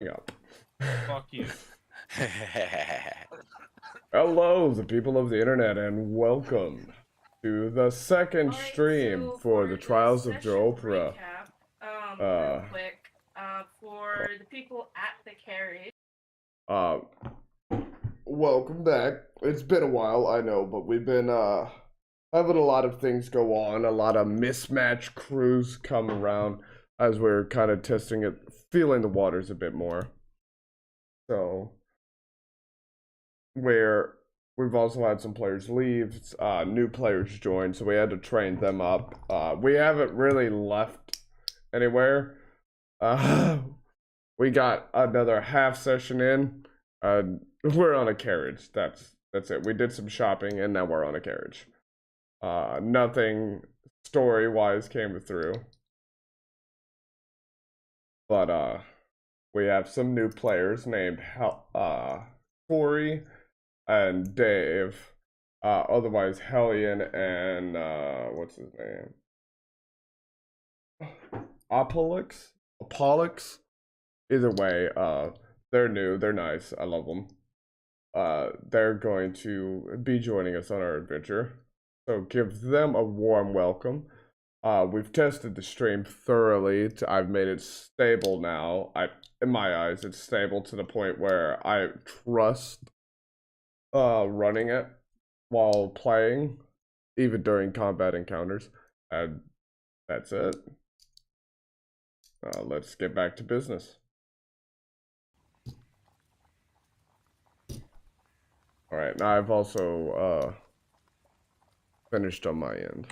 Yep. Fuck you. Hello, the people of the internet, and welcome to the second All right, stream so for for the the Trials of session Doapra. recap, real Uh, quick, for the people at the carriage. uh, Welcome back. It's been a while, I know, but we've been having a lot of things go on, a lot of mismatch crews come around as we're kind of testing it, feeling the waters a bit more. So where we've also had some players leave, new players join, so we had to train them up. We haven't really left anywhere. Uh, we got another half session in. We're on a carriage. That's it. We did some shopping and now we're on a carriage. Nothing story wise came through, but we have some new players named Corey and Dave, otherwise Hellion and what's his name? Apollux. Either way, they're new, they're nice, I love them. They're going to be joining us on our adventure, so give them a warm welcome. We've tested the stream thoroughly. I've made it stable now. In my eyes, it's stable to the point where I trust running it while playing, even during combat encounters. And that's it. Let's get back to business. Alright, now I've also finished on my end.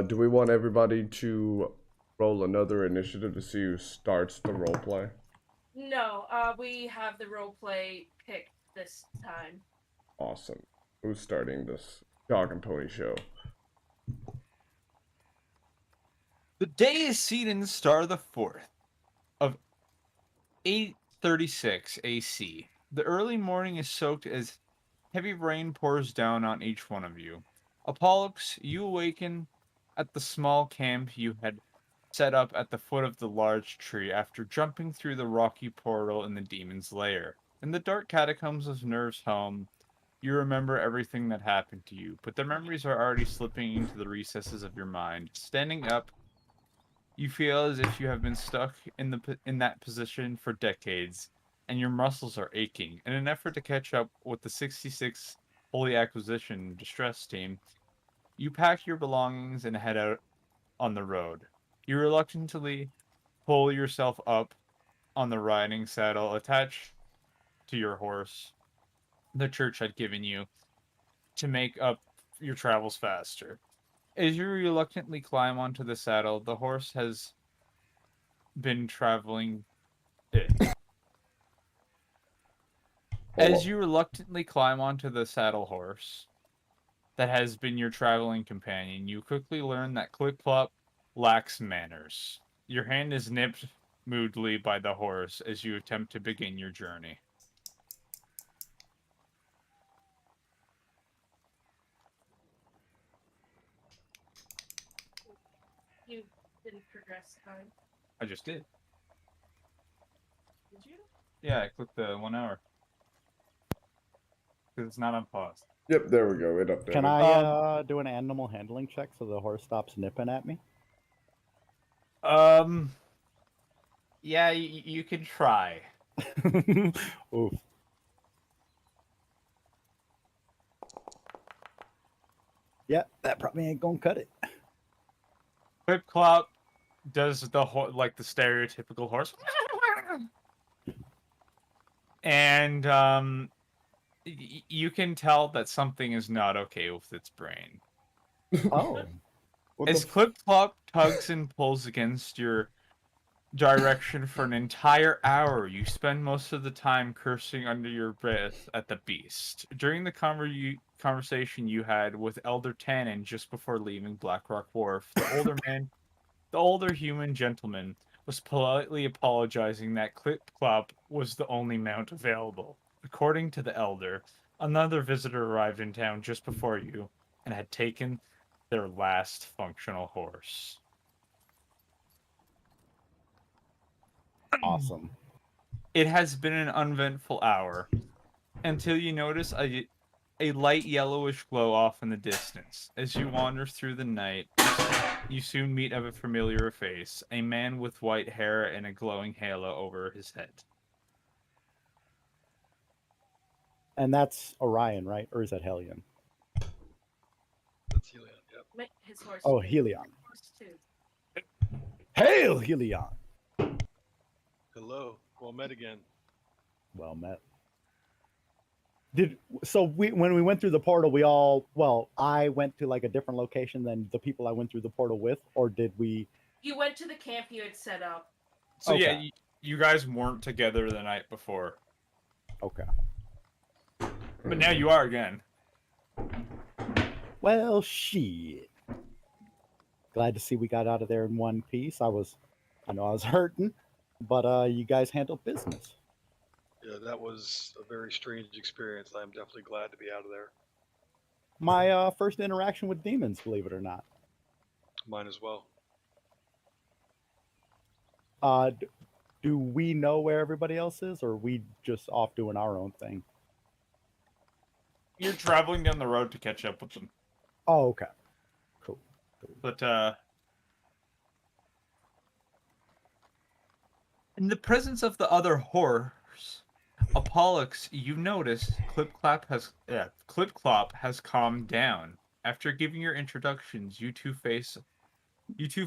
Do we want everybody to roll another initiative to see who starts the roleplay? No, we have the roleplay picked this time. Awesome. Who's starting this dog and pony show? The day is seen in the star the 4th of 836 AC. The early morning is soaked as heavy rain pours down on each one of you. Apollux, you awaken at the small camp you had set up at the foot of the large tree after jumping through the rocky portal in the demon's lair. In the dark catacombs of Nerve's home, you remember everything that happened to you, but the memories are already slipping into the recesses of your mind. Standing up, you feel as if you have been stuck in that position for decades, and your muscles are aching. In an effort to catch up with the 66 Holy Acquisition Distress Team, you pack your belongings and head out on the road. You reluctantly pull yourself up on the riding saddle attached to your horse the church had given you to make up your travels faster. As you reluctantly climb onto the saddle, the horse has been traveling. As you reluctantly climb onto the saddle horse that has been your traveling companion, you quickly learn that Clip Clop lacks manners. Your hand is nipped moodily by the horse as you attempt to begin your journey. You didn't progress time. I just did. Did you? Yeah, I clicked the 1 hour. Because it's not on pause. Yep, there we go. It updated. Can I do an animal handling check so the horse stops nipping at me? Yeah, you can try. Oof. Yeah, that probably ain't gonna cut it. Clip Clop does the like the stereotypical horse, and you can tell that something is not okay with its brain. Oh. As Clip Clop tugs and pulls against your direction for an entire hour, you spend most of the time cursing under your breath at the beast. During the conversation you had with Elder Tannen just before leaving Blackrock Wharf, the older human gentleman, was politely apologizing that Clip Clop was the only mount available. According to the elder, another visitor arrived in town just before you and had taken their last functional horse. Awesome. It has been an uneventful hour until you notice a light yellowish glow off in the distance. As you wander through the night, you soon meet of a familiar face, a man with white hair and a glowing halo over his head. And that's Orion, right? Or is that Helion? That's Helion. Yep. His horse. Oh, too. Helion. Horse too. Hail, Helion! Hello. Well met again. Well met. When we went through the portal, I went to like a different location than the people I went through the portal with, or did we? You went to the camp you had set up. So yeah, Okay. you guys weren't together the night before, Okay. but now you are again. Well, shit. Glad to see we got out of there in one piece. I know I was hurting, but you guys handled business. Yeah, that was a very strange experience. I'm definitely glad to be out of there. My first interaction with demons, believe it or not. Mine as well. Do we know where everybody else is, or are we just off doing our own thing? You're traveling down the road to catch up with them. Oh, okay. Cool. But in the presence of the other horse, Apollux, you notice Clip Clop has calmed down. After giving your introductions, you two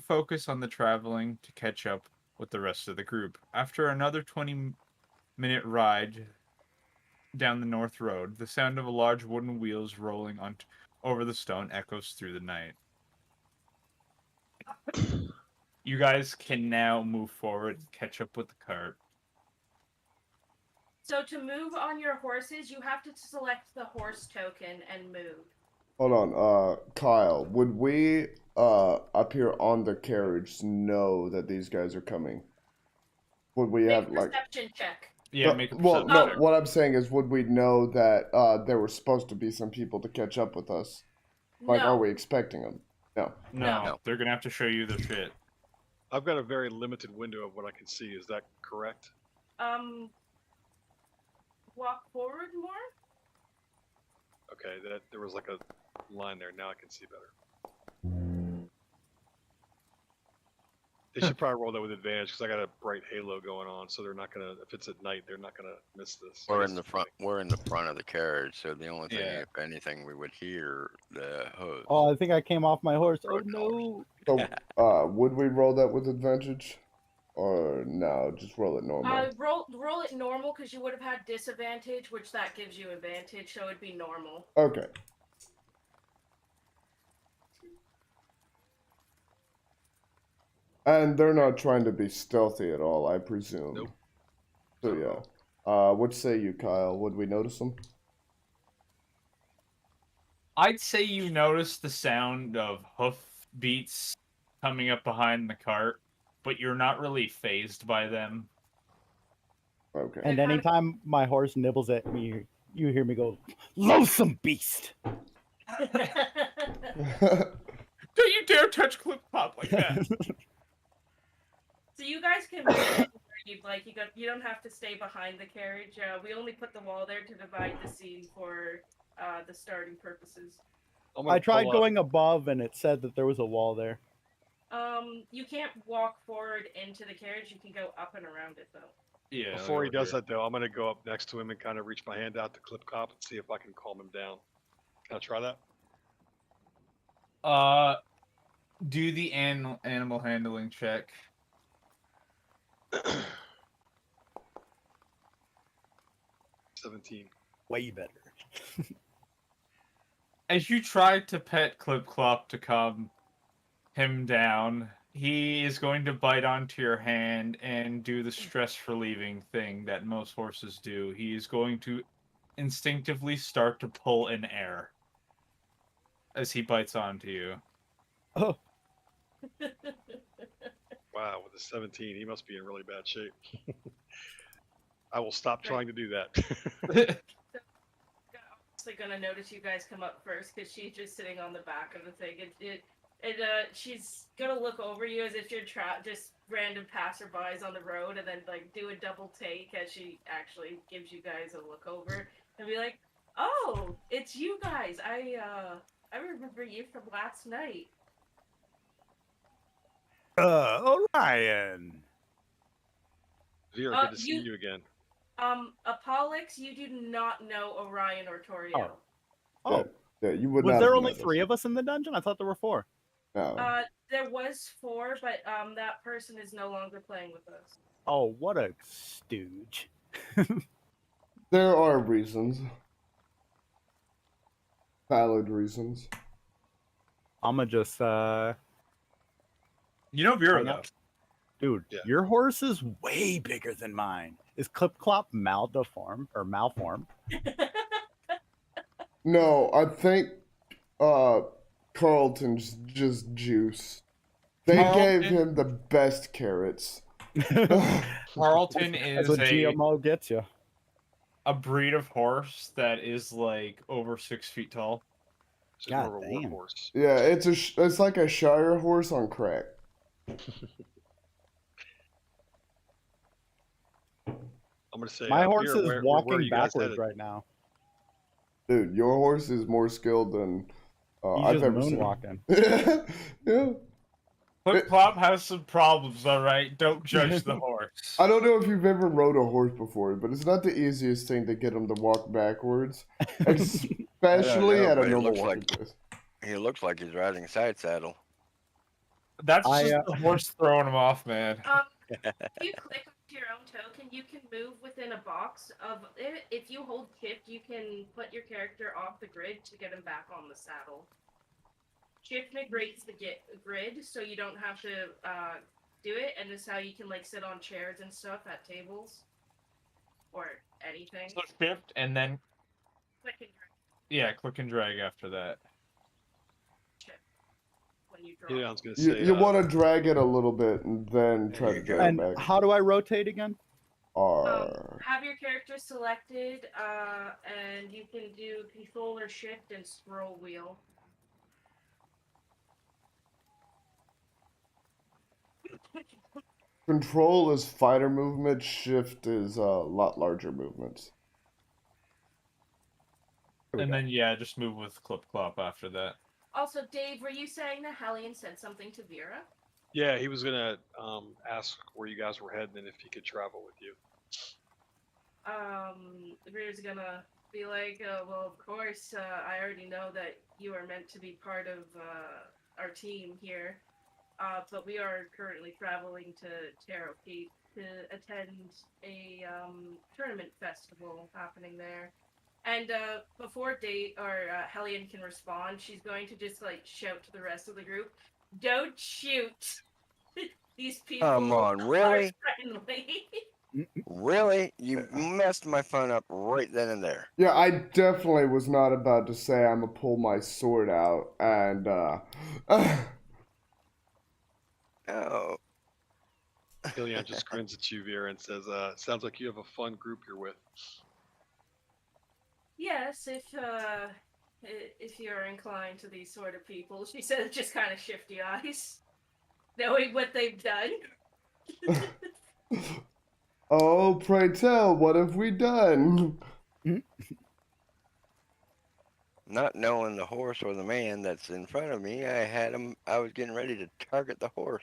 focus on the traveling to catch up with the rest of the group. After another 20-minute ride down the north road, the sound of a large wooden wheels rolling over the stone echoes through the night. You guys can now move forward and catch up with the cart. So to move on your horses, you have to select the horse token and move. Hold on, Kyle, would we, up here on the carriage know that these guys are coming? Would we Make have, a like... perception check. Yeah, No, make a well, perception no, check. what I'm saying is, would we know that, there were supposed to be some people to catch up with us? Like, No. are we expecting them? No. No, they're gonna have to show you their shit. I've got a very limited window of what I can see. Is that correct? Walk forward more. Okay, there was like a line there. Now I can see better. They should probably roll that with advantage because I got a bright halo going on, so they're not gonna. If it's at night, they're not gonna miss this. We're in the front. We're in the front of the carriage, so the only thing, Yeah. if anything, we would hear the hose. Oh, I think I came off my horse. Oh Road no! So, would we roll that with advantage? Or no, just roll it normal? Roll it normal because you would have had disadvantage, which that gives you advantage, so it'd be normal. Okay. And they're not trying to be stealthy at all, I presume. Nope. So Not at yeah. What say you, Kyle? Would we notice them? I'd say you notice the sound of hoof beats coming up behind the cart, but you're not really phased by them. Okay. And anytime my horse nibbles at me, you hear me go, "Loathsome beast!" Don't you dare touch Clip Clop like that. So you guys can move anywhere you'd like. You don't have to stay behind the carriage. We only put the wall there to divide the scene for the starting purposes. I'm I gonna tried pull up- going above, and it said that there was a wall there. You can't walk forward into the carriage. You can go up and around it though. Yeah. Before he does that, though, I'm gonna go up next to him and kind of reach my hand out to Clip Cop and see if I can calm him down. Can I try that? Do the animal handling check. 17. Way better. As you try to pet Clip Clop to calm him down, he is going to bite onto your hand and do the stress relieving thing that most horses do. He is going to instinctively start to pull in air as he bites onto you. Oh, Wow, with a 17, he must be in really bad shape. I will stop trying to do that. Obviously gonna notice you guys come up first because she's just sitting on the back of the thing. And she's gonna look over you as if you're just random passerbys on the road, and then like do a double take as she actually gives you guys a look over, and be like, "Oh, it's you guys. I remember you from last night." Orion. Vera, good to see You you again. Apollux, you do not know Orion or Toriel. Oh, Yeah, you would was not there have only noticed. 3 of us in the dungeon? I thought there were 4. No. There was 4, but that person is no longer playing with us. Oh, what a stooge. There are reasons. Valid reasons. I'ma just You know Vera hang though. out. Dude, Yeah. your horse is way bigger than mine. Is Clip Clop maldeformed or malformed? No, I think Carlton's just juice. They gave Carlton, him the best carrots. Carlton That's is what a GMO gets you. breed of horse that is like over 6 feet tall. She's God more of a damn. workhorse. Yeah, it's like a Shire horse on crack. I'm gonna say, My horse Vera, is where are walking you guys backwards headed? right now. Dude, your horse is more skilled than He's I've just ever seen. moonwalking. Yeah. Flip Clop has some problems, all right. Don't judge the horse. I don't know if you've ever rode a horse before, but it's not the easiest thing to get him to walk backwards, especially know, at a but it normal looks walking like- pace. He looks like he's riding a side saddle. That's I, just the horse throwing him off, man. If you click onto your own token, you can move within a box of it. If you hold shift, you can put your character off the grid to get him back on the saddle. Shift negates the grid, so you don't have to do it, and this is how you can like sit on chairs and stuff at tables or anything. So shift and then Click and drag click and drag after that. shift when you draw. Yeah, I was gonna You, say. you want to drag it a little bit and then try There to you go. drag And it back. how do I rotate again? Have your character selected, and you can do control or shift and scroll wheel. Control is fighter movement, shift is a lot larger movements. And then just move with Clip Clop after that. Also, Dave, were you saying that Hellion said something to Vera? Yeah, he was gonna ask where you guys were heading and if he could travel with you. Vera's gonna be like, well, of course, I already know that you are meant to be part of our team here, but we are currently traveling to Taro Peak to attend a tournament festival happening there. And before Hellion can respond, she's going to just like shout to the rest of the group, "Don't shoot! These people Come on, are really? friendly." Really? You messed my fun up right then and there. Yeah, I definitely was not about to say I'm gonna pull my sword out and Oh, Ilion just grins at you, Vera, and says, "Sounds like you have a fun group you're with." Yes, if you're inclined to these sort of people, she says, just kind of shifty eyes, knowing what they've done. oh, pray tell, what have we done? not knowing the horse or the man that's in front of me, I was getting ready to target the horse.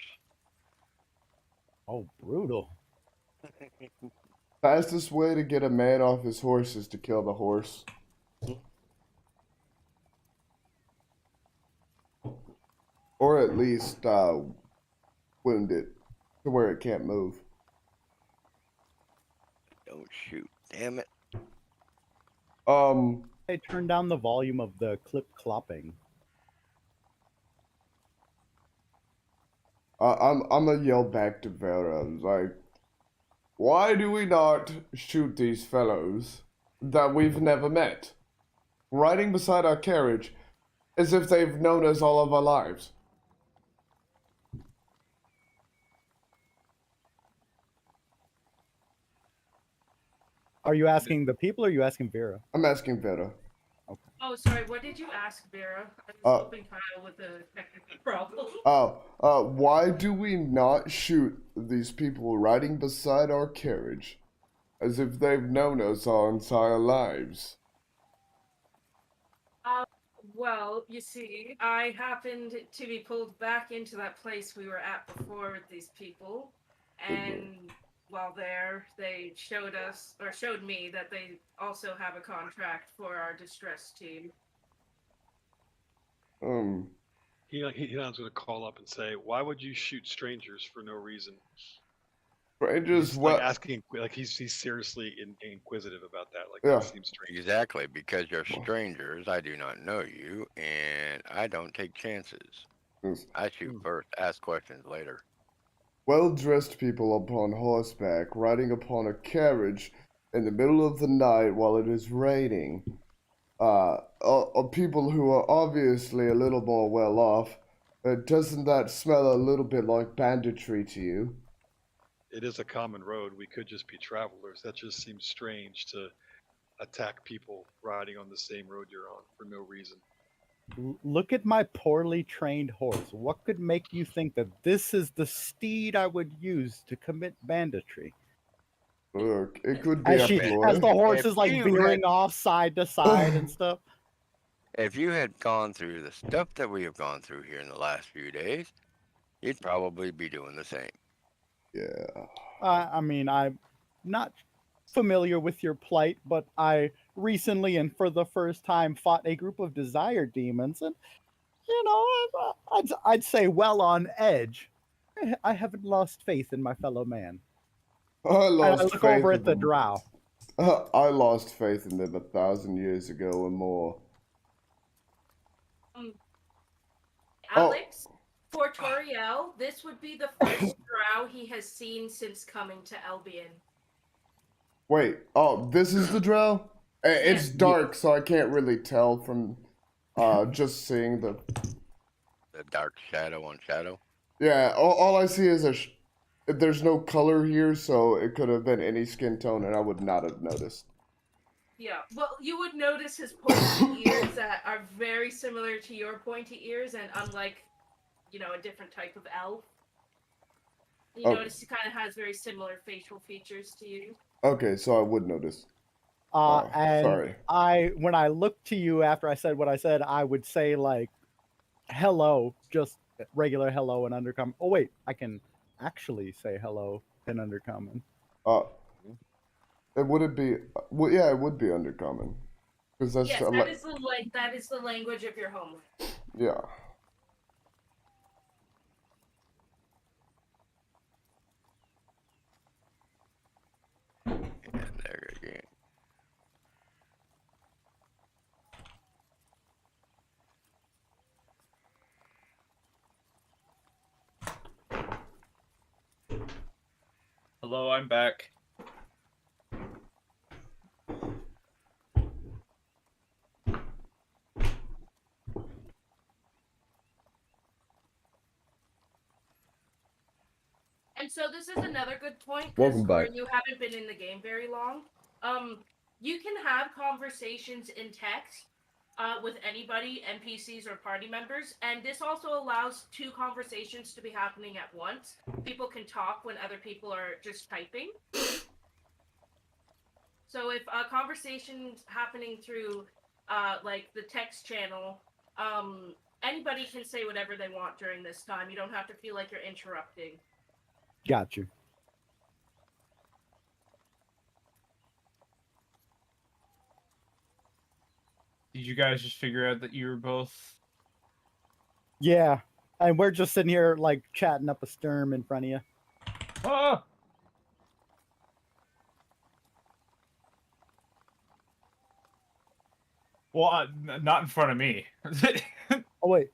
Oh, brutal. Fastest way to get a man off his horse is to kill the horse. Or at least wound it to where it can't move. Don't shoot. Damn it. I turned down the volume of the clip clopping. I'm gonna yell back to Vera, like, why do we not shoot these fellows that we've never met, riding beside our carriage as if they've known us all of our lives? Are you asking the people or are you asking Vera? I'm asking Vera. Oh, Oh, sorry. What did you ask, Vera? I was Uh, hoping Kyle with a technical problem. Why do we not shoot these people riding beside our carriage, as if they've known us our entire lives? Uh, well, you see, I happened to be pulled back into that place we were at before with these people, and while there, they showed me that they also have a contract for our distress team. Um, He's going to call up and say, "Why would you shoot strangers for no reason?" Strangers, He's like what? asking, like he's seriously inquisitive about that. Like Yeah. that seems strange. Exactly, because you're strangers, I do not know you, and I don't take chances. Yes. I shoot first, ask questions later. Well-dressed people upon horseback, riding upon a carriage in the middle of the night while it is raining. People who are obviously a little more well off. Doesn't that smell a little bit like banditry to you? It is a common road. We could just be travelers. That just seems strange to attack people riding on the same road you're on for no reason. Look at my poorly trained horse. What could make you think that this is the steed I would use to commit banditry? Look, it could be As a she, as ploy. the horse If is like you had veering off side to side and stuff. if you had gone through the stuff that we have gone through here in the last few days, you'd probably be doing the same. Yeah. I mean, I'm not familiar with your plight, but I recently and for the first time fought a group of desire demons, and I'd say well on edge. I haven't lost faith in my fellow man. I And I lost look over faith at in the them. drow. I lost faith in them 1,000 years ago or more. Um, Oh, Alex, for Toriel, this would be the first drow he has seen since coming to Albion. wait. Oh, this is the drow? It's Yes. dark, so I can't really tell from just seeing the. The dark shadow on shadow. Yeah, all I see is there's no color here, so it could have been any skin tone, and I would not have noticed. Yeah, well, you would notice his pointy ears that are very similar to your pointy ears, and unlike, a different type of elf. You Okay. notice he kind of has very similar facial features to you. Okay, so I would notice. And Sorry. when I look to you after I said what I said, I would say like, hello, just regular hello and undercommon. Oh wait, I can actually say hello in undercommon. Uh, it would it be? Well, yeah, it would be undercommon, because that's Yes, that is the language of your homeland. yeah. And there again. Hello, I'm back. And so this is another good point because Welcome back. you haven't been in the game very long. You can have conversations in text with anybody, NPCs or party members, and this also allows two conversations to be happening at once. People can talk when other people are just typing. So if a conversation's happening through like the text channel, anybody can say whatever they want during this time. You don't have to feel like you're interrupting. Got you. Did you guys just figure out that you were both? Yeah, and we're just sitting here like chatting up a storm in front of you. Ah! Well, not in front of me. Oh wait,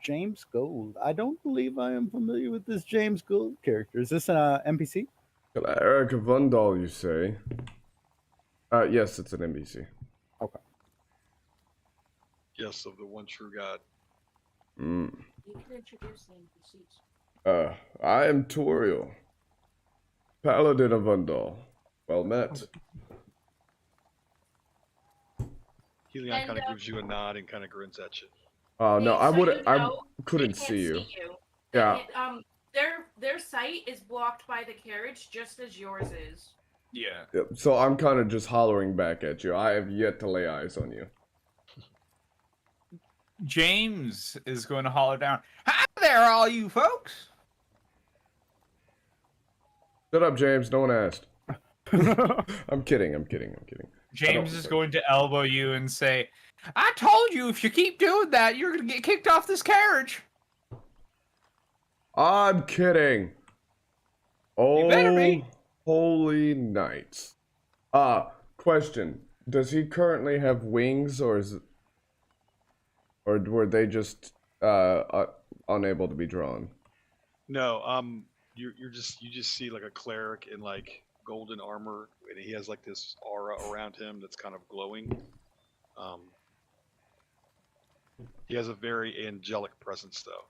James Gold. I don't believe I am familiar with this James Gold character. Is this an NPC? Erica Vundal, you say? Yes, it's an NPC. Okay. Yes, of the one true God. Mm. You can introduce the NPCs. I am Toriel, Paladin of Vundal. Well met. Helion And, kind of gives you a nod and kind of grins at you. No, I so would. you I know, couldn't they can't see you. you. Yeah. Their sight is blocked by the carriage, just as yours is. Yeah. Yep, so I'm kind of just hollering back at you. I have yet to lay eyes on you. James is going to holler down. Hi there, all you folks. Shut up, James. No one asked. I'm kidding. I'm kidding. I'm kidding. James is going to elbow you and say, I told you if you keep doing that, you're going to get kicked off this carriage. I'm kidding. You better be. Oh, holy nights. Question. Does he currently have wings, or were they just unable to be drawn? No, you just see like a cleric in like golden armor, and he has like this aura around him that's kind of glowing. He has a very angelic presence, though.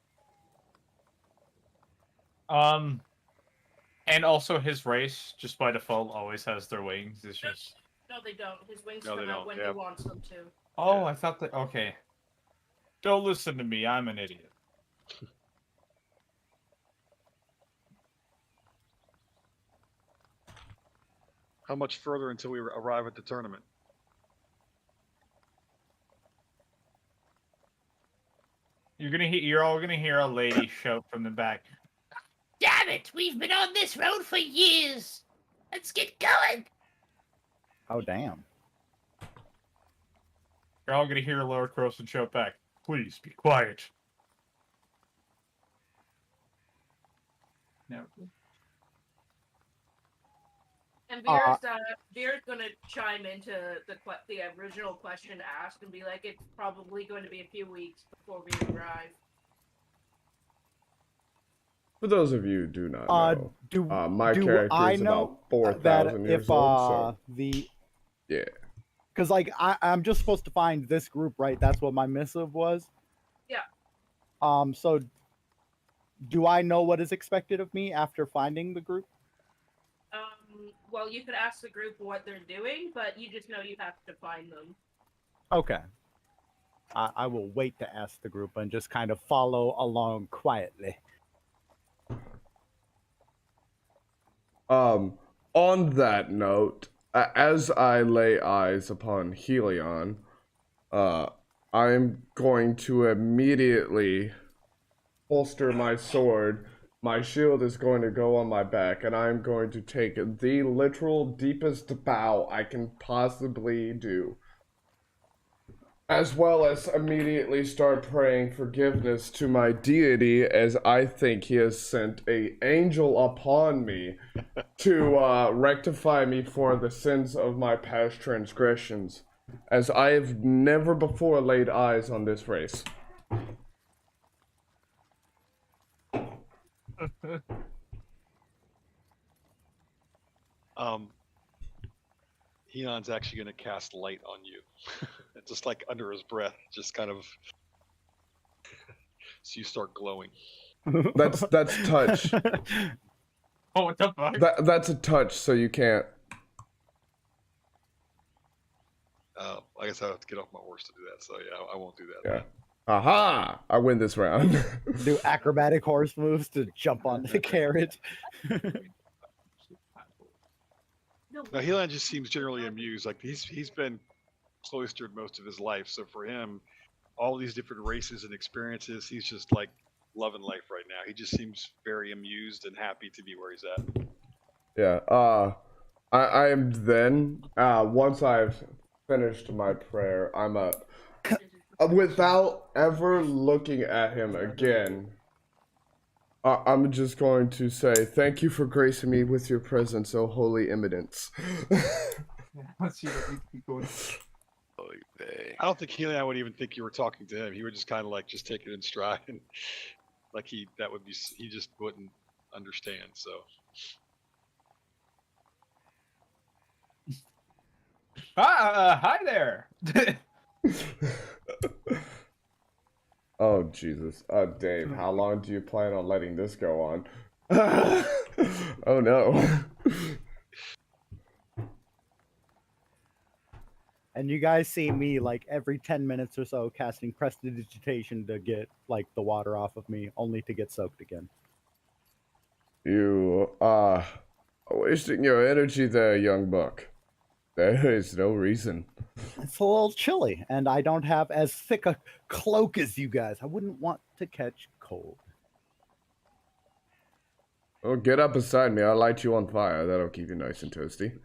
And also his race, just by default, always has their wings. It's just. No, they don't. His wings No, they come out don't. when They he have- wants them to. Oh, Yeah. I thought that. Okay. Don't listen to me. I'm an idiot. How much further until we arrive at the tournament? You're all gonna hear a lady shout from the back. Damn it! We've been on this road for years. Let's get going. Oh damn. You're all gonna hear Lord Crowson shout back. Please be quiet. No. And Uh, Beer's gonna chime into the original question asked and be like, it's probably going to be a few weeks before we arrive. For those of you who do not know, my do character I is know about 4,000 years old, so yeah. Because like I'm just supposed to find this group, right? That's what my missive was. Yeah. So do I know what is expected of me after finding the group? Well, you could ask the group what they're doing, but you just know you have to find them. Okay. I will wait to ask the group and just kind of follow along quietly. On that note, as I lay eyes upon Helion, I'm going to immediately holster my sword. My shield is going to go on my back, and I'm going to take the literal deepest bow I can possibly do. As well as immediately start praying forgiveness to my deity, as I think he has sent an angel upon me to rectify me for the sins of my past transgressions, as I have never before laid eyes on this race. Helion's actually going to cast light on you, just like under his breath, just kind of, so you start glowing. That's touch. Oh, what the fuck? That's a touch, so you can't. I guess I have to get off my horse to do that, so yeah, I won't do that. Yeah. Aha! I win this round. Do acrobatic horse moves to jump on the carriage. Now Helion just seems generally amused. Like he's been cloistered most of his life, so for him, all these different races and experiences, he's just like loving life right now. He just seems very amused and happy to be where he's at. Yeah. I am then once I've finished my prayer, I'm without ever looking at him again. I'm just going to say, thank you for gracing me with your presence, O holy eminence. Let's see what we keep going. I don't think Helion would even think you were talking to him. He would just kind of like just take it in stride, and like he just wouldn't understand. So Hi there. Oh, Jesus. Dave, how long do you plan on letting this go on? Oh, no. And you guys see me like every 10 minutes or so casting prestidigitation to get like the water off of me, only to get soaked again. You are wasting your energy there, young buck. There is no reason. It's a little chilly, and I don't have as thick a cloak as you guys. I wouldn't want to catch cold. Oh, get up beside me. I'll light you on fire. That'll keep you nice and toasty.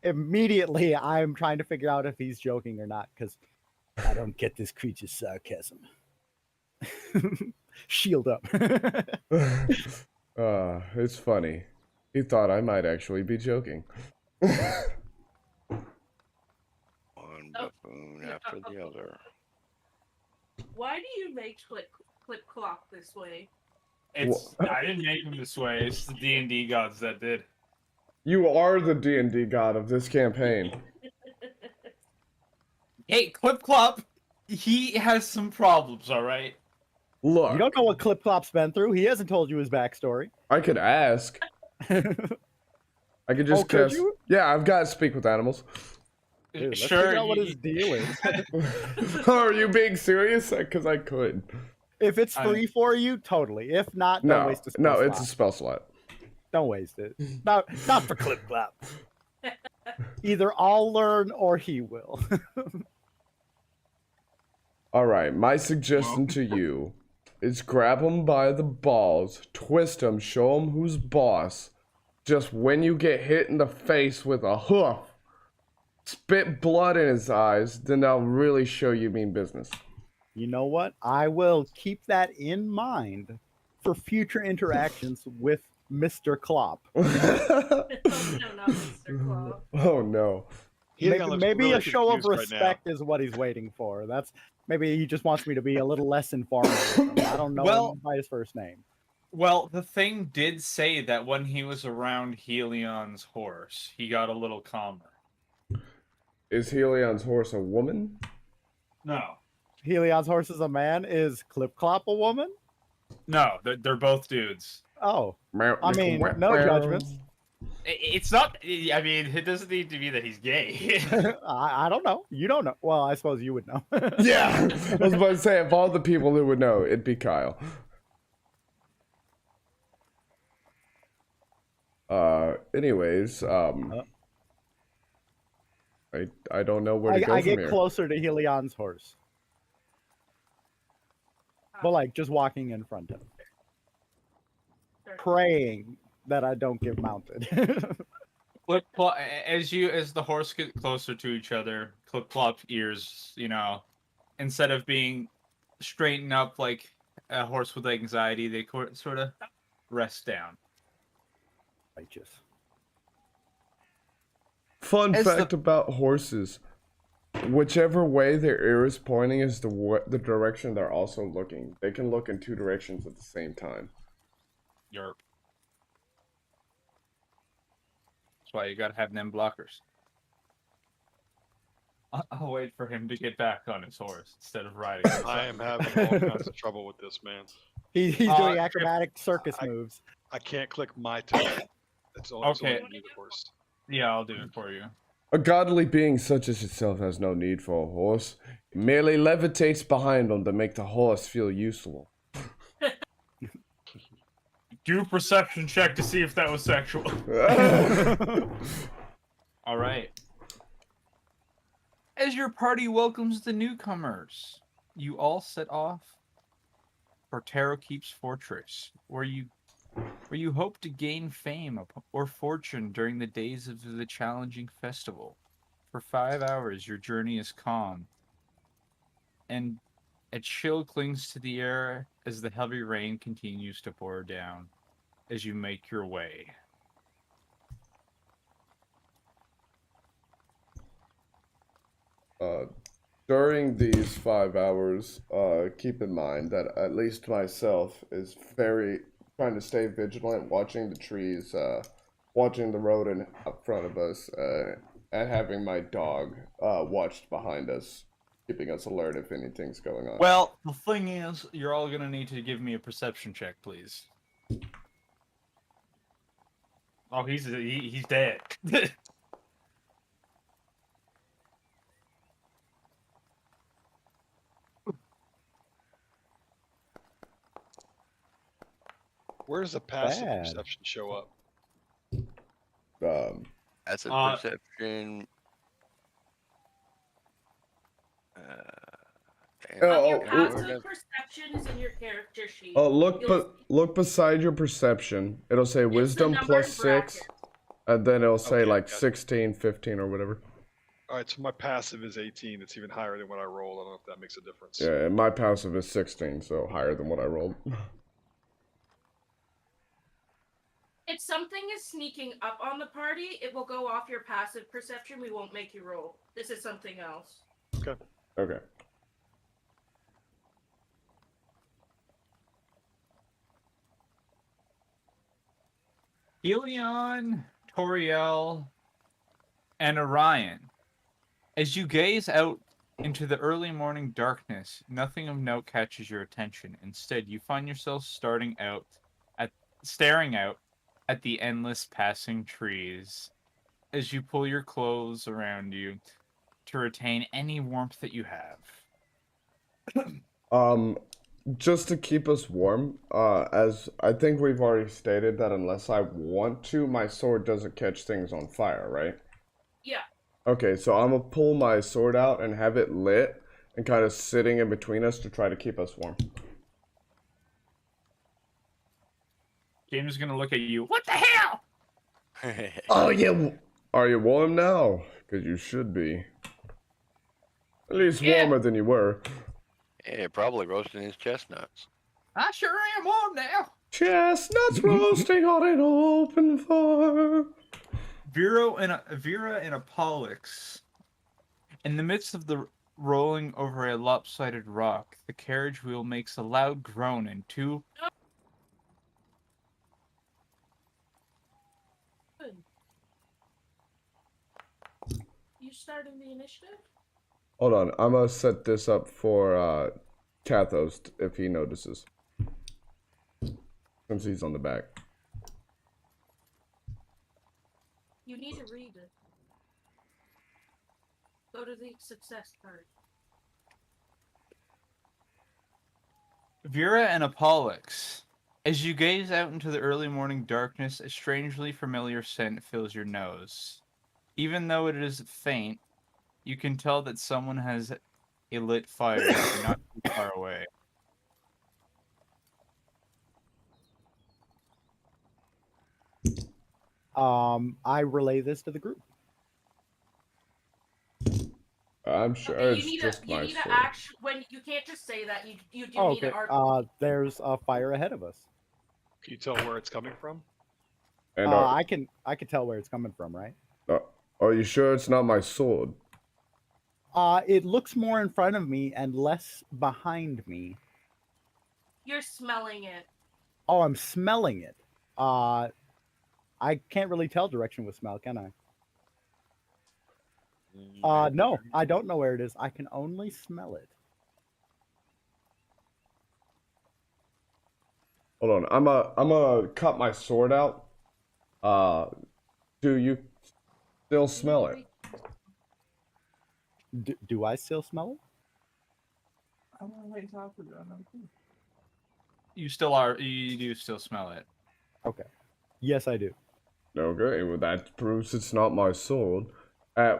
Immediately, I'm trying to figure out if he's joking or not, because I don't get this creature's sarcasm. Shield up. It's funny. He thought I might actually be joking. One Oh, buffoon no. after the other. Why do you make Clip Clop this way? I didn't make him this way. It's the D&D gods that did. You are the D&D god of this campaign. Hey, Clip Clop, he has some problems, all right? Look, You don't know what Clip Clop's been through. He hasn't told you his backstory. I could ask. I could just could guess. you? Yeah, I've got to speak with animals. Dude, let's Sure. figure out what his deal is. Are you being serious? Because I could. If it's free for you, totally. If not, don't No, waste a spell no, slot. it's a spell slot. Don't waste it. Not for Clip Clop. Either I'll learn or he will. All right, my suggestion to you is grab him by the balls, twist him, show him who's boss. Just when you get hit in the face with a hoof, spit blood in his eyes, then I'll really show you mean business. You know what? I will keep that in mind for future interactions with Mr. Klopp. Oh, no, not Mr. Claw. Oh no. Helion looks Maybe really a show of confused right now. respect is what he's waiting for. Maybe he just wants me to be a little less informal with him. I don't know him by his first name. Well, the thing did say that when he was around Helion's horse, he got a little calmer. Is Helion's horse a woman? No. Helion's horse is a man. Is Clip Clop a woman? No, they're both dudes. Oh, I mean, no judgments. It's not. I mean, it doesn't need to be that he's gay. I don't know. You don't know. Well, I suppose you would know. Yeah, I was about to say, of all the people who would know, it'd be Kyle. Anyways, I don't know where to go I from get here. closer to Helion's horse. But like just walking in front of him. Praying that I don't get mounted. As the horse get closer to each other, Clip Clop's ears, instead of being straightened up like a horse with anxiety, they sort of rest down. Righteous. Fun fact about horses. Whichever way their ear is pointing is the direction they're also looking. They can look in two directions at the same time. Yerp. That's why you gotta have them blockers. I'll wait for him to get back on his horse instead of riding. I am having all kinds of trouble with this, man. He's doing acrobatic circus moves. I can't click my toe. That's all. Okay. All I need, of course. Yeah, I'll do it for you. A godly being such as yourself has no need for a horse. It merely levitates behind him to make the horse feel useful. Do a perception check to see if that was sexual. All right. As your party welcomes the newcomers, you all set off for Taro Keep's fortress, where you hope to gain fame or fortune during the days of the challenging festival. For 5 hours, your journey is calm, and a chill clings to the air as the heavy rain continues to pour down as you make your way. During these 5 hours, keep in mind that at least myself is very trying to stay vigilant, watching the trees, watching the road in front of us, and having my dog watched behind us, keeping us alert if anything's going on. Well, the thing is, you're all gonna need to give me a perception check, please. Oh, he's dead. Where does the passive Bad. perception show up? That's a Uh, perception. Damn, Oh, Your where passive does- perception is in your character sheet. oh, look, You'll look beside your perception. It'll say It's the wisdom number plus in 6, brackets. and then it'll say Okay, like gotcha. 16, 15, or whatever. All right, so my passive is 18. It's even higher than what I rolled. I don't know if that makes a difference. Yeah, and my passive is 16, so higher than what I rolled. If something is sneaking up on the party, it will go off your passive perception. We won't make you roll. This is something else. Okay. Helion, Toriel, and Orion. As you gaze out into the early morning darkness, nothing of note catches your attention. Instead, you find yourself staring out at the endless passing trees as you pull your clothes around you to retain any warmth that you have. Just to keep us warm, as I think we've already stated that unless I want to, my sword doesn't catch things on fire, right? Yeah. Okay, so I'm gonna pull my sword out and have it lit and kind of sitting in between us to try to keep us warm. James is gonna look at you. What the hell? Oh yeah, are you warm now? Because you should be. At least Yeah. warmer than you were. Yeah, probably roasting his chestnuts. I sure am warm now. Chestnuts roasting on an open fire. Vera and Apollux. In the midst of the rolling over a lopsided rock, the carriage wheel makes a loud groan and two Good. You starting the initiative? Hold on, I'm gonna set this up for Kathos if he notices. Since he's on the back. You need to read it. Go to the success card. Vera and Apollux. As you gaze out into the early morning darkness, a strangely familiar scent fills your nose. Even though it is faint, you can tell that someone has a lit fire not too far away. I relay this to the group. I'm sure Okay, it's just my sword. when you can't just say that. You do Oh, need okay. to There's a fire ahead of us. Can you tell where it's coming from? And I can tell where it's coming from, right? are you sure it's not my sword? It looks more in front of me and less behind me. You're smelling it. Oh, I'm smelling it. I can't really tell direction with smell, can I? No, I don't know where it is. I can only smell it. Hold on, I'm gonna cut my sword out. Do you still smell it? Do I still smell it? You still are. You do still smell it. Okay. Yes, I do. Okay, well that proves it's not my sword.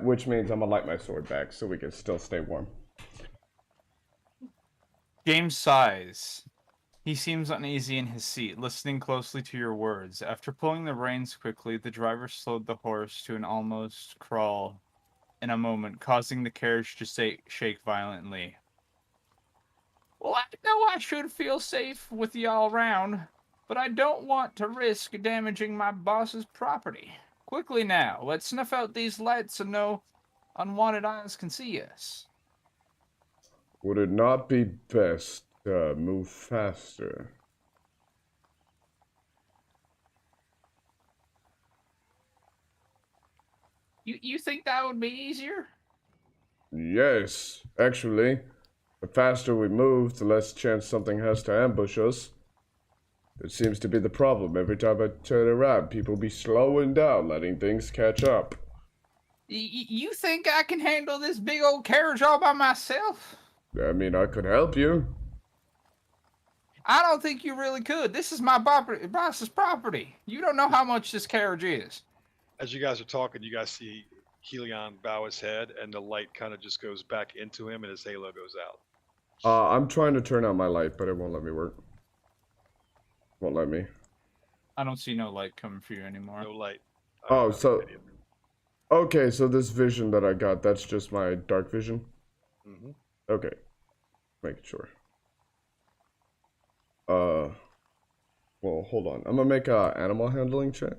Which means I'm gonna light my sword back so we can still stay warm. James sighs. He seems uneasy in his seat, listening closely to your words. After pulling the reins quickly, the driver slowed the horse to an almost crawl in a moment, causing the carriage to shake violently. Well, I know I should feel safe with y'all around, but I don't want to risk damaging my boss's property. Quickly now, let's snuff out these lights so no unwanted eyes can see us. Would it not be best to move faster? You think that would be easier? Yes, actually. The faster we move, the less chance something has to ambush us. It seems to be the problem. Every time I turn around, people be slowing down, letting things catch up. You think I can handle this big old carriage all by myself? I mean, I could help you. I don't think you really could. This is my boss's property. You don't know how much this carriage is. As you guys are talking, you guys see Helion bow his head, and the light kind of just goes back into him, and his halo goes out. I'm trying to turn out my light, but it won't let me work. Won't let me. I don't see no light coming for you anymore. No light. Oh, so okay, so this vision that I got, that's just my dark vision. Mm-hmm. Okay, making sure. Well, hold on. I'm gonna make a animal handling check.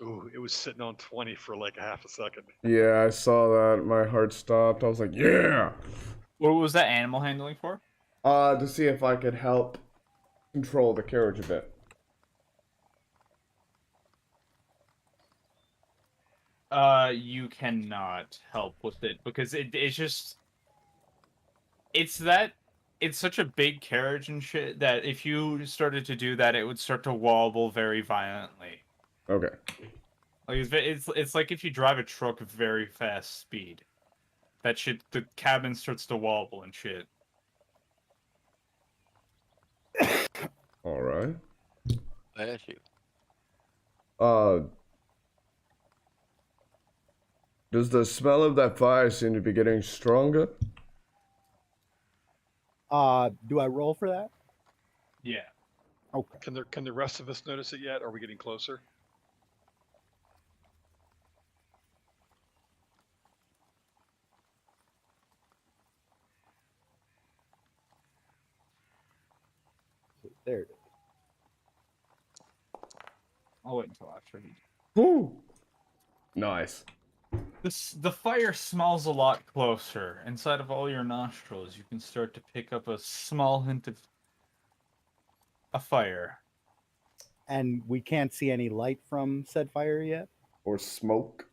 Ooh, it was sitting on 20 for like a half a second. Yeah, I saw that. My heart stopped. I was like, yeah. What was that animal handling for? To see if I could help control the carriage a bit. You cannot help with it because it's just it's such a big carriage and shit that if you started to do that, it would start to wobble very violently. Okay. Like it's like if you drive a truck at very fast speed, that shit the cabin starts to wobble and shit. All right. Bless you. Does the smell of that fire seem to be getting stronger? Do I roll for that? Yeah. Okay. Can the rest of us notice it yet? Are we getting closer? There it is. I'll wait until after he. Whoo! Nice. The fire smells a lot closer. Inside of all your nostrils, you can start to pick up a small hint of a fire. And we can't see any light from said fire yet? Or smoke.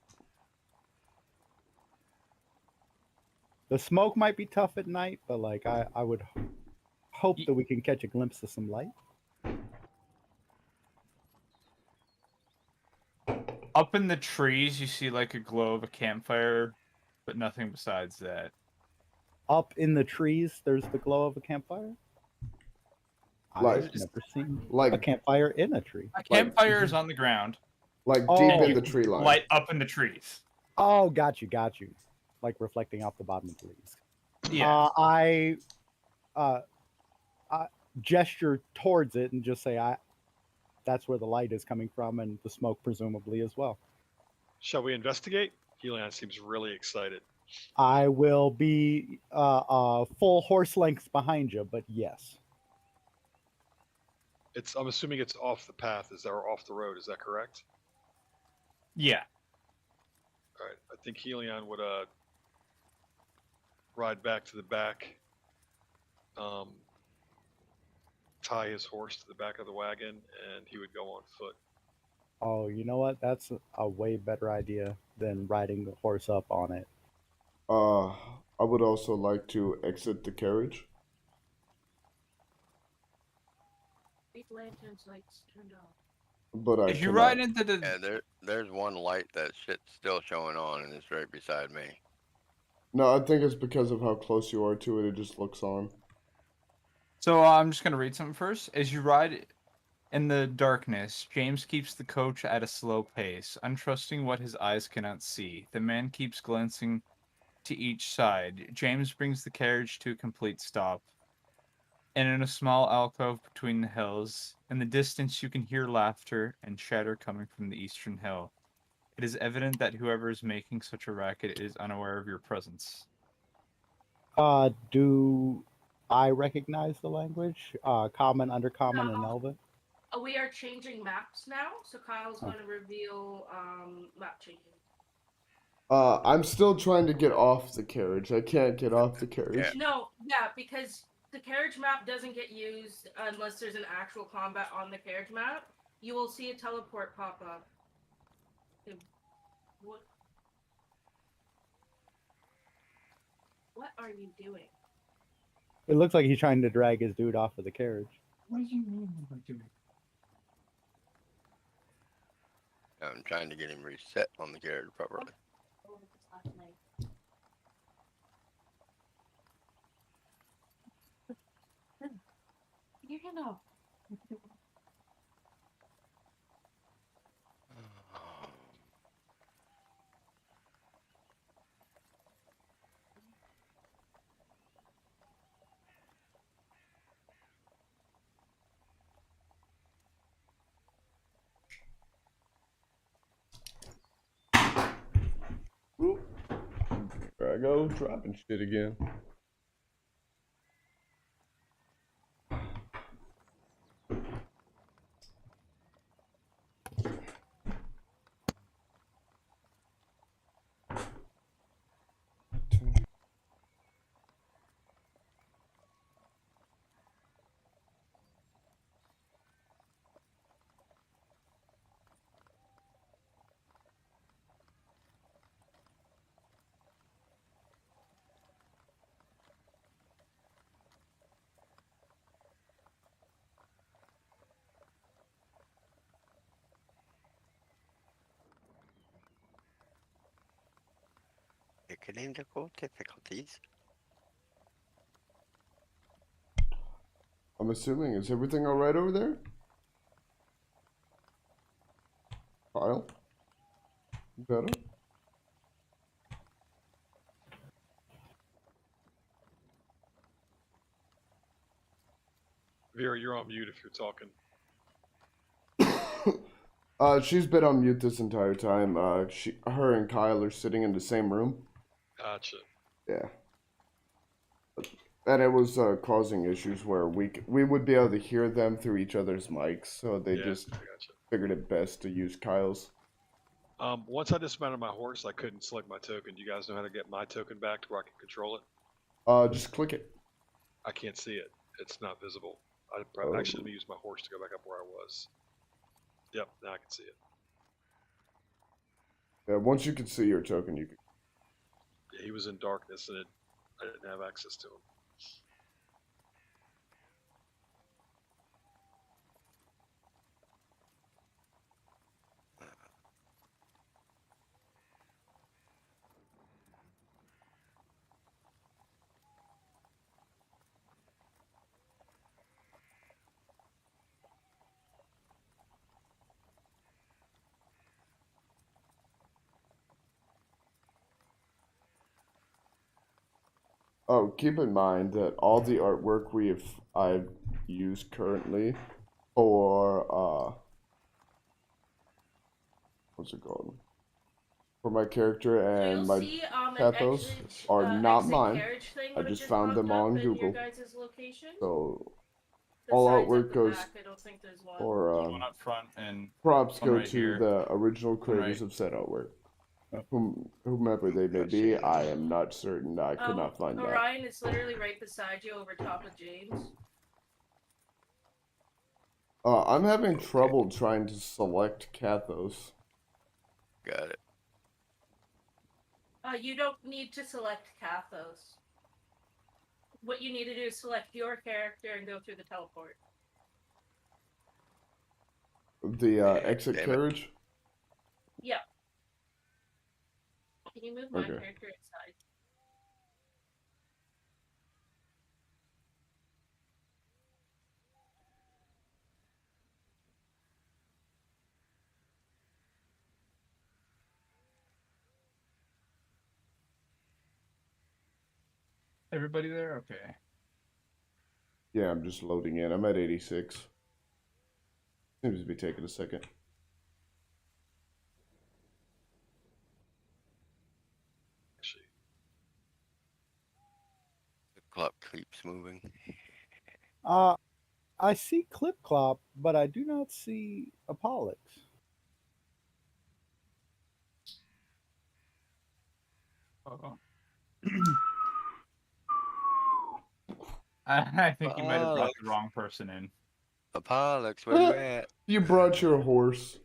The smoke might be tough at night, but like I would hope that we can catch a glimpse of some light. Up in the trees, you see like a glow of a campfire, but nothing besides that. Up in the trees, there's the glow of a campfire. Like- I've never seen like- a campfire in a tree. A campfire is on the ground. Like Oh. deep And in you the tree line. Light up in the trees. Oh, got you. Like reflecting off the bottom of the leaves. Yeah. I gesture towards it and just say, that's where the light is coming from, and the smoke presumably as well. Shall we investigate? Helion seems really excited. I will be full horse length behind you, but yes. I'm assuming it's off the path, or off the road. Is that correct? Yeah. All right. I think Helion would ride back to the back, tie his horse to the back of the wagon, and he would go on foot. Oh, you know what? That's a way better idea than riding the horse up on it. I would also like to exit the carriage. Leave lanterns lights turned off. But I If you cannot. ride into the Yeah, there's one light that shit's still showing on, and it's right beside me. No, I think it's because of how close you are to it. It just looks on. So I'm just gonna read something first. As you ride in the darkness, James keeps the coach at a slow pace, untrusting what his eyes cannot see. The man keeps glancing to each side. James brings the carriage to a complete stop. And in a small alcove between the hills, in the distance you can hear laughter and chatter coming from the eastern hill. It is evident that whoever is making such a racket is unaware of your presence. Do I recognize the language? Common, undercommon, and Elven? We are changing maps now, so Kyle's going to reveal map changes. I'm still trying to get off the carriage. I can't get off the carriage. Yeah. No, yeah, because the carriage map doesn't get used unless there's an actual combat on the carriage map. You will see a teleport pop up. What are you doing? It looks like he's trying to drag his dude off of the carriage. What do you mean what am I doing? I'm trying to get him reset on the carriage properly. Oh, this last night. know. Whoop. There I go, dropping shit again. Technical difficulties. I'm assuming, is everything alright over there? Kyle? Better? Vera, you're on mute if you're talking. She's been on mute this entire time. Her and Kyle are sitting in the same room. Gotcha. Yeah. And it was causing issues where we would be able to hear them through each other's mics, so they Yeah, just I gotcha. figured it best to use Kyle's. Once I dismounted my horse, I couldn't select my token. Do you guys know how to get my token back to where I can control it? Just click it. I can't see it. It's not visible. Oh. Actually, let me use my horse to go back up where I was. Yep, now I can see it. Yeah, once you can see your token, you can. Yeah, he was in darkness and I didn't have access to him. Oh, keep in mind that all the artwork I've used currently for what's it called? For my character So and you'll my see an pathos are not exit mine. carriage thing I would have just just found them popped up on in your Google. guys' location. So The all signs artwork at the goes back, I don't think there's one. or One up front and props one go right to here. the original One right. creators of said artwork. Oh. Whomever they may be, I am not certain. I could not find that. Orion is literally right beside you over top of James. I'm having trouble trying to select Kathos. Got it. You don't need to select Kathos. What you need to do is select your character and go through the teleport. The exit Damn it. carriage? Yep. Can you move my Okay. character inside? Everybody there? Okay. Yeah, I'm just loading in. I'm at 86. Seems to be taking a second. Actually, The clock keeps moving. I see Clip Clop, but I do not see Apollux. Oh. I think you might have brought the wrong person in. Apollux, where you at? You brought your horse.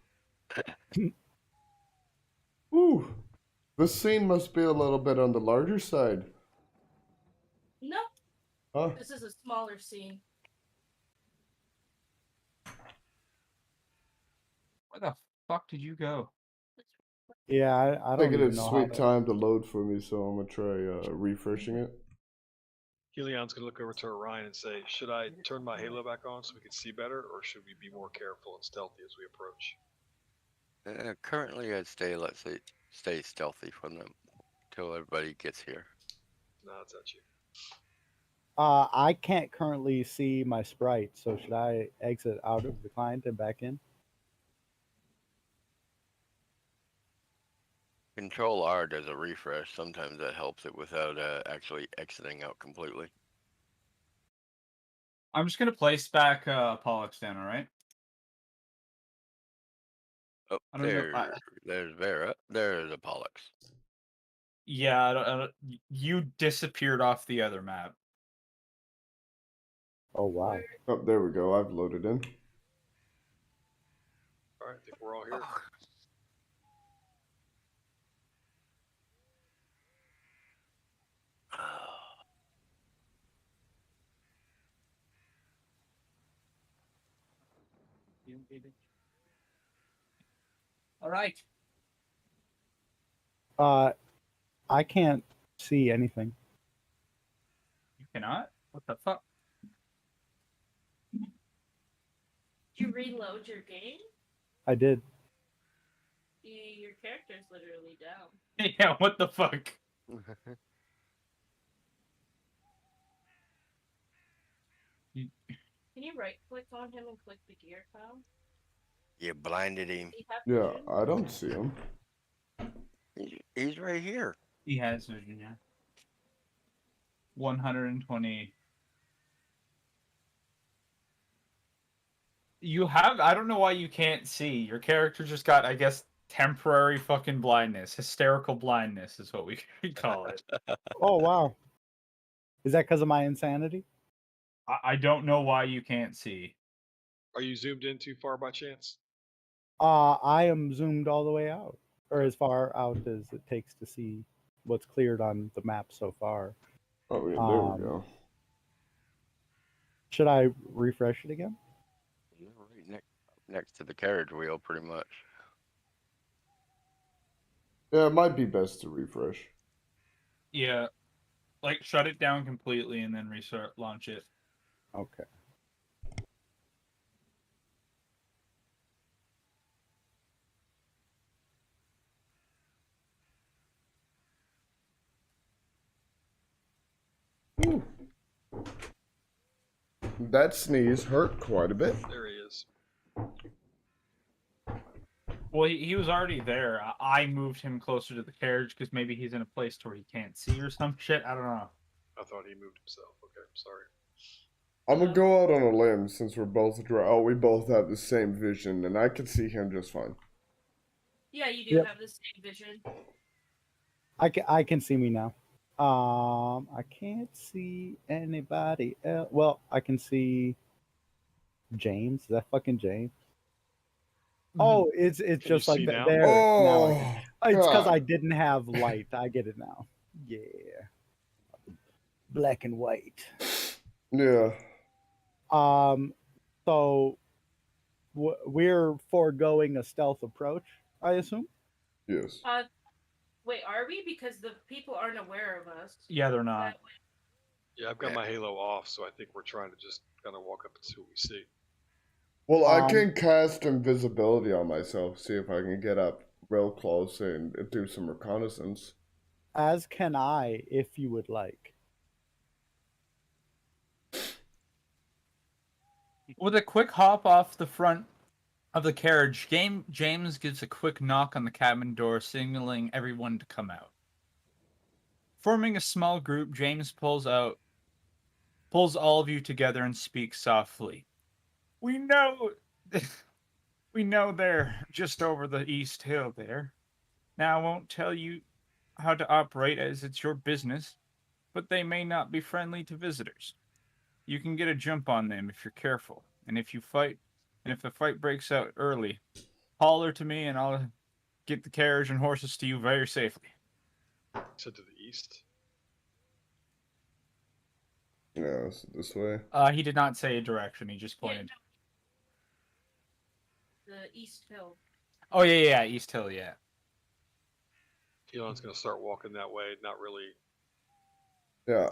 Ooh. The scene must be a little bit on the larger side. No, Huh? this is a smaller scene. Where the fuck did you go? Yeah, I don't Taking even its know how sweet to. time to load for me, so I'm gonna try refreshing it. Helion's gonna look over to Orion and say, "Should I turn my halo back on so we can see better, or should we be more careful and stealthy as we approach?" Currently, I'd stay stealthy from them till everybody gets here. No, it's at you. I can't currently see my sprite, so should I exit out of the client and back in? Control R does a refresh. Sometimes that helps it without actually exiting out completely. I'm just gonna place back Pollux down. All right. Oh, I don't know. there's Vera. There's a Pollux. Yeah, I don't, you disappeared off the other map. Oh wow. Oh, there we go. I've loaded in. All right, I think we're all here. All right. I can't see anything. You cannot. What the fuck? Did you reload your game? I did. Your character's literally down. Yeah. What the fuck? Can you right click on him and click the gear file? You blinded him. Do you have Yeah, vision? I don't see him. He's right here. He has vision. Yeah. 120. You have. I don't know why you can't see. Your character just got, I guess, temporary fucking blindness. Hysterical blindness is what we could call it. Oh wow. Is that because of my insanity? I don't know why you can't see. Are you zoomed in too far by chance? I am zoomed all the way out, or as far out as it takes to see what's cleared on the map so far. Oh, yeah, there we go. Should I refresh it again? You're right next to the carriage wheel, pretty much. Yeah, it might be best to refresh. Yeah. Like, shut it down completely and then restart, launch it. Okay. Ooh. That sneeze hurt quite a bit. There he is. Well, he was already there. I moved him closer to the carriage because maybe he's in a place where he can't see or some shit. I don't know. I thought he moved himself. Okay, I'm sorry. I'm gonna go out on a limb since we're both we both have the same vision, and I can see him just fine. Yeah, you do Yep. have the same vision. I can see me now. I can't see anybody else. Well, I can see James. Is that fucking James? Oh, it's Can just you like see now? there. Now I Oh, can. It's because I God. didn't have light. I get it now. Yeah. Black and white. Yeah. So we're foregoing a stealth approach, I assume. Yes. Wait, are we? Because the people aren't aware of us. Yeah, they're not. That- Yeah, I've got my halo off, so I think we're trying to just kind of walk up and see what we see. Well, I can cast invisibility on myself, see if I can get up real close and do some reconnaissance. As can I, if you would like. With a quick hop off the front of the carriage, James gives a quick knock on the cabin door, signaling everyone to come out. Forming a small group, James pulls all of you together and speaks softly. We know they're just over the east hill there. Now I won't tell you how to operate as it's your business, but they may not be friendly to visitors. You can get a jump on them if you're careful, and if the fight breaks out early, holler to me and I'll get the carriage and horses to you very safely. So to the east. Yeah, so this way. He did not say a direction, he just pointed. The East Hill. Oh yeah, East Hill, yeah. Helion's gonna start walking that way, not really. Yeah,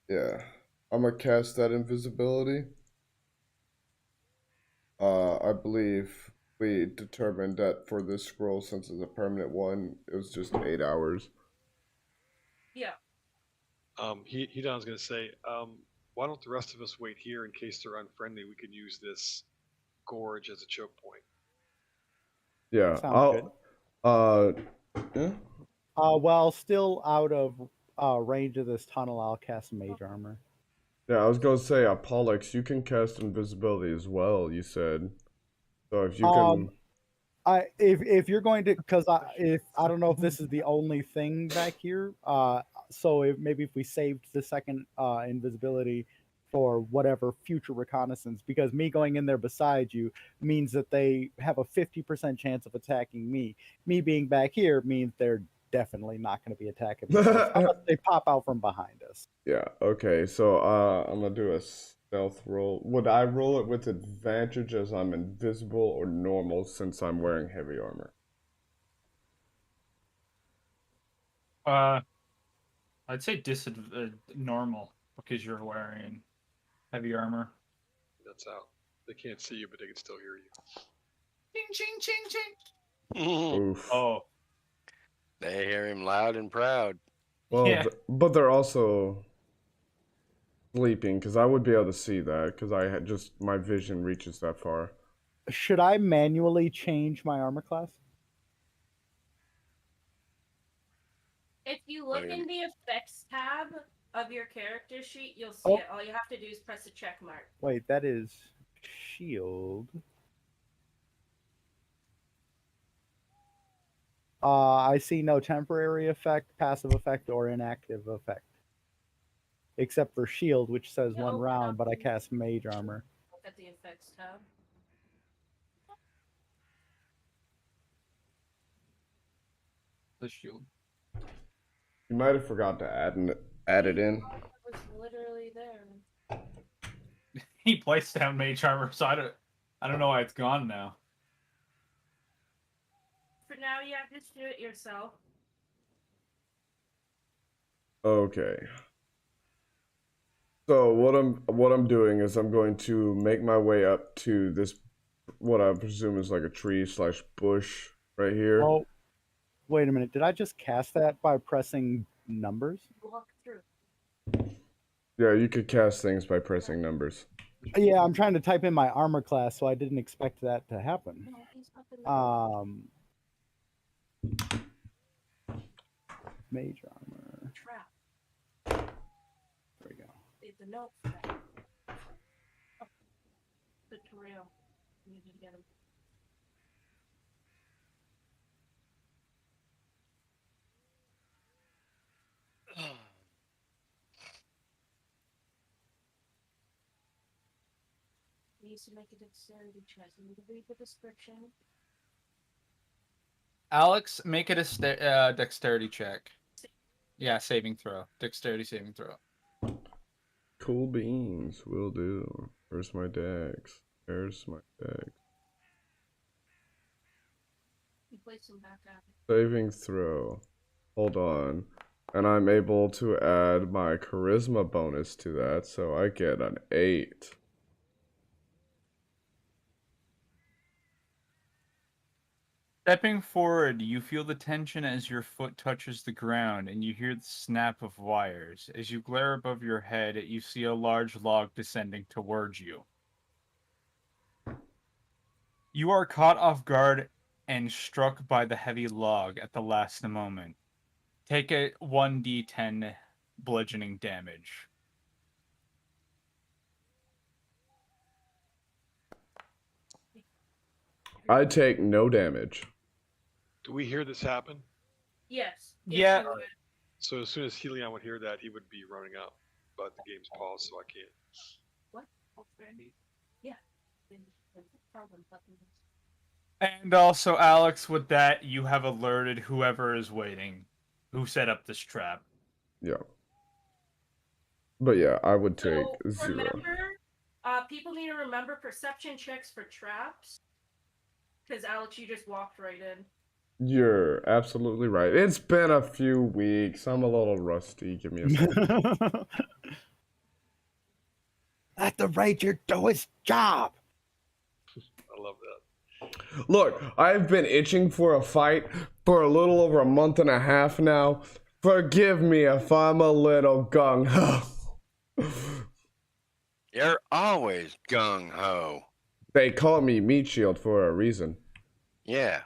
Yeah. I'm gonna cast that invisibility. I believe we determined that for this scroll, since it's a permanent one, it was just 8 hours. Yeah. Hedon's gonna say, why don't the rest of us wait here in case they're unfriendly? We could use this gorge as a choke point. Yeah, Sounds good. Yeah. While still out of range of this tunnel, I'll cast Mage Armor. Yeah, I was gonna say, Pollux, you can cast invisibility as well, you said. So if you Um, can. if you're going to, because I don't know if this is the only thing back here. So maybe if we saved the second invisibility for whatever future reconnaissance, because me going in there beside you means that they have a 50% chance of attacking me. Me being back here means they're definitely not going to be attacking me unless they pop out from behind us. Yeah, okay, so I'm gonna do a stealth roll. Would I roll it with advantage as I'm invisible or normal since I'm wearing heavy armor? I'd say normal because you're wearing heavy armor. That's out. They can't see you, but they can still hear you. Ching ching ching ching. Oof. Oh, They hear him loud and proud. Well, yeah. but they're also sleeping because I would be able to see that because I had just my vision reaches that far. Should I manually change my armor class? If you look Okay. in the effects tab of your character sheet, you'll see it. All you have to do is press a check mark. Wait, that is shield. I see no temporary effect, passive effect, or inactive effect. Except for shield, which says one open round, up but I the- cast mage armor. Look at the effects tab. The shield. You might have forgot to add it in. It was literally there. He placed down mage armor, so I don't know why it's gone now. For now, yeah, just do it yourself. Okay. So what I'm doing is I'm going to make my way up to this, what I presume is like a tree slash bush right here. Oh, wait a minute. Did I just cast that by pressing numbers? Walk through. Yeah, you could cast things by pressing numbers. Yeah, I'm trying to type in my armor class, so I didn't expect that to happen. No, he's up in the Mage armor. trap. There we go. Leave the note for that. Oh. Tutorial. You need to get him. He needs to make a dexterity check. You need to read the description. Alex, make it a dexterity check. Yeah, saving throw. Dexterity saving throw. Cool beans, will do. Where's my dex? There's my dex. You place him back out. Saving throw. Hold on. And I'm able to add my charisma bonus to that, so I get an 8. Stepping forward, you feel the tension as your foot touches the ground, and you hear the snap of wires. As you glare above your head, you see a large log descending towards you. You are caught off guard and struck by the heavy log at the last moment. Take a 1d10 bludgeoning damage. I take no damage. Do we hear this happen? Yes. Yeah. You would. So as soon as Helion would hear that, he would be running up. But the game's paused, so I can't. What? Yeah. Problem. And also, Alex, with that, you have alerted whoever is waiting, who set up this trap. Yeah. But yeah, I would take So 0. remember, people need to remember perception checks for traps. Because Alex, you just walked right in. You're absolutely right. It's been a few weeks. I'm a little rusty. Give me a second. At the rate you do his job. I love that. Look, I've been itching for a fight for a little over a month and a half now. Forgive me if I'm a little gung ho. You're always gung ho. They call me Meat Shield for a reason. Yeah.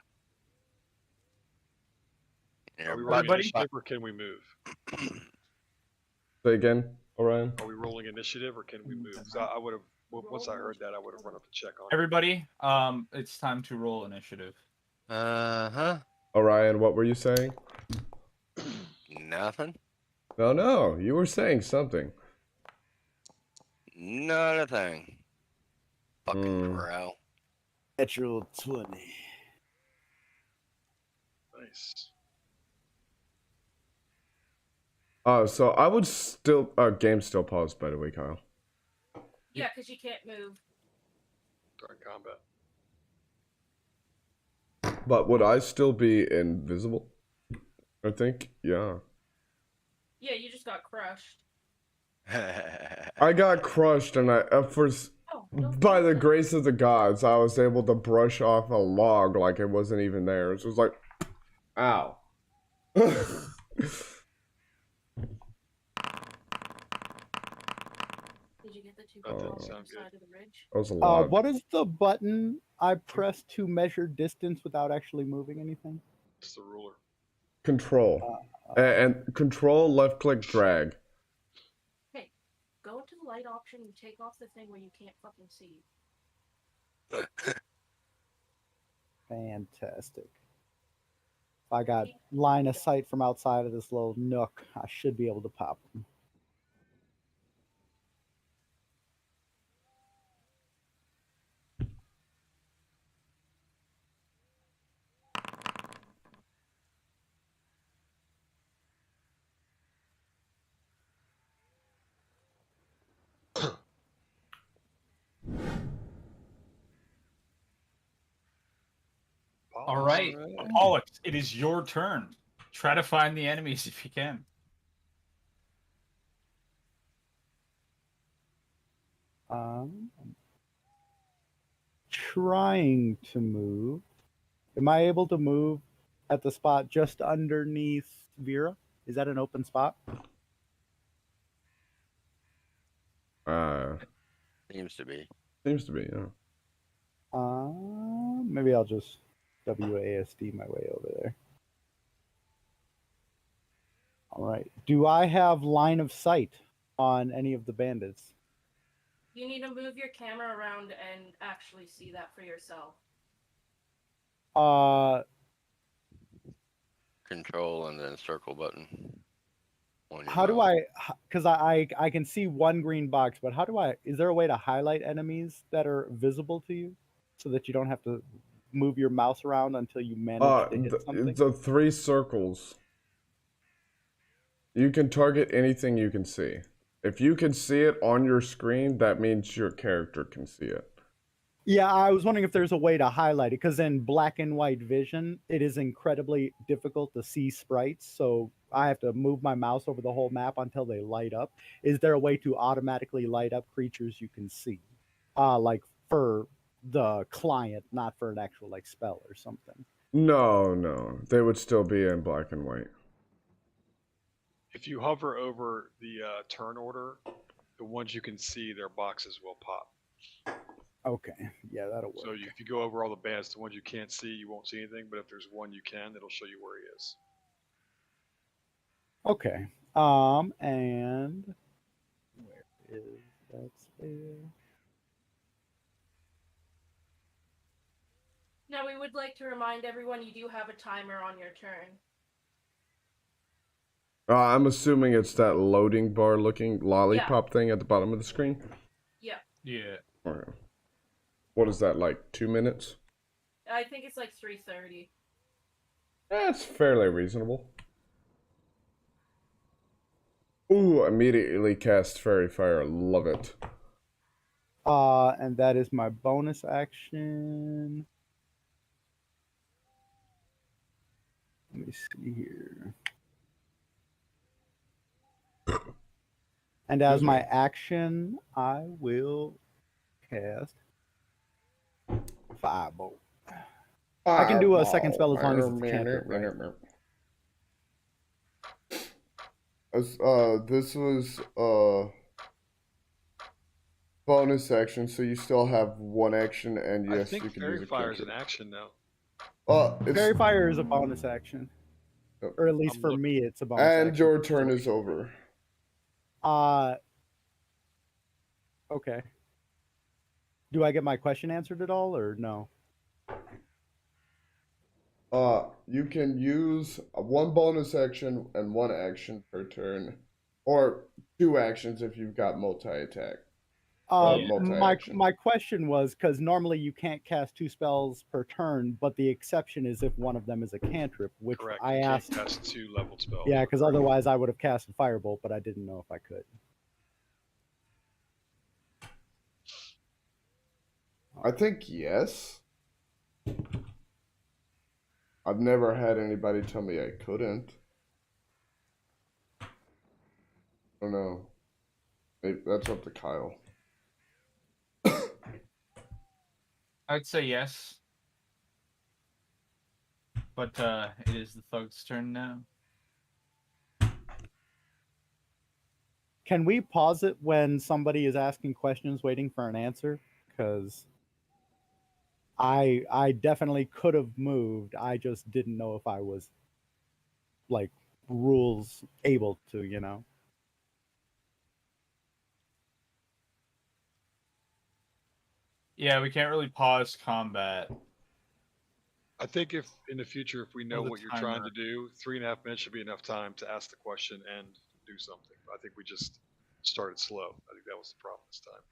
Are Your we butt rolling buddy? initiative or can we move? Say again, Orion? Are we rolling initiative or can we move? 'Cause I would have, once I heard that, I would have run up to check on it. Everybody, it's time to roll initiative. Uh-huh. Orion, what were you saying? Nothing. No, you were saying something. Not a thing. Fucking Hmm. crow. Natural 20. Nice. So I would still, game still paused, by the way, Kyle. Yeah, because you can't move. During combat. But would I still be invisible? I think, yeah. Yeah, you just got crushed. I got crushed, and by the grace of the gods, I was able to brush off a log like it wasn't even there. So it was like, ow. Did you get the two That didn't people on the sound other good. side of the ridge? That was a lot. What is the button I press to measure distance without actually moving anything? It's the ruler. Control. And control, left click, drag. Hey, go to the light option and take off the thing where you can't fucking see. Fantastic. If I got line of sight from outside of this little nook, I should be able to pop them. All right, Alex, it is your turn. Try to find the enemies if you can. Trying to move. Am I able to move at the spot just underneath Vera? Is that an open spot? Seems to be. Seems to be, yeah. Maybe I'll just WASD my way over there. All right. Do I have line of sight on any of the bandits? You need to move your camera around and actually see that for yourself. Control and then circle button. How do I? Because I can see one green box, but how do I? Is there a way to highlight enemies that are visible to you, so that you don't have to move your mouse around until you manage to hit something? The 3 circles. You can target anything you can see. If you can see it on your screen, that means your character can see it. Yeah, I was wondering if there's a way to highlight it, because in black and white vision, it is incredibly difficult to see sprites. So I have to move my mouse over the whole map until they light up. Is there a way to automatically light up creatures you can see? Like for the client, not for an actual like spell or something. No. They would still be in black and white. If you hover over the turn order, the ones you can see, their boxes will pop. Okay, yeah, that'll work. So if you go over all the bands, the ones you can't see, you won't see anything. But if there's one you can, it'll show you where he is. Okay. And where is that spell? Now, we would like to remind everyone you do have a timer on your turn. I'm assuming it's that loading bar looking lollipop thing at the bottom of the screen? Yeah. Yeah. Okay. What is that, like 2 minutes? I think it's like 3:30. That's fairly reasonable. Ooh, immediately cast Fairy Fire. Love it. And that is my bonus action. Let me see here. And as my Okay. action, I will cast Firebolt. I can do a second spell as long as it's a cantrip, right? This was bonus action, so you still have one action, and I yes, think you can Fairy use a Fire is an cantrip. action now. It's Fairy Fire is a bonus action. Or at least I'm for look- me, it's a bonus and action. your turn is over. Okay. Do I get my question answered at all, or no? You can use one bonus action and one action per turn, or two actions if you've got multi-attack. Multi-action. My question was because normally you can't cast 2 spells per turn, but the exception is if one of them is a cantrip, which correct. I You can't asked. cast 2 leveled spells. Yeah, because otherwise I would have casted Firebolt, but I didn't know if I could. I think yes. I've never had anybody tell me I couldn't. I don't know. Maybe that's up to Kyle. I'd say yes. But it is the thug's turn now. Can we pause it when somebody is asking questions waiting for an answer? Because I definitely could have moved. I just didn't know if I was like rules able to, you know. Yeah, we can't really pause combat. I think if in the future, if we know the what you're trying timer. to do, 3.5 minutes should be enough time to ask the question and do something. I think we just started slow. I think that was the problem this time.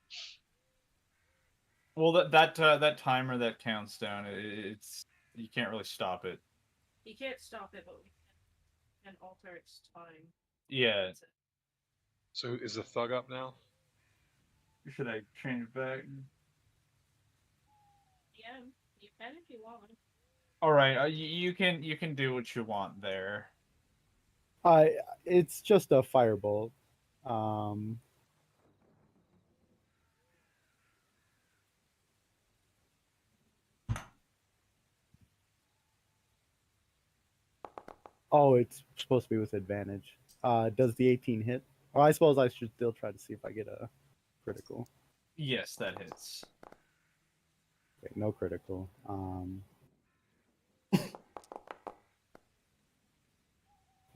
Well, that timer that counts down, it's you can't really stop it. You can't stop it, but we can alter its time. Yeah. That's it. So is the thug up now? Should I change it back? Yeah, you can if you want. All right, you can do what you want there. It's just a Firebolt. Um, oh, it's supposed to be with advantage. Does the 18 hit? Or I suppose I should still try to see if I get a critical. Yes, that hits. Okay, no critical.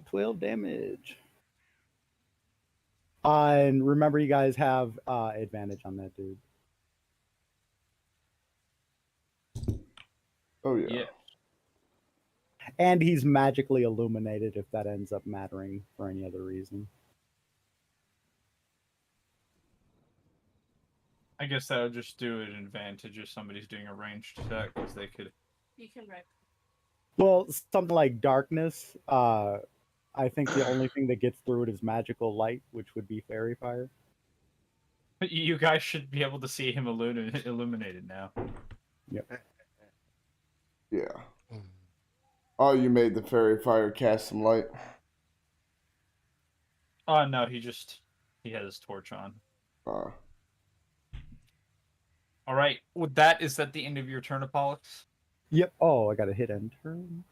12 damage. And remember, you guys have advantage on that dude. Oh yeah. Yeah. And he's magically illuminated if that ends up mattering for any other reason. I guess that would just do an advantage if somebody's doing a ranged attack because they could. You can wreck. Well, something like darkness. I think the only thing that gets through it is magical light, which would be fairy fire. You guys should be able to see him illuminated now. Yep. Yeah. Oh, you made the fairy fire cast some light. Oh no, he has his torch on. Uh, All right. With that, is that the end of your turn, Apollux? Yep. Oh, I got to hit end turn.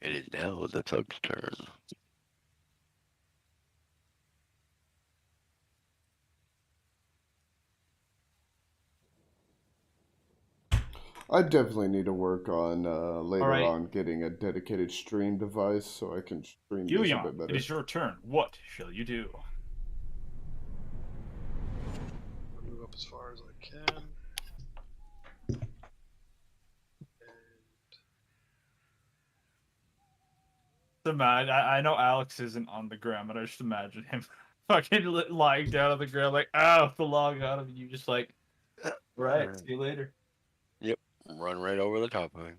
It is now the thug's turn. I definitely need to work on later Alright. on getting a dedicated stream device so I can stream this a Gillian, bit better. it is your turn. What shall you do? I'll move up as far as I can. I know Alex isn't on the ground, but I just imagine him fucking lying down on the ground, like, ow, the log out of you, just like, right, see you later. Yep, run right over the top of him.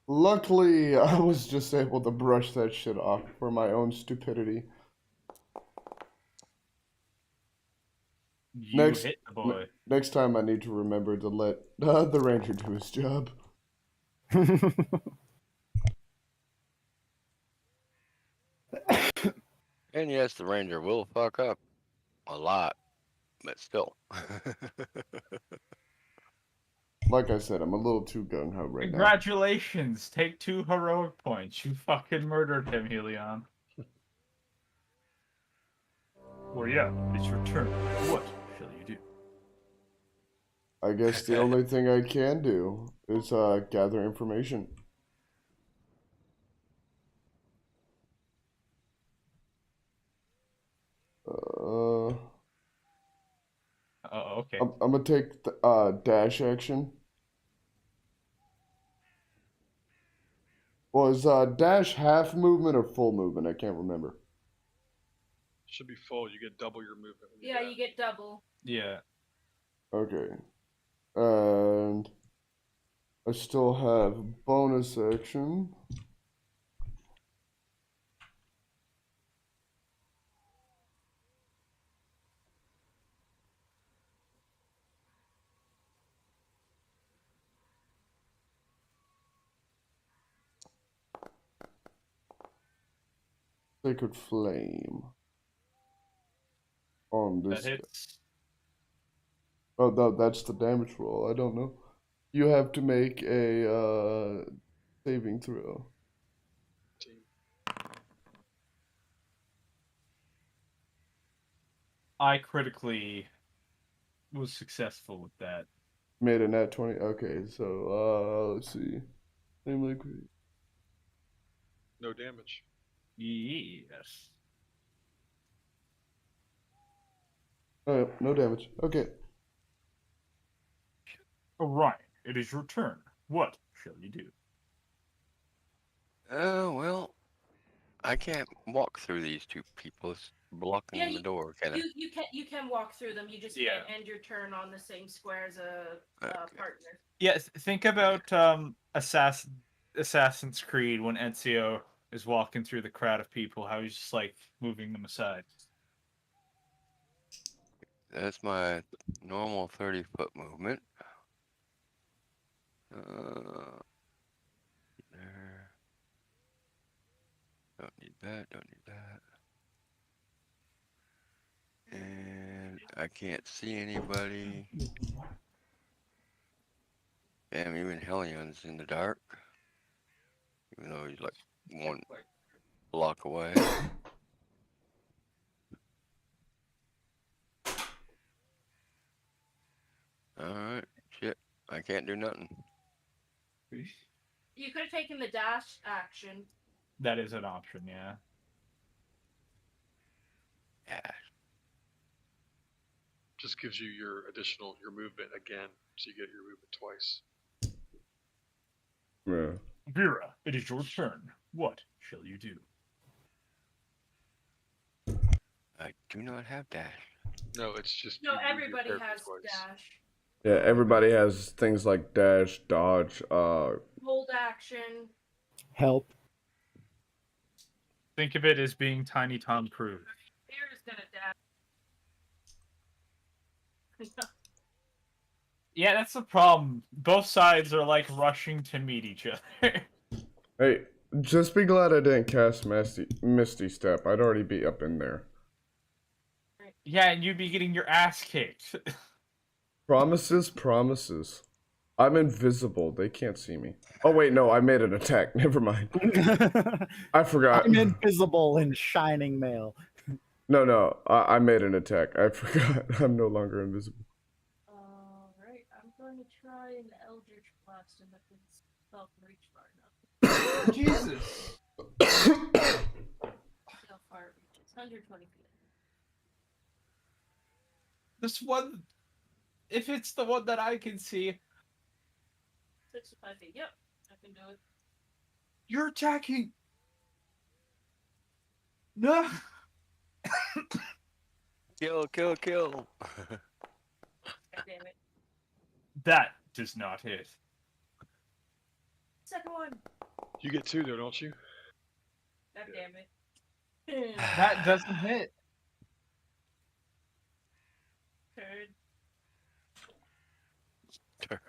Luckily, I was just able to brush that shit off for my own stupidity. You Next, hit the boy. next time I need to remember to let the ranger do his job. And yes, the ranger will fuck up a lot, but still. Like I said, I'm a little too gung ho right now. Congratulations! Take 2 heroic points. You fucking murdered him, Helion. Well, yeah, it's your turn. What shall you do? I guess the only thing I can do is gather information. Uh, Oh, okay. I'm gonna take the, dash action. Was dash half movement or full movement? I can't remember. Should be full. You get double your movement. When you Yeah, dash. you get double. Yeah. Okay. And I still have bonus action. Sacred Flame. On That this. hits. Oh, no, that's the damage roll. I don't know. You have to make a saving throw. Team. I critically was successful with that. Made a nat 20. Okay, so let's see. Namely, No damage. Yes. oh, no damage. Okay. Orion, it is your turn. What shall you do? Oh, well, I can't walk through these two people. It's blocking Yeah, the door, can I? you can walk through them. You just Yeah. can't end your turn on the same square as a Okay. partner. Yes, think about Assassin's Creed when Ezio is walking through the crowd of people, how he's just like moving them aside. That's my normal 30-foot movement. There. Don't need that, don't need that. And I can't see anybody. Damn, even Helion's in the dark. Even though he's like 1 block away. Alright, shit. I can't do nothing. You could have taken the dash action. That is an option, yeah. Yeah. Just gives you your movement again, so you get your movement twice. Yeah. Vera, it is your turn. What shall you do? I do not have dash. No, it's just No, you move your everybody character has twice. dash. Yeah, everybody has things like dash, dodge, Hold action. Help. Think of it as being Tiny Tom Cruise. Vera's gonna dash. Yeah, that's the problem. Both sides are like rushing to meet each other. Hey, just be glad I didn't cast Misty Step. I'd already be up in there. Yeah, and you'd be getting your ass kicked. Promises, promises. I'm invisible. They can't see me. Oh, wait, no, I made an attack. Never mind. I forgot. I'm invisible in shining mail. No, I made an attack. I forgot. I'm no longer invisible. Alright, I'm going to try an Eldritch Blast and that it's not reach far enough. Jesus. How far it reaches? 120 feet. This one, if it's the one that I can see, 65 feet. Yep, I can do it. you're attacking. No. Kill, kill, kill. God damn it. That does not hit. Second one. You get 2 though, don't you? God damn it. That doesn't hit. Turd.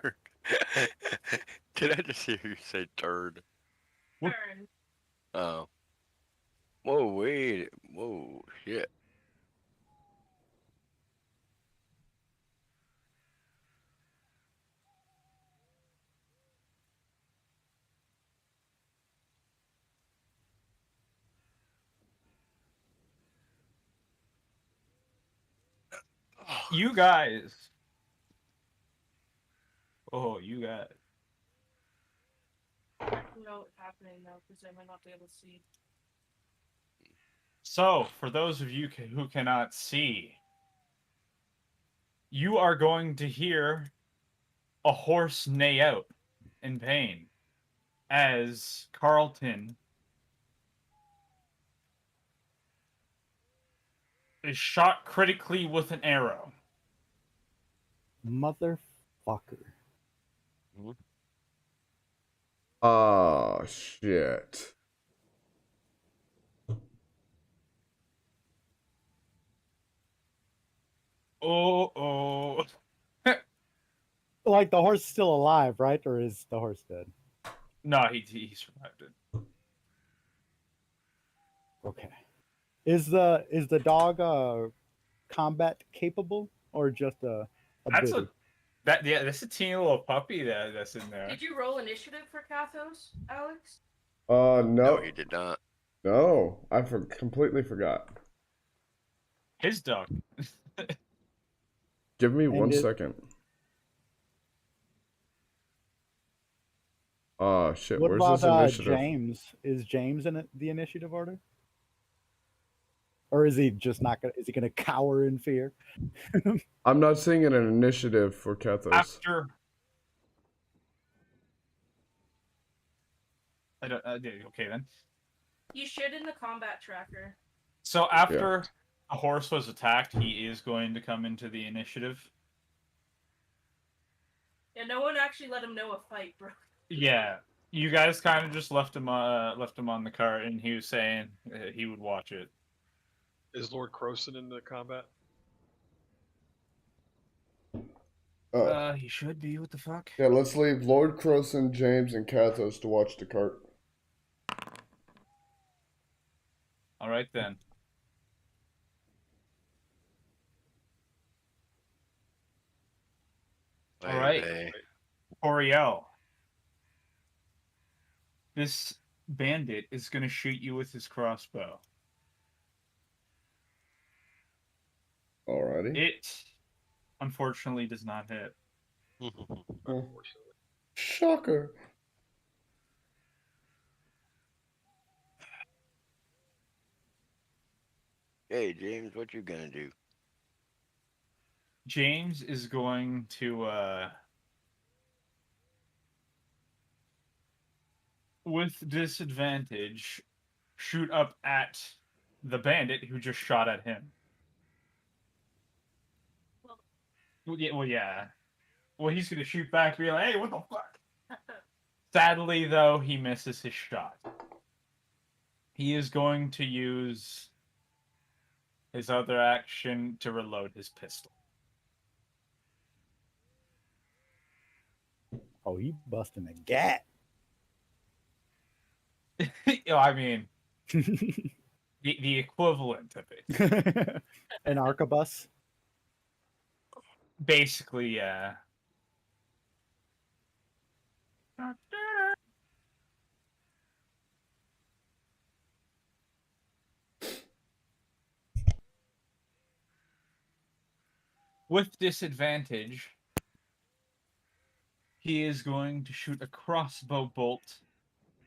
Turd. Did I just hear you say turd? Turn. Oh. Whoa, wait. Whoa, shit. You guys. Oh, you guys. I don't know what's happening though, because I might not be able to see. So, for those of you who cannot see, you are going to hear a horse neigh out in pain as Carlton is shot critically with an arrow. Motherfucker. Oh, shit. Oh. Like the horse is still alive, right? Or is the horse dead? No, he survived it. Okay. Is the dog combat capable or just a That's biddy? that's a teeny little puppy that's in there. Did you roll initiative for Kathos, Alex? No, No. he did not. No. I completely forgot. His dog. Give me And 1 second. Oh, shit. What Where's this about initiative? James? Is James in the initiative order? Or is he just not gonna? Is he gonna cower in fear? I'm not seeing an initiative for Kathos. After I don't okay then. You should in the combat tracker. So after a horse was attacked, he is going to come into the initiative. Yeah, no one actually let him know a fight, bro. Yeah, you guys kind of just left him on the cart, and he was saying he would watch it. Is Lord Croson in the combat? He should be. What the fuck? Yeah, let's leave Lord Croson, James, and Kathos to watch the cart. All right then. All right, Baby. Oriel. This bandit is going to shoot you with his crossbow. Alrighty. It, unfortunately, does not hit. Unfortunately. Shocker. Hey, James, what you gonna do? James is going to, with disadvantage, shoot up at the bandit who just shot at him. Yeah. Well, he's going to shoot back, be like, hey, what the fuck? Sadly, though, he misses his shot. He is going to use his other action to reload his pistol. Oh, he busting a gat. I mean, the equivalent of it. An arquebus. Basically, yeah. With disadvantage, he is going to shoot a crossbow bolt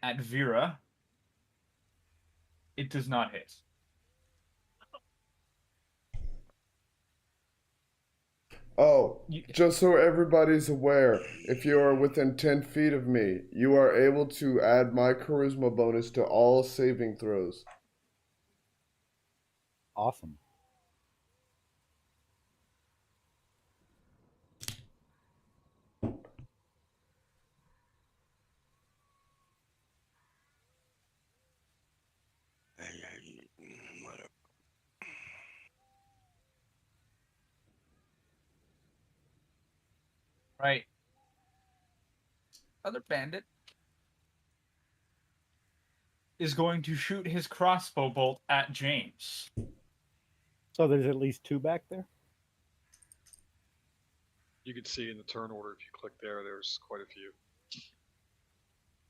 at Vera. It does not hit. Oh, just so everybody's aware, if you are within 10 feet of me, you are able to add my charisma bonus to all saving throws. Awesome. Whatever. Right. Other bandit is going to shoot his crossbow bolt at James. So there's at least 2 back there? You can see in the turn order if you click there, there's quite a few.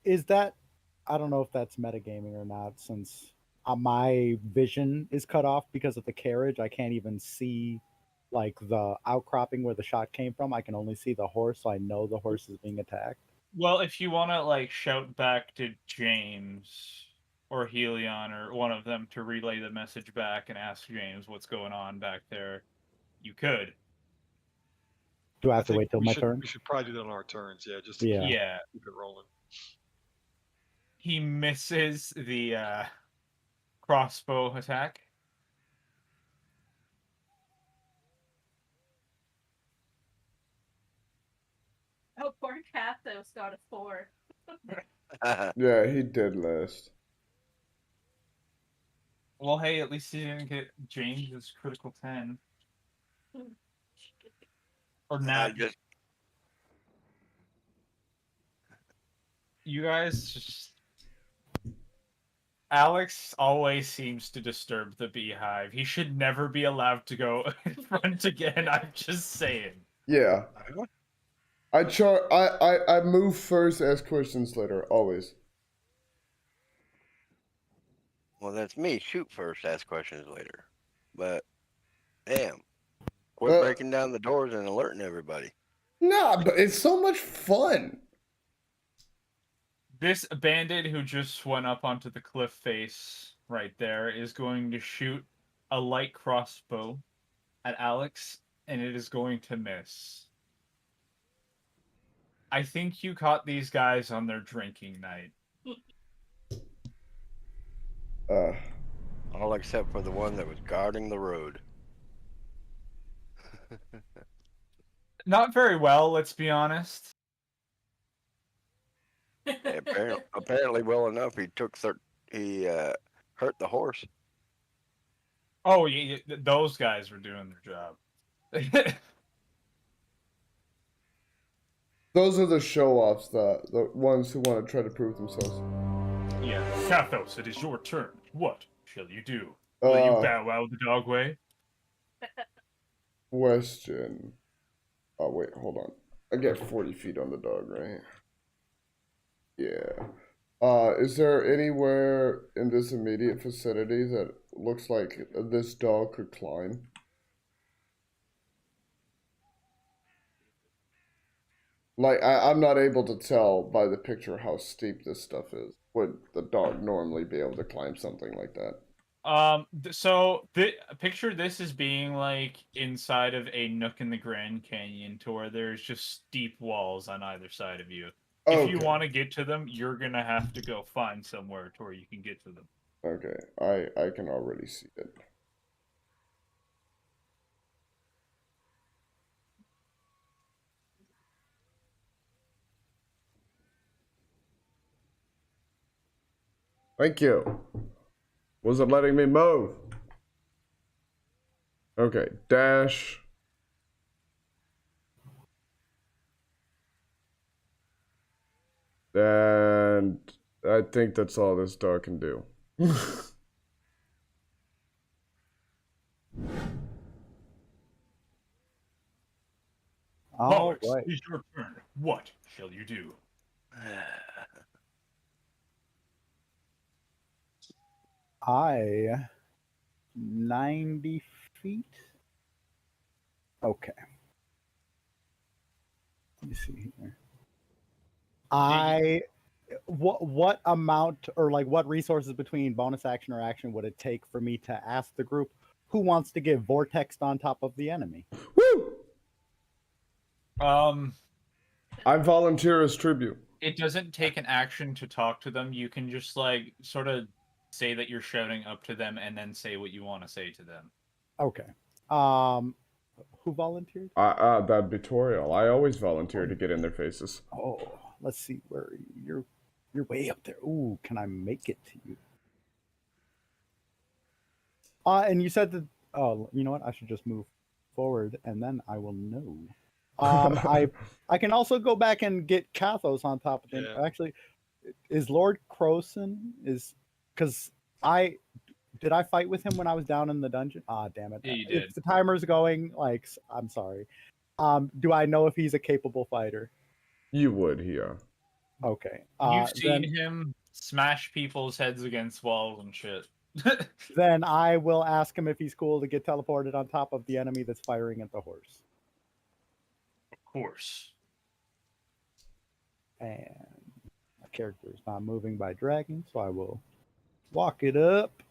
Is that, I don't know if that's metagaming or not, since my vision is cut off because of the carriage. I can't even see like the outcropping where the shot came from. I can only see the horse, so I know the horse is being attacked. Well, if you want to like shout back to James or Helion or one of them to relay the message back and ask James what's going on back there, you could. Do I I have to think wait till my turn? we should probably do that on our turns, yeah, just to Yeah. Yeah. keep it rolling. He misses the crossbow attack. Oh, poor Kathos got a 4. Yeah, he did last. Well, hey, at least he didn't get James's critical 10. Or not. just You guys just. Alex always seems to disturb the beehive. He should never be allowed to go in front again. I'm just saying. Yeah. I move first, ask questions later, always. well, that's me. Shoot first, ask questions later. But damn, quit breaking down the doors and alerting everybody. Nah, but it's so much fun. This bandit who just went up onto the cliff face right there is going to shoot a light crossbow at Alex, and it is going to miss. I think you caught these guys on their drinking night. All except for the one that was guarding the road. Not very well, let's be honest. Apparently well enough. He hurt the horse. Oh, yeah, those guys were doing their job. Those are the show-offs, the ones who want to try to prove themselves. Yeah, Kathos, it is your turn. What shall you do? Will you bow wow the dog way? Question. Oh, wait, hold on. I get 40 feet on the dog, right? Yeah. Is there anywhere in this immediate vicinity that looks like this dog could climb? Like, I'm not able to tell by the picture how steep this stuff is. Would the dog normally be able to climb something like that? So picture this as being like inside of a nook in the Grand Canyon to where there's just steep walls on either side of you. If you Okay. want to get to them, you're gonna have to go find somewhere to where you can get to them. Okay, I can already see it. Thank you. Wasn't letting me move. Okay, dash. And I think that's all this dog can do. All Alex, right. it's your turn. What shall you do? I 90 feet. Okay. Let me see here. What amount or like what resources between bonus action or action would it take for me to ask the group who wants to get vortexed on top of the enemy? Woo! I volunteer as tribute. It doesn't take an action to talk to them. You can just like sort of say that you're shouting up to them and then say what you want to say to them. Okay. Who volunteered? That'd be Toriel. I always volunteer to get in their faces. Oh, let's see where you're way up there. Ooh, can I make it to you? And you said that. Oh, you know what? I should just move forward, and then I will know. I can also go back and get Kathos on top of them. Yeah. Actually, is Lord Croson is because I did I fight with him when I was down in the dungeon? Ah, damn it! Yeah, you If did. the timer's going, like, I'm sorry. Do I know if he's a capable fighter? You would here. Okay. You've seen Then him smash people's heads against walls and shit. then I will ask him if he's cool to get teleported on top of the enemy that's firing at the horse. Of course. And my character is not moving by dragging, so I will walk it up.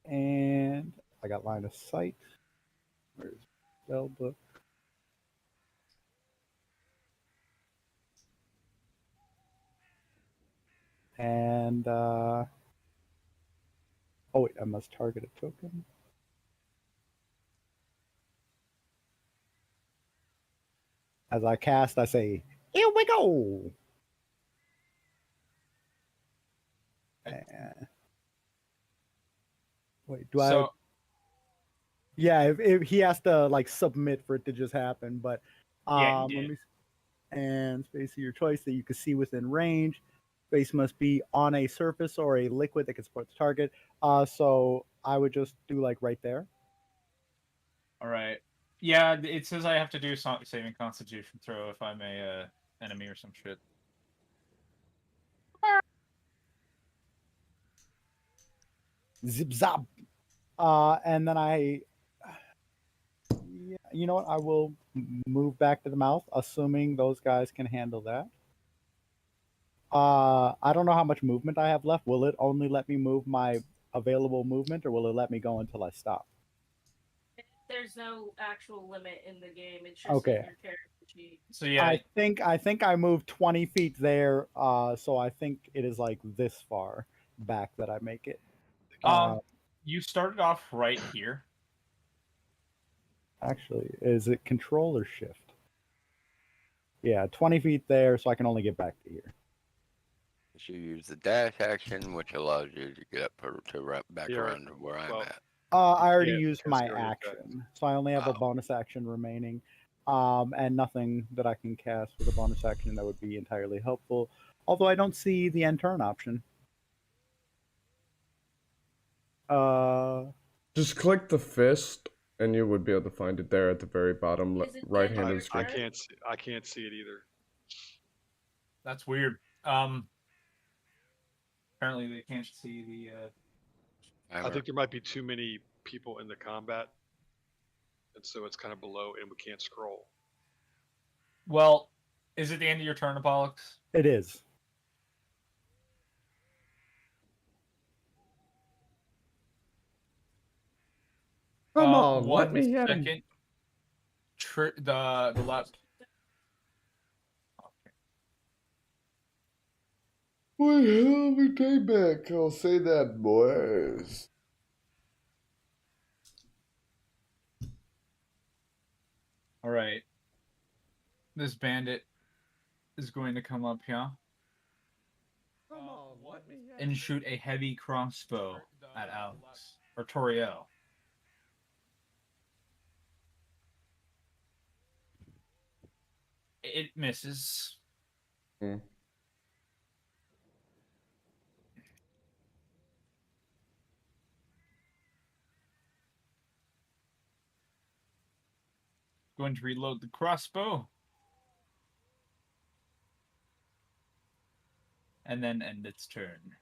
And I got line of sight. Where's spell book? And oh wait, I must target a token. As I cast, I say, "Here we go!" And wait, do I? So Yeah, if he has to like submit for it to just happen, but yeah, he let did. me. And space of your choice that you can see within range. Space must be on a surface or a liquid that can support the target. So I would just do like right there. All right. Yeah, it says I have to do saving Constitution throw if I'm a enemy or some shit. Zip zap. And then yeah, you know what? I will move back to the mouth, assuming those guys can handle that. I don't know how much movement I have left. Will it only let me move my available movement, or will it let me go until I stop? There's no actual limit in the game. It's just Okay. in your character sheet. So yeah, I think I moved 20 feet there. So I think it is like this far back that I make it. you started off right here. Actually, is it control or shift? Yeah, 20 feet there, so I can only get back to here. You use the dash action, which allows you to get up back You're right. around to where I'm Well, at. I already Yeah, used because my you already attacked. action, so I only have a Oh. bonus action remaining, and nothing that I can cast with a bonus action that would be entirely helpful. Although I don't see the end turn option. Just click the fist, and you would be able to find it there at the very bottom Is it the right end hand of of your the screen. turn? I can't see it either. That's weird. Apparently they can't see the. I think there might be too many people in the combat, and so it's kind of below, and we can't scroll. Well, is it the end of your turn, Apollux? It is. Come on, let 1 me hit him. second. The last. What the hell we take back? I'll say that, boys. All right. This bandit is going to come up here Come on, let me hit and him. shoot a heavy crossbow at Alex or Toriel. It misses. Hmm. Going to reload the crossbow. And then end its turn.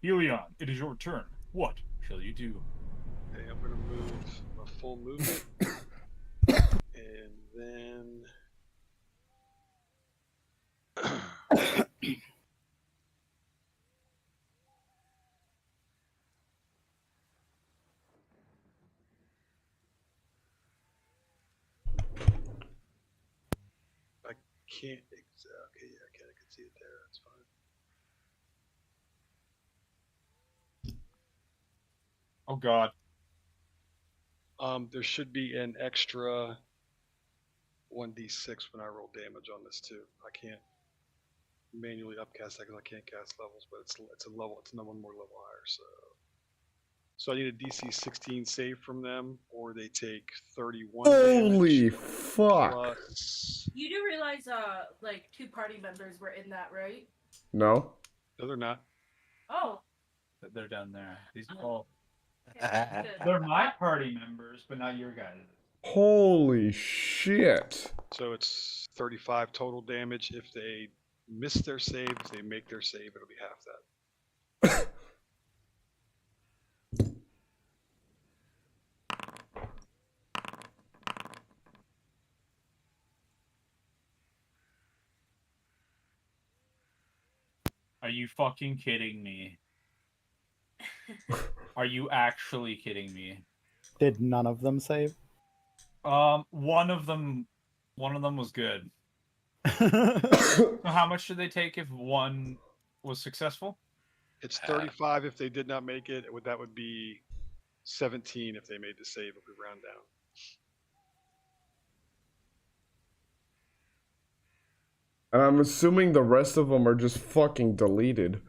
Helion, it is your turn. What shall you do? Okay, I'm gonna move a full movement, and then I can't. Okay, yeah, I can see it there. That's fine. Oh god. There should be an extra 1d6 when I roll damage on this too. I can't manually upcast that because I can't cast levels, but it's a level. It's one more level higher. So So I need a DC 16 save from them, or they take 31 Holy damage fuck. plus. You do realize, like 2 party members were in that, right? No? No, they're not. Oh, They're down there. These all. okay, good. They're my party members, but not your guys'. Holy shit. So it's 35 total damage. If they miss their save, if they make their save, it'll be half that. Are you fucking kidding me? Are you actually kidding me? Did none of them save? One of them was good. So how much did they take if one was successful? It's 35 if they did not make it. That would be 17 if they made the save if we round down. And I'm assuming the rest of them are just fucking deleted.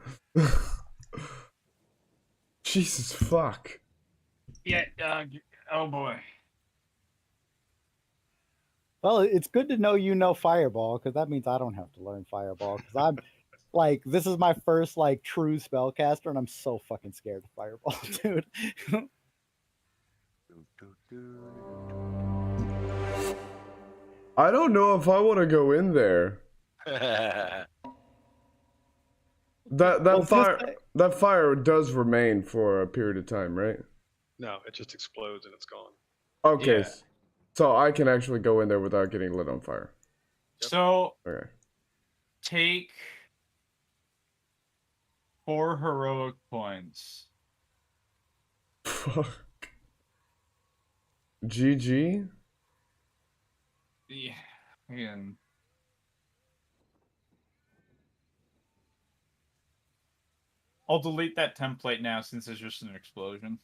Jesus fuck. Yeah. Oh boy. Well, it's good to know you know Fireball, because that means I don't have to learn Fireball, because I'm like, this is my first like true spellcaster, and I'm so fucking scared of Fireball, dude. I don't know if I want to go in there. That Well, just fire say- that fire does remain for a period of time, right? No, it just explodes and it's gone. Okay. Yeah. So I can actually go in there without getting lit on fire. So Okay. take 4 heroic points. Fuck. GG? Yeah. Again. I'll delete that template now since it's just an explosion.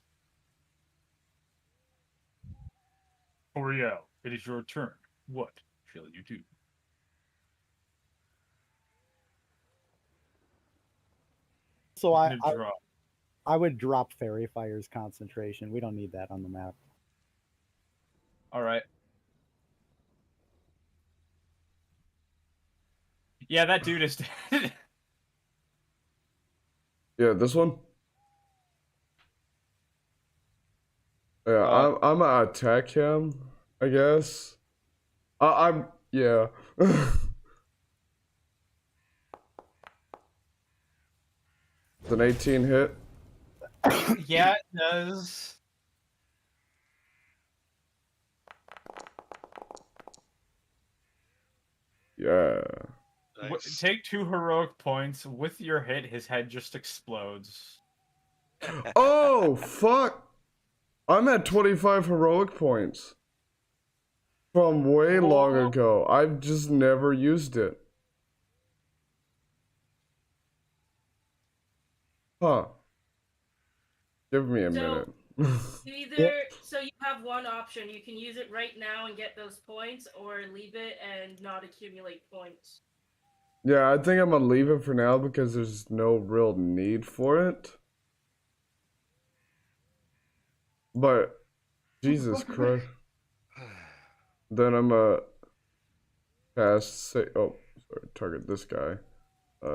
Oreo, it is your turn. What shall you do? So I, I Draw. I would drop Fairy Fire's concentration. We don't need that on the map. All right. Yeah, that dude is dead. Yeah, this one? Yeah, I'm gonna attack him, I guess. I'm yeah. It's an 18 hit. Yeah, it does. Yeah. Nice. Take 2 heroic points. With your hit, his head just explodes. Oh fuck! I'm at 25 heroic points from way long Oh. ago. I've just never used it. Huh. Give me a minute. You either so you have one option. You can use it right now and get those points, or leave it and not accumulate points. Yeah, I think I'm gonna leave it for now because there's no real need for it. But Jesus Christ. Then I'm cast oh sorry, target this guy.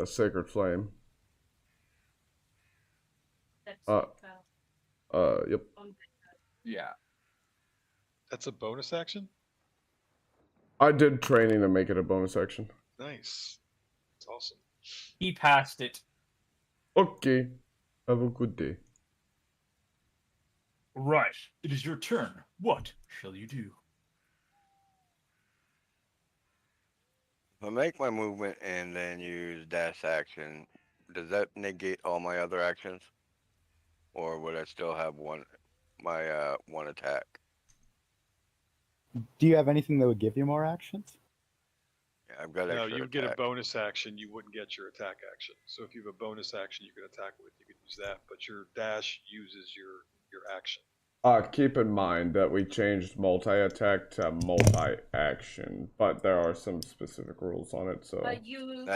Sacred Flame. That's Yep. Yeah. That's a bonus action? I did training to make it a bonus action. Nice. That's awesome. He passed it. Okay. Have a good day. Right. It is your turn. What shall you do? If I make my movement and then use dash action, does that negate all my other actions? Or would I still have one attack? Do you have anything that would give you more actions? Yeah, I've got No, extra you would get a attack. bonus action. You wouldn't get your attack action. So if you have a bonus action you can attack with, you could use that. But your dash uses your action. Keep in mind that we changed multi-attack to multi-action, but there are some specific rules on it, so... But you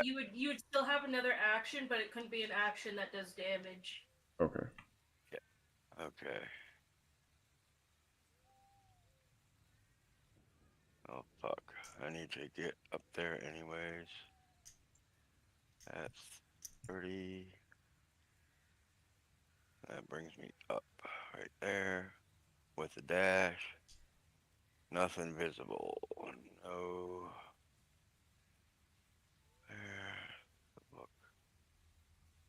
would still have another action, but it couldn't be an action that does damage. Okay. Okay. Oh fuck. I need to get up there anyways. That's 30. That brings me up right there with a dash. Nothing visible. No. There. Look.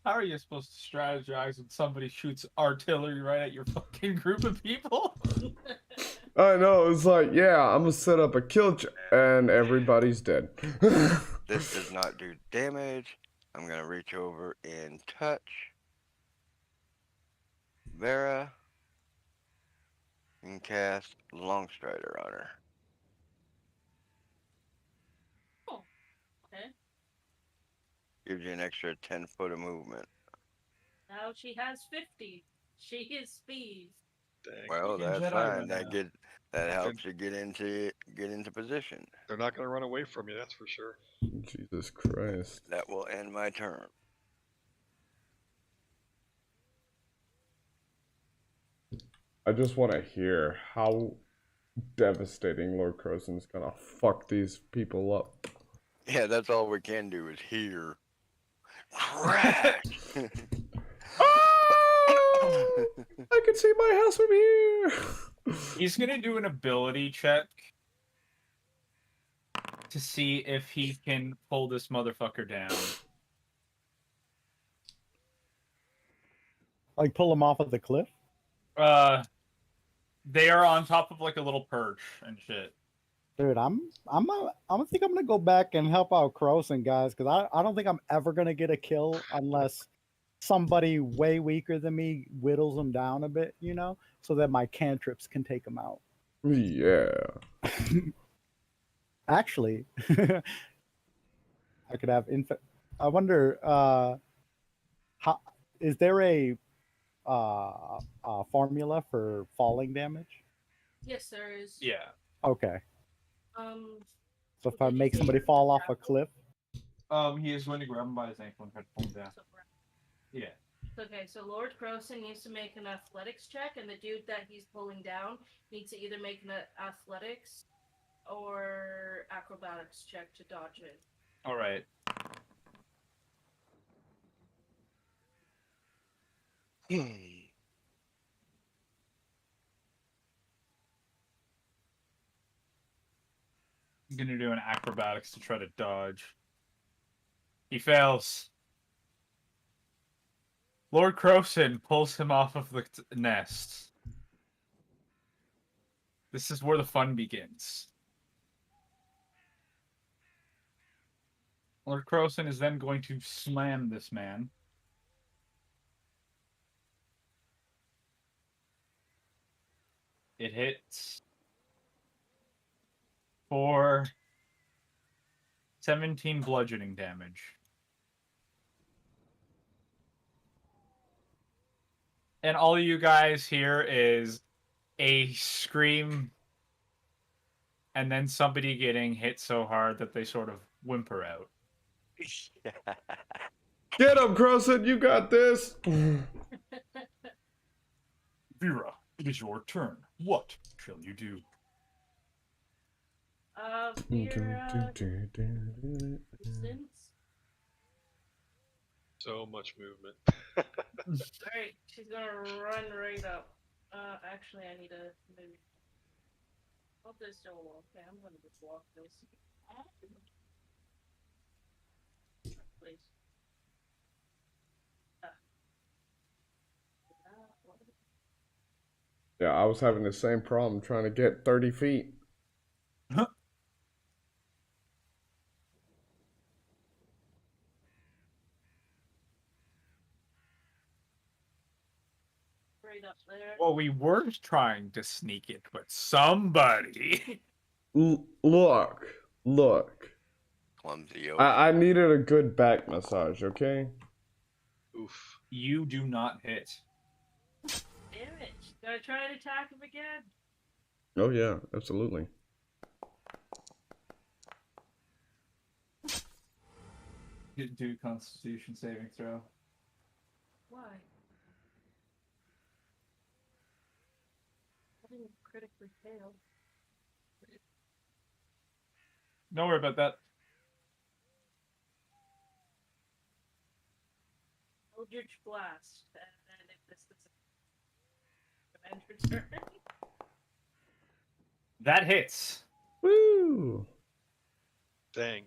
How are you supposed to strategize when somebody shoots artillery right at your fucking group of people? I know, it's like, yeah, I'm gonna set up a kill and everybody's dead. This does not do damage. I'm gonna reach over and touch Vera and cast Longstrider on her. Oh, okay. Gives you an extra 10 foot of movement. Now she has 50. She is speed. Dang. Well, Fucking that's Jedi fine. right now. That helps you get into position. They're not going to run away from you, that's for sure. Jesus Christ. That will end my turn. I just want to hear how devastating Lord Crozen's gonna fuck these people up. Yeah, that's all we can do is hear. Crash! Ah! I can see my house from here. He's gonna do an ability check to see if he can pull this motherfucker down. Like pull him off of the cliff. They are on top of like a little perch and shit. Dude, I think I'm gonna go back and help out Croson, guys, because I don't think I'm ever gonna get a kill unless somebody way weaker than me whittles him down a bit, you know, so that my cantrips can take him out. Yeah. Actually, I could have I wonder, how is there a formula for falling damage? Yes, there is. Yeah. Okay, Um, so if I did you make say somebody you're fall off a grappled? cliff, He is going to grab him by his ankle and try to pull him down. Yeah. Okay, so Lord Croson needs to make an athletics check, and the dude that he's pulling down needs to either make an athletics or acrobatics check to dodge it. All right. I'm gonna do an acrobatics to try to dodge. He fails. Lord Croson pulls him off of the nest. This is where the fun begins. Lord Croson is then going to slam this man. It hits for 17 bludgeoning damage. And all you guys hear is a scream and then somebody getting hit so hard that they sort of whimper out. Get him, Croson, you got this. Vera, it is your turn. What shall you do? Vera, distance. So much movement. Alright, she's gonna run right up. Actually, I need to move. Hope there's still a wall. Okay, I'm gonna just walk this. Please. Yeah, I was having the same problem trying to get 30 feet. Right up there. Well, we were trying to sneak it, but somebody. Look. Clumsy elf. I needed a good back massage, okay? Oof. You do not hit. Damn it. Gotta try and attack him again. Oh, yeah, absolutely. Do Constitution saving throw. Why? Ooh, critically failed. Don't worry about that. Eldritch Blast. And then if this is a commander turn. That hits. Woo! Dang.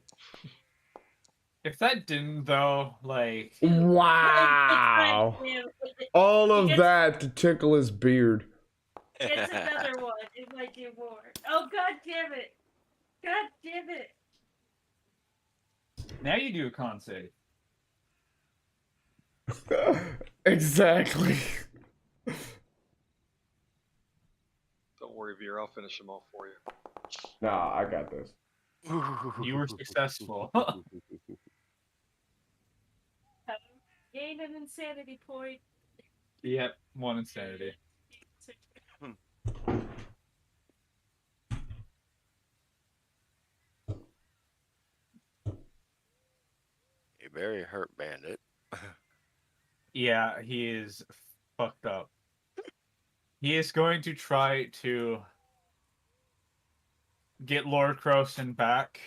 If that didn't, though, like... Wow! Damn it. All He of gets- that to tickle his beard. Gets another one. It might do more. Oh, god damn it. God damn it. Now you do a con save. Exactly. Don't worry, Veer. I'll finish them all for you. Nah, I got this. You were successful. Gain an insanity point. Yep, 1 insanity. You very hurt, bandit. Yeah, he is fucked up. He is going to try to get Lord Croson back.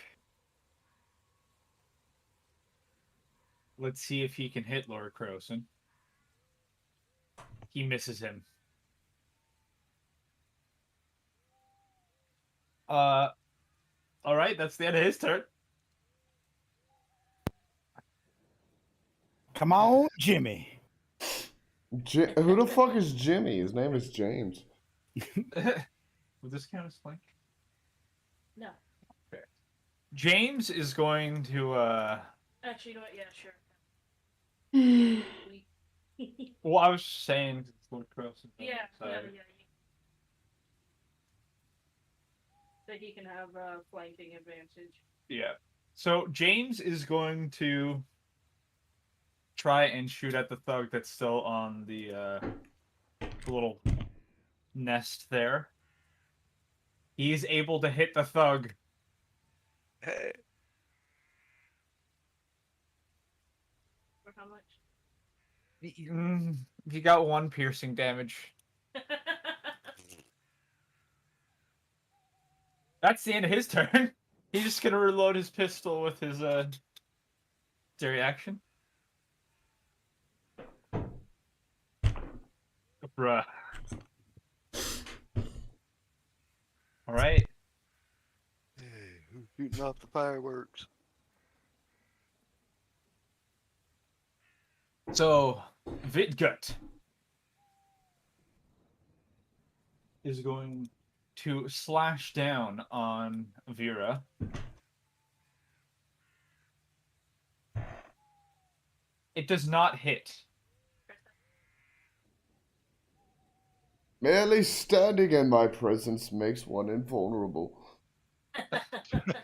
Let's see if he can hit Lord Croson. He misses him. Alright, that's the end of his turn. Come on, Jimmy. Who the fuck is Jimmy? His name is James. Would this count as flank? No. Okay. James is going to, Actually, you know what? Yeah, sure. well, I was just saying it's Lord Croson. Yeah, yeah. So he can have flanking advantage. Yeah. So James is going to try and shoot at the thug that's still on the little nest there. He's able to hit the thug. Hey. For how much? He got 1 piercing damage. That's the end of his turn. He's just gonna reload his pistol with his reaction. Bruh. Alright. Hey, who's shooting off the fireworks? So Vidgut is going to slash down on Vera. It does not hit. Merely standing in my presence makes one invulnerable.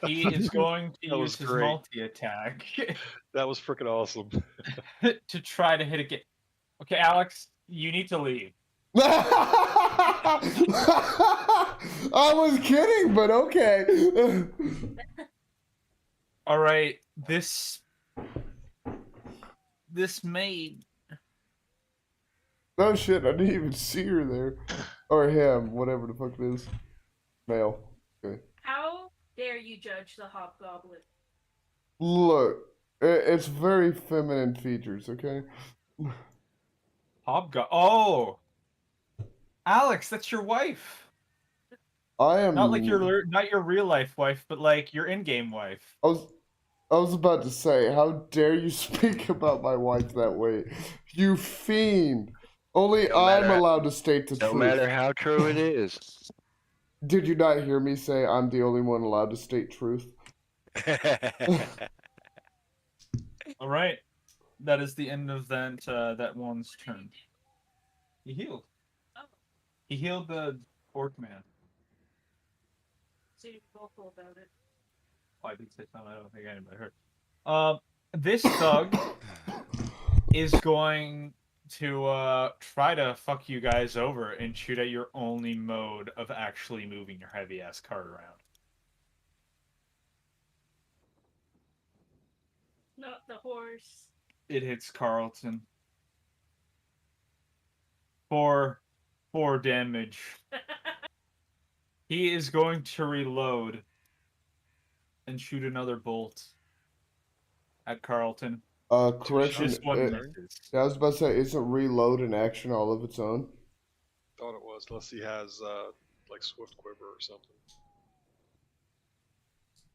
He is going to That was use his great. multi-attack That was freaking awesome. to try to hit again. Okay, Alex, you need to leave. I was kidding, but okay. All right, this maid. No shit, I didn't even see her there. Or him, whatever the fuck it is. Male. Okay. How dare you judge the hobgoblin? Look, it's very feminine features, okay? Oh, Alex, that's your wife. I am Not your real life wife, but like your in-game wife. I was about to say, how dare you speak about my wife that way? You fiend! Only No I'm matter- allowed to state the No truth. matter how true it is. Did you not hear me say I'm the only one allowed to state truth? All right, that is the end of that one's turn. He healed. Oh. He healed the orc man. So you're vocal about it. Oh, I did say something. I don't think anybody heard. This thug is going to try to fuck you guys over and shoot at your only mode of actually moving your heavy ass cart around. Not the horse. It hits Carlton. 4 damage. He is going to reload and shoot another bolt at Carlton. Correction. This one Turn. misses. I was about to say, isn't reload an action all of its own? Thought it was, unless he has like Swift Quiver or something.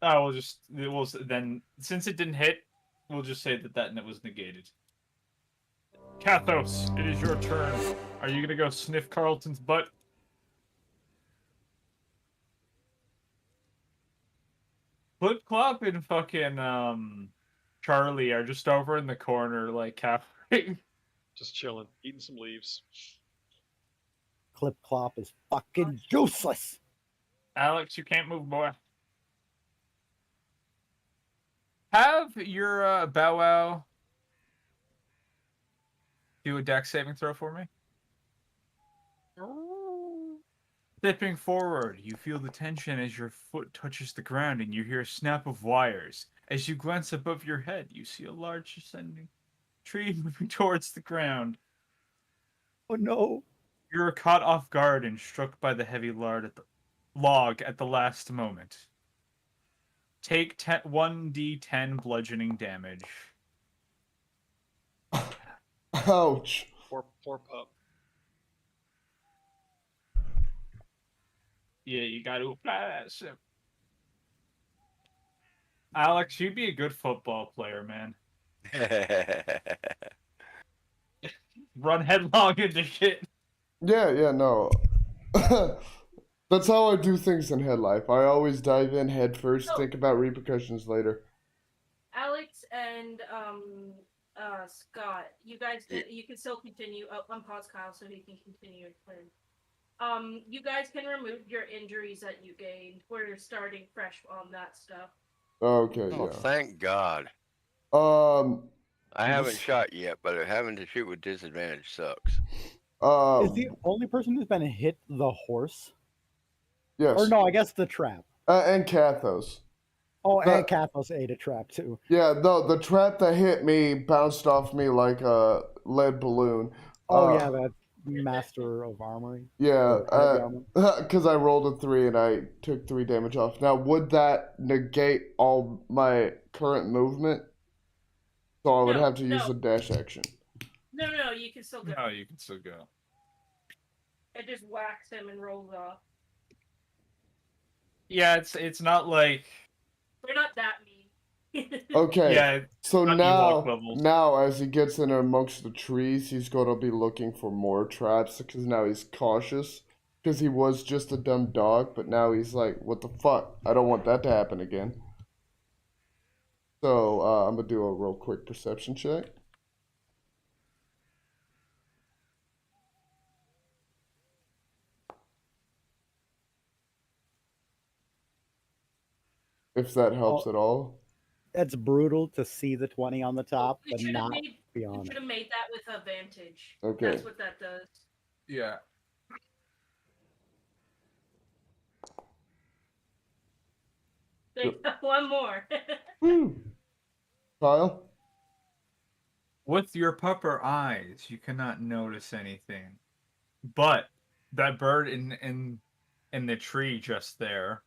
Oh, then since it didn't hit, we'll just say that was negated. Kathos, it is your turn. Are you gonna go sniff Carlton's butt? Flip Clop and fucking Charlie are just over in the corner, like halfway. Just chilling, eating some leaves. Clip Clop is fucking useless. Alex, you can't move, boy. Have your Bow Wow do a dex saving throw for me. Stepping forward, you feel the tension as your foot touches the ground and you hear a snap of wires. As you glance above your head, you see a large ascending tree moving towards the ground. Oh no. You're caught off guard and struck by the heavy log at the last moment. Take 1d10 bludgeoning damage. Ouch. Poor pup. Yeah, you gotta apply that shit. Alex, you'd be a good football player, man. Run headlong into shit. Yeah, no. That's how I do things in head life. I always dive in head first, Oh. think about repercussions later. Alex and Scott, you guys you can still continue. Oh, unpause Kyle so he can continue your turn. You guys can remove your injuries that you gained. We're starting fresh on that stuff. Okay, Oh, yeah. thank God. Um, I haven't This- shot yet, but having to shoot with disadvantage sucks. Is the only person who's been hit the horse? yes. Or no, I guess the trap. And Kathos. Oh, The- and Kathos ate a trap too. Yeah, no, the trap that hit me bounced off me like a lead balloon. Oh yeah, that master of armory. Yeah, Or heavy armor. because I rolled a 3 and I took 3 damage off. Now, would that negate all my current movement? So I would No, have to use no. the dash action. No, you can still go. No, you can still go. It just whacks him and rolls off. Yeah, it's not like We're not that mean. Okay. yeah. So not Ewok levels. now as he gets in amongst the trees, he's gonna be looking for more traps because now he's cautious. Because he was just a dumb dog, but now he's like, what the fuck? I don't want that to happen again. So I'm gonna do a real quick perception check. If that helps at all. It's brutal to see the 20 on the top, You but should have not made beyond it. that with advantage. Okay. That's what that does. Yeah. There's one more. Woo. Kyle? With your pupper eyes, you cannot notice anything. But that bird in the tree just there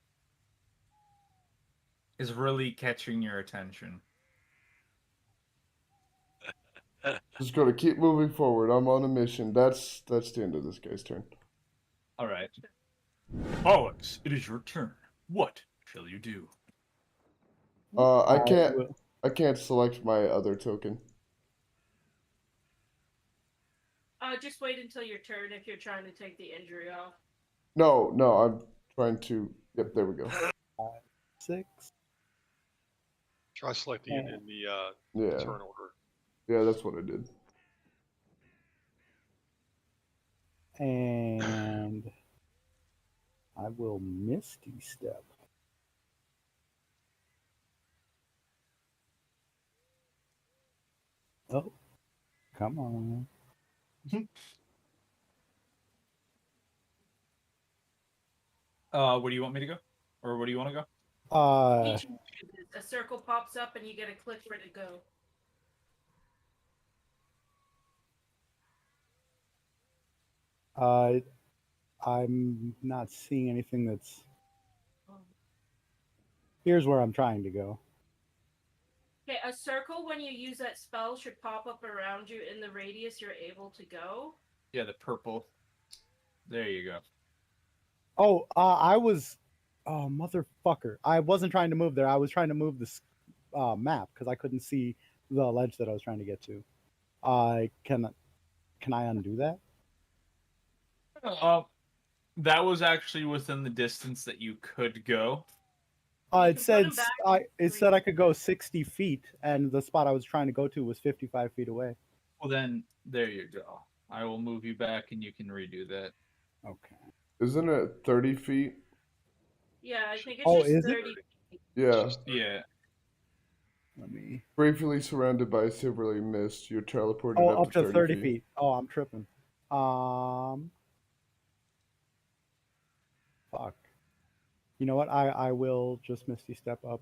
is really catching your attention. Just gonna keep moving forward. I'm on a mission. That's the end of this guy's turn. All right. Alex, it is your turn. What shall you do? I I can't will- I can't select my other token. Just wait until your turn if you're trying to take the injury off. No, I'm trying to. Yep, there we go. 6. Try selecting it in the Yeah, turn order. yeah, that's what I did. And I will Misty Step. Oh, come on. Where do you want me to go? Or where do you want to go? Each a circle pops up and you get a click for it to go. I'm not seeing anything that's. Here's where I'm trying to go. Okay, a circle when you use that spell should pop up around you in the radius you're able to go. Yeah, the purple. There you go. Oh, I was. Oh, motherfucker. I wasn't trying to move there. I was trying to move this map because I couldn't see the ledge that I was trying to get to. Can I undo that? That was actually within the distance that you could go. You It can put said 'em back it said I could go 60 feet, and the spot I was trying to go to was 55 feet away. Well, then there you go. I will move you back, and you can redo that. Okay. Isn't it 30 feet? Yeah, I think it's Oh, just is it? 30. Yeah. Yeah. Let me. Briefly surrounded by silvery mist, you're teleported Oh, up up to to 30 30 feet. feet. Oh, I'm tripping. Fuck. You know what? I will just Misty Step up.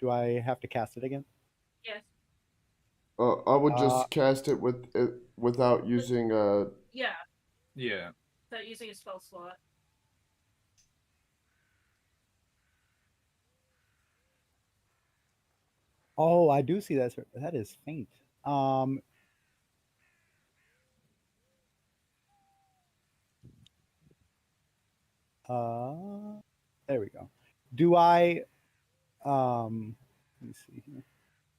Do I have to cast it again? Yes. I would Uh, just cast it without using Yeah, Yeah. without using a spell slot. Oh, I do see that. That is faint. There we go. Do I? Let me see here.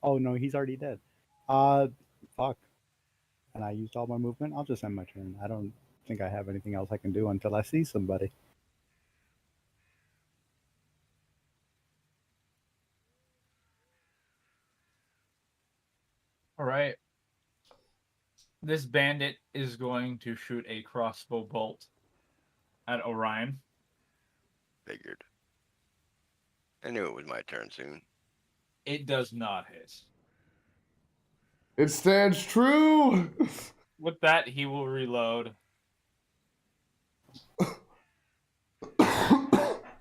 Oh no, he's already dead. Fuck. And I used all my movement. I'll just end my turn. I don't think I have anything else I can do until I see somebody. All right. This bandit is going to shoot a crossbow bolt at Orion. Figured. I knew it was my turn soon. It does not hit. It stands true. With that, he will reload.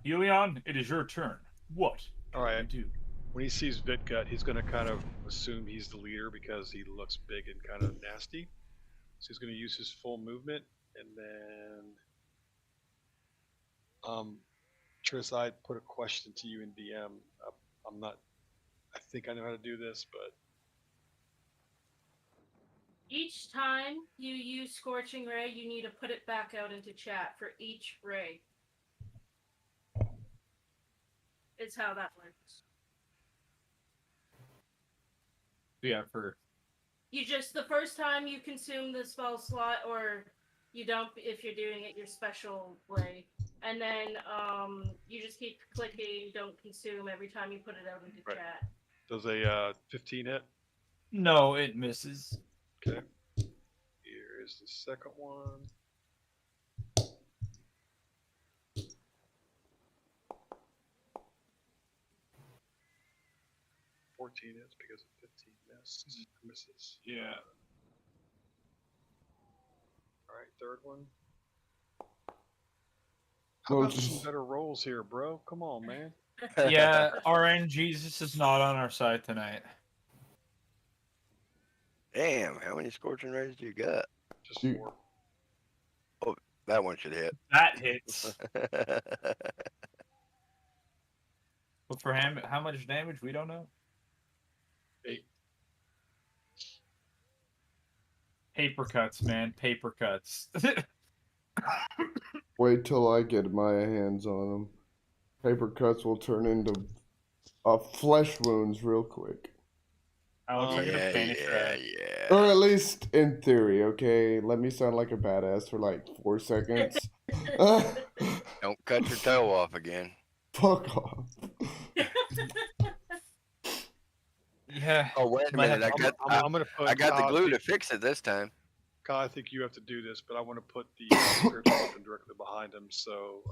Helion, it is your turn. What All can right. you do? When he sees Vitgut, he's going to kind of assume he's the leader because he looks big and kind of nasty. So he's going to use his full movement, and then, Tris, I put a question to you in DM. I'm not. I think I know how to do this, but Each time you use Scorching Ray, you need to put it back out into chat for each ray. It's how that works. Yeah, for You just, the first time you consume the spell slot, or you don't if you're doing it your special way. And then you just keep clicking, don't consume every time you put it out into Right. chat. does a 15 hit? no, it misses. Okay. Here is the second one. $14 hits because of 15 misses. Yeah. All right, third one. How No, about some just better rolls here, bro? Come on, man. Yeah, RN Jesus is not on our side tonight. Damn, how many scorching rays do you got? Just You- 4. Oh, that one should hit. That hits. But for him, how much damage? We don't know. 8. Paper cuts, man. Paper cuts. wait till I get my hands on them. Paper cuts will turn into flesh wounds real quick. Alex, I'm gonna yeah, banish yeah, that. yeah. Or at least in theory, okay? Let me sound like a badass for like 4 seconds. Don't cut your toe off again. Fuck off. Yeah. Oh, wait a Might have minute. to- I'm going to put. I got the Kyle, glue to fix it this time. Kyle, I think you have to do this, but I want to put the spiritual weapon directly behind him. So,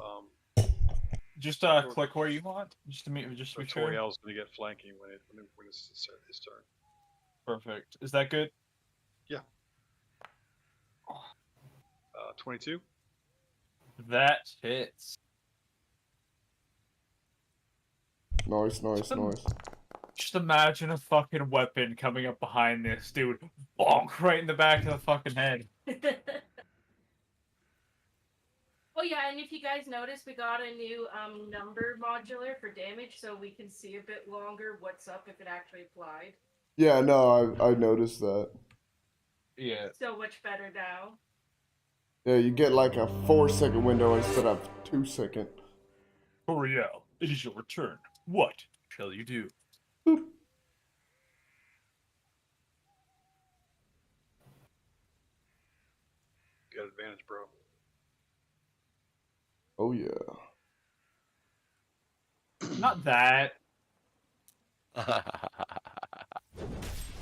Just click where you want. Just to be sure. Toriel's going to get flanking when it's his turn. Perfect. Is that good? 22. That hits. Nice. Just imagine a fucking weapon coming up behind this dude. Bonk right in the back of the fucking head. Oh yeah, and if you guys notice, we got a new number modular for damage, so we can see a bit longer what's up if it actually applied. Yeah, no, I noticed that. Yeah. So much better now. Yeah, you get like a 4-second window instead of 2-second. Toriel, it is your return. What shall you do? Boop. Got advantage, bro. Oh yeah. Not that.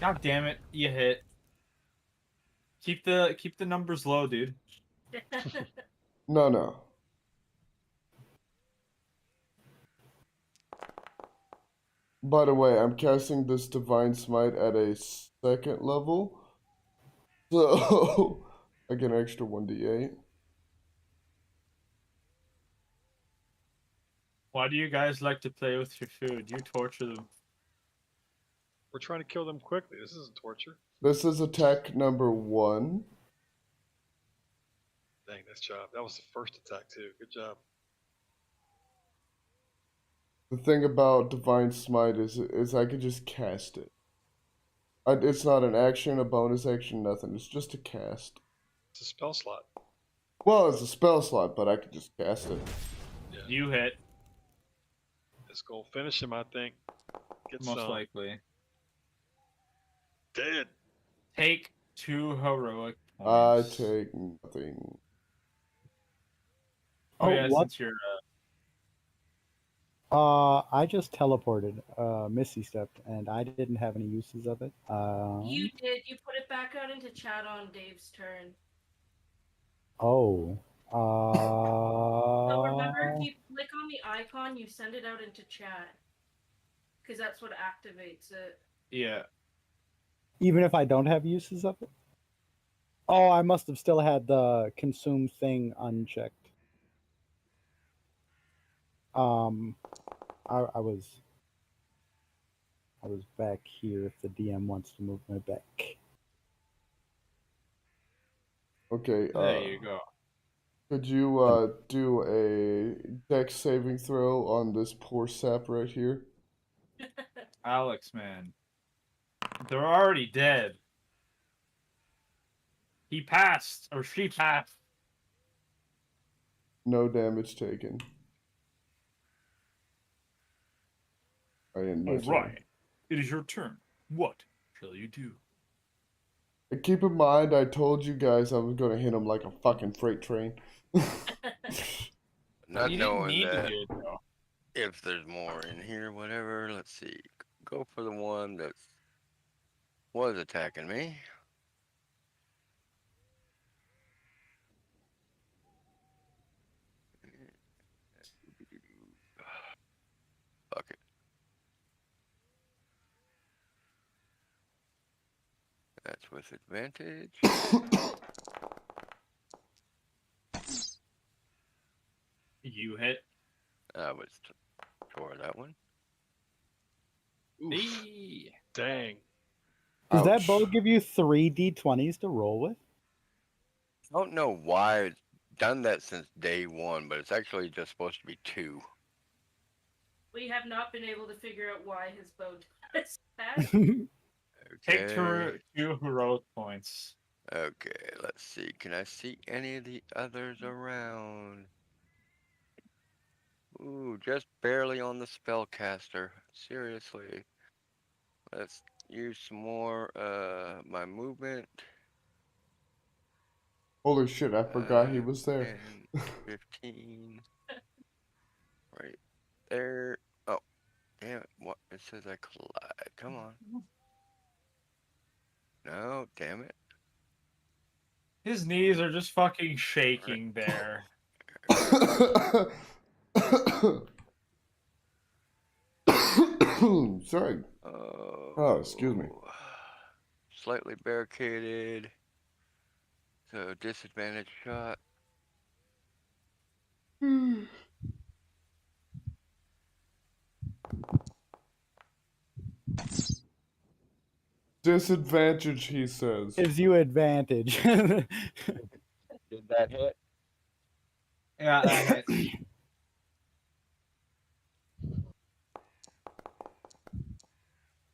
God damn it! You hit. Keep the numbers low, dude. No, no. By the way, I'm casting this Divine Smite at a 2nd level. So, I get an extra 1d8. Why do you guys like to play with your food? You torture them. We're trying to kill them quickly. This isn't torture. This is attack number 1. Dang, nice job. That was the first attack too. Good job. The thing about Divine Smite is I could just cast it. It's not an action, a bonus action, nothing. It's just a cast. It's a spell slot. Well, it's a spell slot, but I could just cast it. Yeah. You hit, Let's go finish him, I think. Get most some. likely. Dead. Take 2 heroic I points. take nothing. Oh, Oh, yeah, what? since you're I just teleported, Misty stepped, and I didn't have any uses of it. You did. You put it back out into chat on Dave's turn. Oh. So remember, if you click on the icon, you send it out into chat. Because that's what activates it. yeah. Even if I don't have uses of it? Oh, I must have still had the consume thing unchecked. I was back here if the DM wants to move me back. Okay, There you go. could you do a dex saving throw on this poor sap right here? Alex, man. They're already dead. He passed, or she passed. No damage taken. I end my All turn. right. It is your turn. What shall you do? And keep in mind, I told you guys I was gonna hit him like a fucking freight train. Not You didn't knowing need to that do it, though. if there's more in here, whatever. Let's see. Go for the one that was attacking me. Fuck it. That's with advantage. You hit. I was toward that one. Oof. Hey. Dang. Does that Ouch. bow give you 3 d20s to roll with? I don't know why it's done that since day 1, but it's actually just supposed to be 2. We have not been able to figure out why his bow does that. Take Okay. 2 heroic points. Okay, let's see. Can I see any of the others around? Ooh, just barely on the spellcaster. Seriously. Let's use some more my movement. Holy shit, I forgot he was there. 10, 15. Right there. Oh, damn it. What? It says I collide. Come on. No, damn it. His knees are just fucking shaking there. Sorry. Oh, excuse me. Slightly barricaded. So disadvantage shot. Disadvantage, he says. Gives you advantage. Did that hit? Yeah, that hits.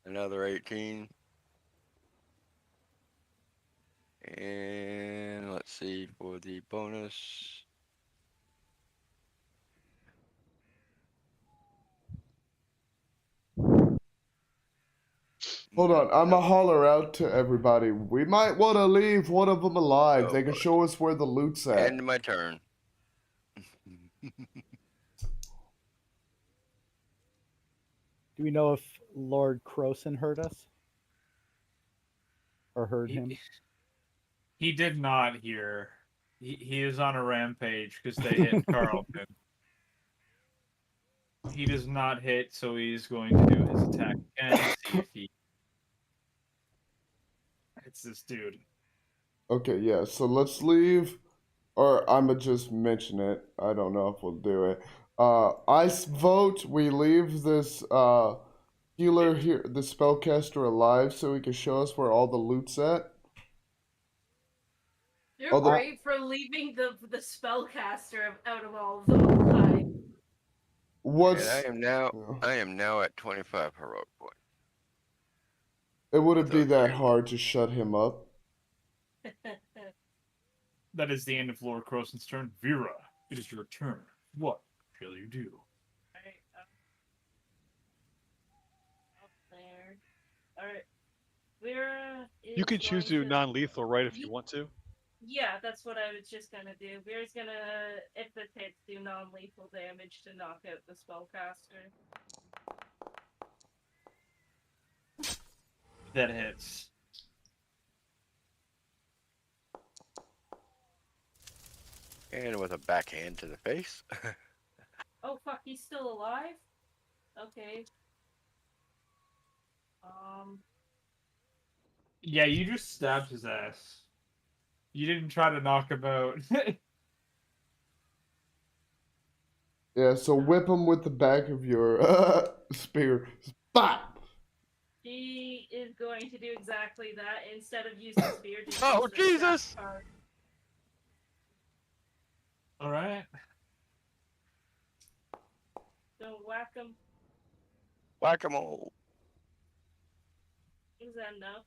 Another 18. And let's see for the bonus. Hold on, I'm Nope. gonna holler out to everybody. We might want to leave one of them alive. Oh, They can God. show us where the loot's at. End my turn. Do we know if Lord Croson heard us? Or heard him? He did not hear. He is on a rampage because they hit Carlton. He does not hit, so he's going to do his attack again. See if he hits this dude. Okay, yeah, so let's leave. Or I'ma just mention it. I don't know if we'll do it. Vote we leave this healer here, the spellcaster alive, so he can show us where all the loot's at. You're Although- great for leaving the spellcaster out of all of them alive. What's And I am now at 25 heroic points. it wouldn't be So that two. hard to shut him up. That is the end of Lord Croson's turn. Vera, it is your turn. What shall you do? Alright, up there. Alright. Vera is You can choose to do going non-lethal, right, if you want to. Yeah, that's what I was just gonna do. Vera's gonna, if this hits, do non-lethal damage to knock out the spellcaster. That hits. And with a backhand to the face. Oh fuck, he's still alive? Okay. Yeah, you just stabbed his ass. You didn't try to knock him out. Yeah, so whip him with the back of your spear. Bop! He is going to do exactly that. Instead of using spear, just Oh, use the Jesus! staff card. Alright. Don't whack him. Whack-a-mole. Is that enough?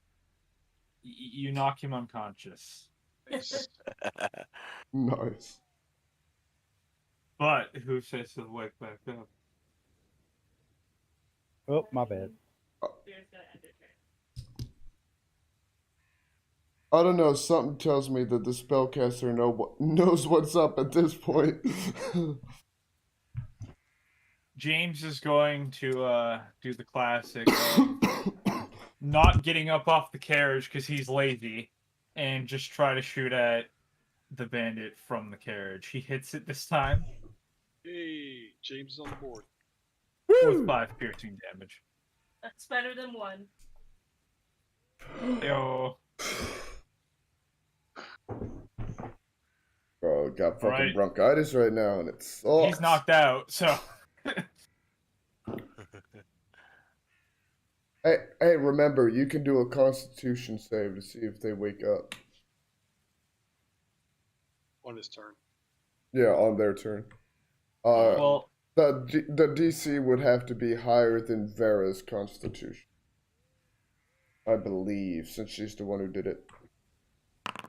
You knock him unconscious. Nice. Nice. But who says to wake back up? Oh, my bad. Vera's gonna end her turn. I don't know, something tells me that the spellcaster knows what's up at this point. James is going to do the classic of not getting up off the carriage because he's lazy and just try to shoot at the bandit from the carriage. He hits it this time Hey, James is on the board. with 5 piercing damage. That's better than 1. Yo. Bro, got fucking Alright. bronchitis right now, and it sucks. He's knocked out, so Hey, remember, you can do a Constitution save to see if they wake up. On his turn. Yeah, on their turn. well, The DC would have to be higher than Vera's Constitution. I believe, since she's the one who did it. Do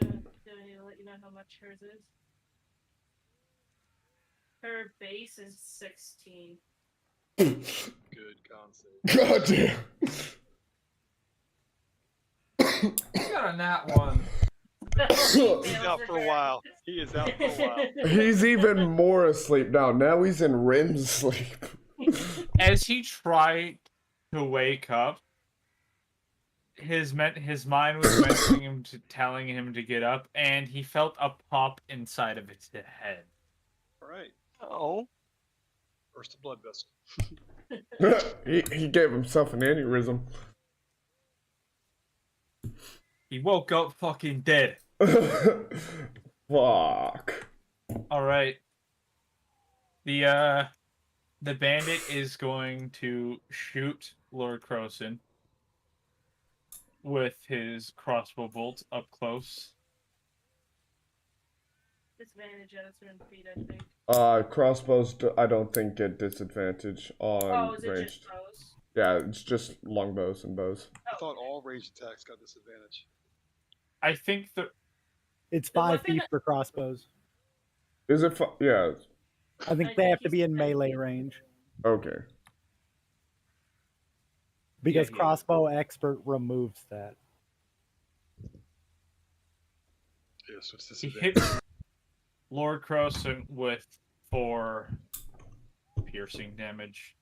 I need to let you know how much hers is? Her base is 16. Good con save. God damn. you got a nat 1. He's out for a while. He is out for a while. He's even more asleep now. Now he's in REM sleep. As he tried to wake up, his mind was mentioning him to telling him to get up, and he felt a pop inside of his head. All right. Oh. Burst a blood vessel. he gave himself an aneurysm. He woke up fucking dead. Fuck. Alright. The bandit is going to shoot Lord Croson with his crossbow bolt up close. disadvantage at a certain feat, I think. Crossbows, I don't think get disadvantage Oh, on is it just ranged. bows? Yeah, it's just longbows and bows. I thought all ranged attacks got disadvantage. I think the It's The 5 weapon- feet for crossbows. Is it? Yeah. I think I they have to he's be in 10 melee feet. range Okay. because yeah. crossbow expert removes that. Yeah, so it's He disadvantage. hits Lord Croson with 4 piercing damage.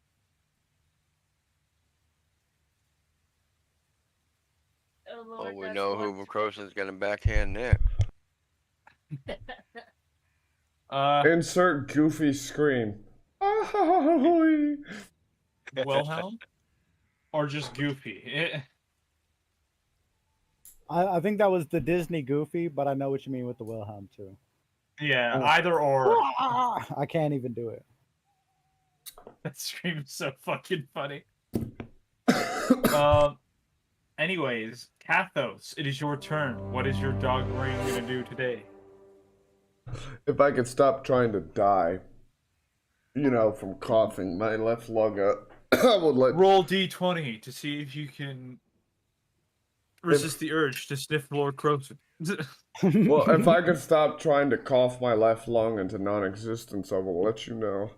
Oh, Oh, Lord, we that's know one. who Croson's gonna backhand next. Insert goofy scream. Ahoy! Wilhelm? Or just Goofy? I think that was the Disney Goofy, but I know what you mean with the Wilhelm too. Yeah, Oh. either or. I can't even do it. That scream is so fucking funny. Anyways, Kathos, it is your turn. What is your dog brain gonna do today? If I could stop trying to die, from coughing my left lung up, I would let. Roll d20 to see if you can resist the urge to sniff Lord Croson. Well, if I could stop trying to cough my left lung into non-existence, I will let you know.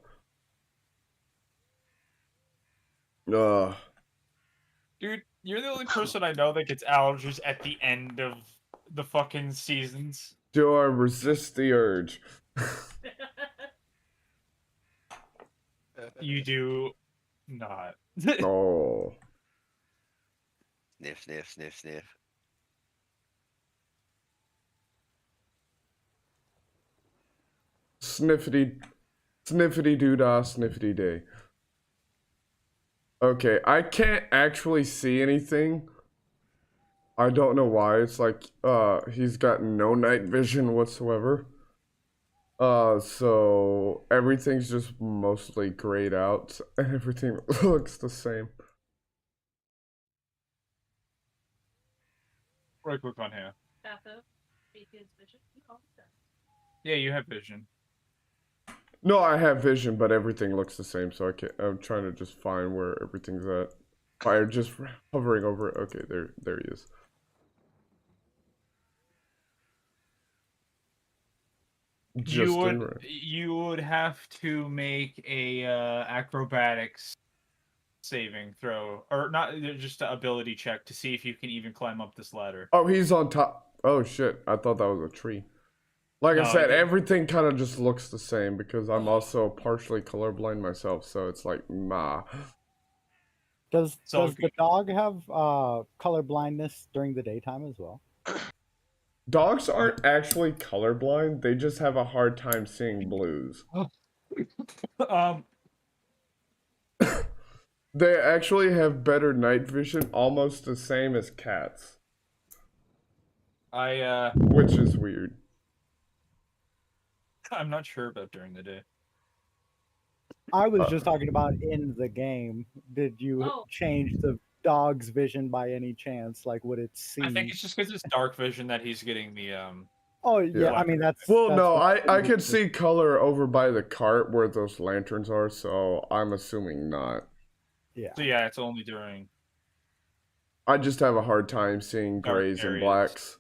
Dude, you're the only person I know that gets allergies at the end of the fucking seasons. Do I resist the urge? You do not. Oh. Sniff, sniff, sniff, sniff. Sniffity doo-dah, sniffity day. Okay, I can't actually see anything. I don't know why. It's like, he's got no night vision whatsoever. So everything's just mostly grayed out, and everything looks the same. Right click on here. Patho, because vision. You all that. Yeah, you have vision. No, I have vision, but everything looks the same, so I'm trying to just find where everything's at. By just hovering over it. Okay, there he is. Just in range. You would have to make a acrobatics saving throw, or not, just an ability check to see if you can even climb up this ladder. Oh, he's on top. Oh shit! I thought that was a tree. Like I said, everything kind of just looks the same because I'm also partially colorblind myself, so it's like, nah. Does the dog have color blindness during the daytime as well? Dogs aren't actually colorblind, they just have a hard time seeing blues. They actually have better night vision, almost the same as cats. Which is weird. I'm not sure about during the day. I was just talking about in the game. Did you change the dog's vision by any chance? Like, would it see? I think it's just because it's dark vision that he's getting the Oh yeah, I mean that's. Well, that's no, I could see color over by the cart where those lanterns are, so I'm assuming not. Yeah. So yeah, it's only during. I just have a hard time seeing grays and blacks.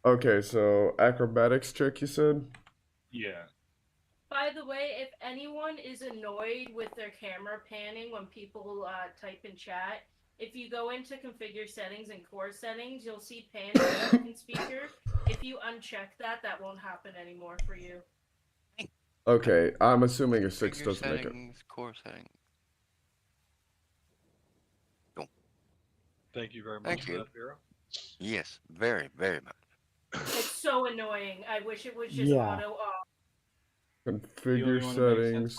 Okay, so acrobatics check, you said? Yeah. By the way, if anyone is annoyed with their camera panning when people type in chat, if you go into configure settings and core settings, you'll see pan to token speaker. If you uncheck that, that won't happen anymore for you. Okay, I'm assuming a 6 doesn't make it. Core settings. Cool. Thank you very much for that, Vera. Yes, very, very much. It's so annoying. I wish it was just auto off. Configure settings.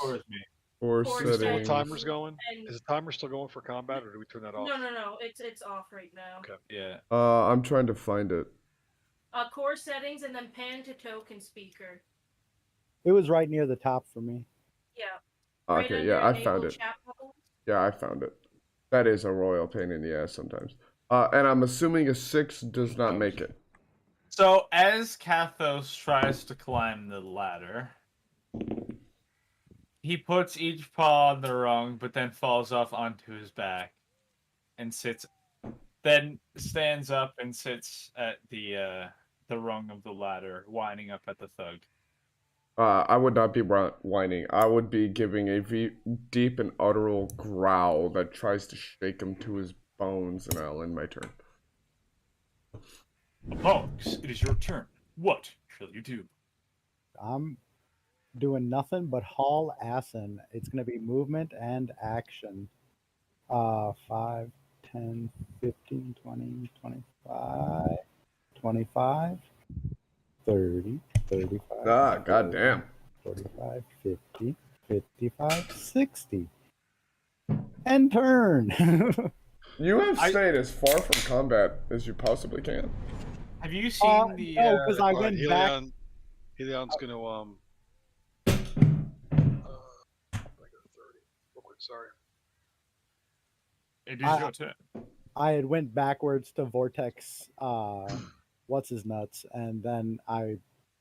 Core settings. The timer's going. Is the timer still going for combat, or do we turn that off? No. It's off right now. Okay. Yeah. I'm trying to find it. Core settings and then pan to token speaker. It was right near the top for me. Yeah. Right okay, yeah, I found it. Yeah, I found it. That is a royal pain in the ass sometimes. And I'm assuming a 6 does not make it. So as Kathos tries to climb the ladder, he puts each paw on the rung, but then falls off onto his back and sits. Then stands up and sits at the rung of the ladder, whining up at the thug. I would not be whining. I would be giving a deep and utteral growl that tries to shake him to his bones, and I'll end my turn. Pollux, it is your turn. What shall you do? I'm doing nothing but haul assin. It's going to be movement and action. 5, 10, 15, 20, 25, 25, 30, 35, Ah, 40, goddamn. 45, 50, 55, 60. And turn. You have stayed as far from combat as you possibly can. Have you seen the? No, because I All right, went back. Helian's gonna I got 30. Real quick, sorry. It is your turn. I had went backwards to Vortex, what's his nuts, and then I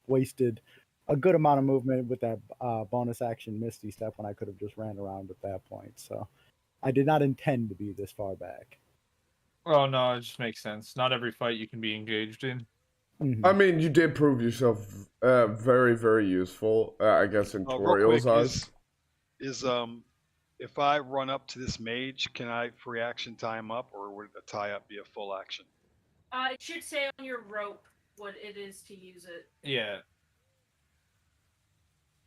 wasted a good amount of movement with that bonus action Misty Step when I could have just ran around at that point. So I did not intend to be this far back. Oh no, it just makes sense. Not every fight you can be engaged in. Mhm. I mean, you did prove yourself very, very useful, I guess, in Real Toriel's quick, eyes. if I run up to this mage, can I free action tie him up, or would a tie up be a full action? It should say on your rope what it is to use it. Yeah.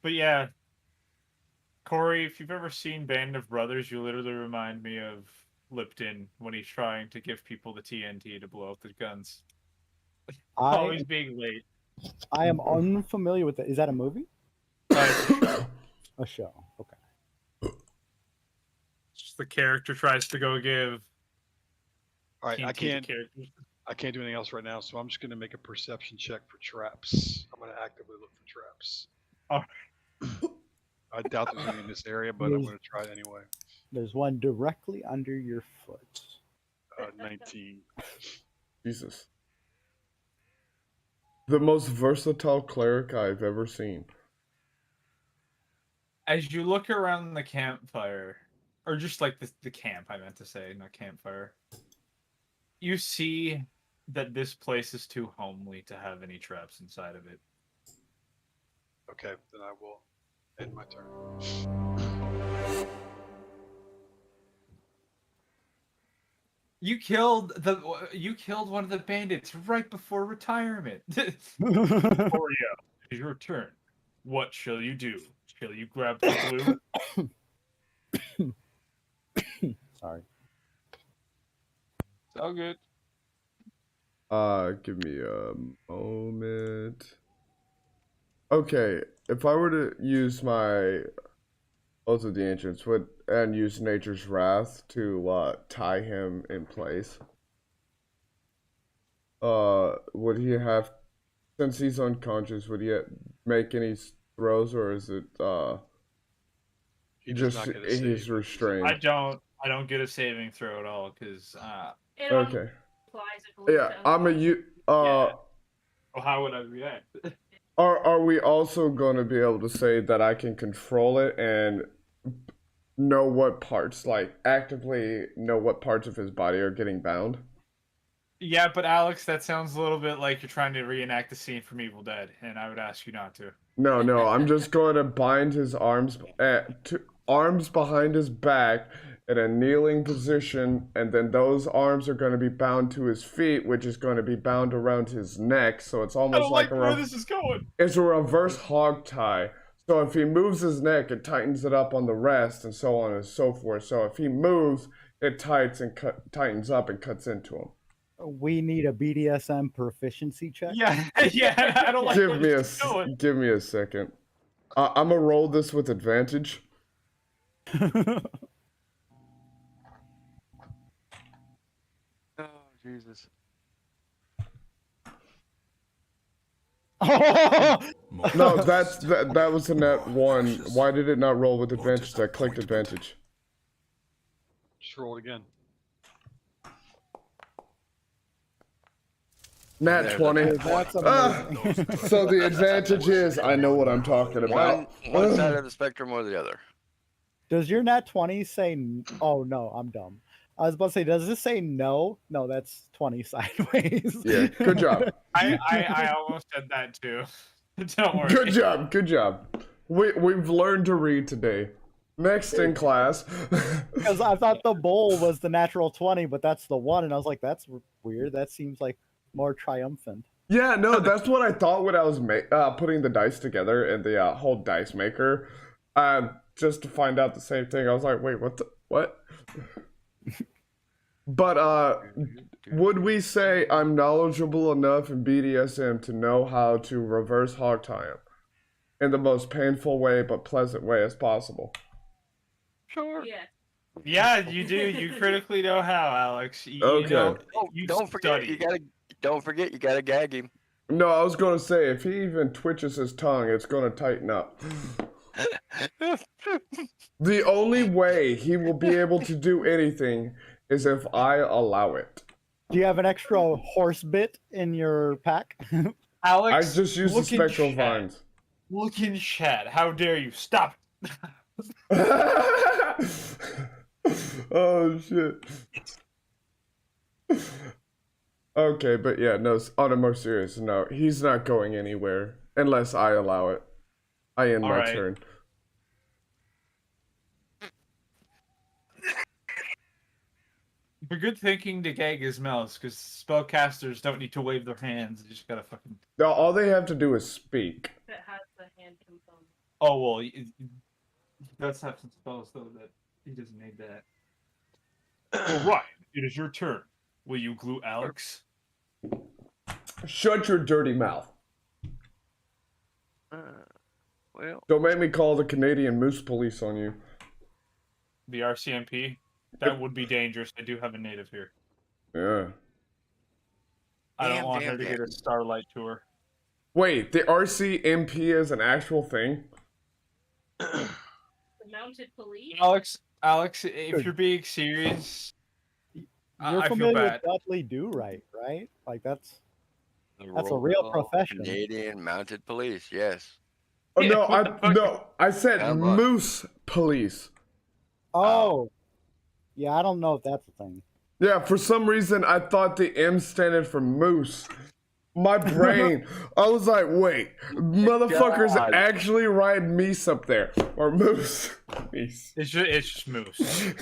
But yeah, Corey, if you've ever seen Band of Brothers, you literally remind me of Lipton when he's trying to give people the TNT to blow up the guns. Always being late. I am unfamiliar with it. Is that a movie? It's a show. A show. Okay. Just the character tries to go give. All right, TNT I to can't characters. do anything else right now, so I'm just gonna make a perception check for traps. I'm gonna actively look for traps. Oh. I doubt there's any in this area, but I'm gonna try it anyway. There's one directly under your foot. 19. Jesus. The most versatile cleric I've ever seen. As you look around the campfire, or just like the camp, I meant to say, not campfire, you see that this place is too homely to have any traps inside of it. Okay, then I will end my turn. You killed one of the bandits right before retirement. Oreo, it is your turn. What shall you do? Shall you grab the glue? Sorry. It's all good. Give me a moment. Okay, if I were to use my Oath of the Ancients and use Nature's Wrath to tie him in place, would he have, since he's unconscious, would he make any throws, or is it He does just not get a he's save. restrained? I don't get a saving throw at all because It Okay. applies, I believe, Yeah, to I'm a unconscious. well, how would I react? Are we also going to be able to say that I can control it and know what parts, like actively know what parts of his body are getting bound? Yeah, but Alex, that sounds a little bit like you're trying to reenact the scene from Evil Dead, and I would ask you not to. No, I'm just going to bind his arms, arms behind his back in a kneeling position, and then those arms are going to be bound to his feet, which is going to be bound around his neck. So it's I almost don't like like where this is going. it's a reverse hog tie. So if he moves his neck, it tightens it up on the rest, and so on and so forth. So if he moves, it tightens up and cuts into him. We need a BDSM proficiency check. Yeah, yeah. I don't like where this is going. Give me a second. I'm gonna roll this with advantage. Oh, Jesus. No, that was a net one. Why did it not roll with advantage? I clicked advantage. Just roll it again. Nat There's a 20. nat Dude, 20. that's Ah, amazing. so the advantage is I know what I'm talking about. One side of the spectrum or the other. Does your nat 20 say? Oh no, I'm dumb. I was about to say, does this say no? No, that's 20 sideways. Yeah, good job. I almost said that too. Don't worry. Good job. Good job. We've learned to read today. Next in class. Because I thought the bowl was the natural 20, but that's the one, and I was like, that's weird. That seems like more triumphant. Yeah, no, that's what I thought when I was putting the dice together in the whole dice maker. Just to find out the same thing. I was like, wait, what? But would we say I'm knowledgeable enough in BDSM to know how to reverse hog tie him in the most painful way but pleasant way as possible? Sure. Yeah. Yeah, you do. You critically know how, Alex. You Okay. know, Oh, you don't forget, don't forget, you gotta gag him. No, I was gonna say if he even twitches his tongue, it's gonna tighten up. The only way he will be able to do anything is if I allow it. Do you have an extra horse bit in your pack? I Alex, just use the look in spectral chat. vines. Look in chat. How dare you? Stop. Oh shit. Okay, but yeah, no, on a more serious note, he's not going anywhere unless I allow it. I end my Alright. turn. For good thinking to gag his mouse, because spellcasters don't need to wave their hands. They just gotta fucking. No, all they have to do is speak. That has the hand component. Oh well, he does have some spells though that he doesn't need that. All right, it is your turn. Will you glue Alex? Shut your dirty mouth. Well, Don't make me call the Canadian Moose Police on you. The RCMP? That would be dangerous. I do have a native here. Yeah. I don't Damn, want damn, her to get damn. a Starlight tour. Wait, the RCMP is an actual thing? The mounted police. Alex, if Good. you're being serious, You're I feel familiar with bad. Dudley Do Right, right? Like that's the a real Royal profession. Canadian Mounted Police, yes. Oh Yeah, no, what the fuck? I said Come on. Moose Police. Oh, yeah. I don't know if that's a thing. Yeah, for some reason I thought the M standed for moose. My brain, I was like, wait, motherfuckers God. actually ride meese up there. Or moose. Meese. It's just moose.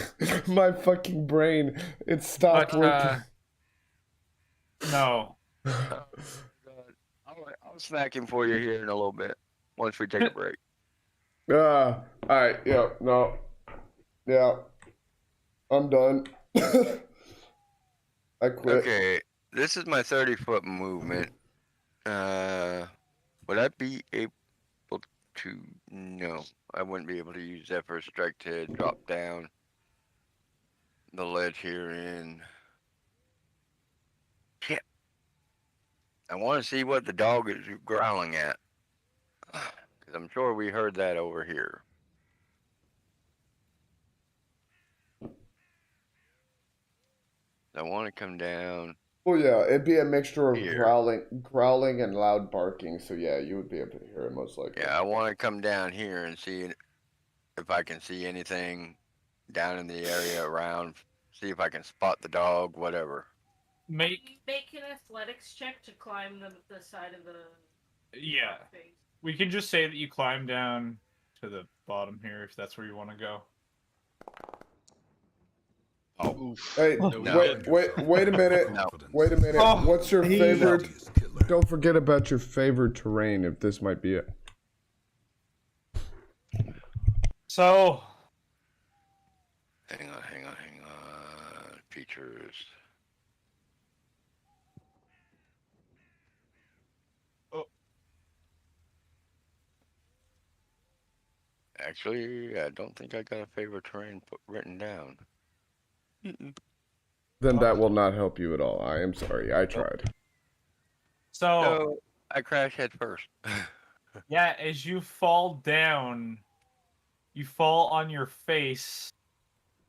My fucking brain, it stopped But working. no. God. I'll snack him for you here in a little bit once we take a break. Alright, yeah, no. Yeah. I'm done. I quit. Okay, this is my 30-foot movement. Would I be able to? No, I wouldn't be able to use that for a strike to drop down the ledge here in. Shit. I want to see what the dog is growling at. Because I'm sure we heard that over here. I want to come down. Well, yeah, it'd be a mixture of Here. growling and loud barking. So yeah, you would be able to hear it most likely. Yeah, I want to come down here and see if I can see anything down in the area around. See if I can spot the dog, whatever. Make an athletics check to climb the side of the. yeah. Face. We can just say that you climb down to the bottom here if that's where you want to go. Oof. Hey, No. wait a minute. No. Wait a minute. Oh, What's your he- favorite? Don't forget about your favorite terrain if this might be it. So, Hang on. Features. Oh. Actually, I don't think I got a favorite terrain written down. Then that will not help you at all. I am sorry. I tried. So I crash head first. yeah, as you fall down, you fall on your face,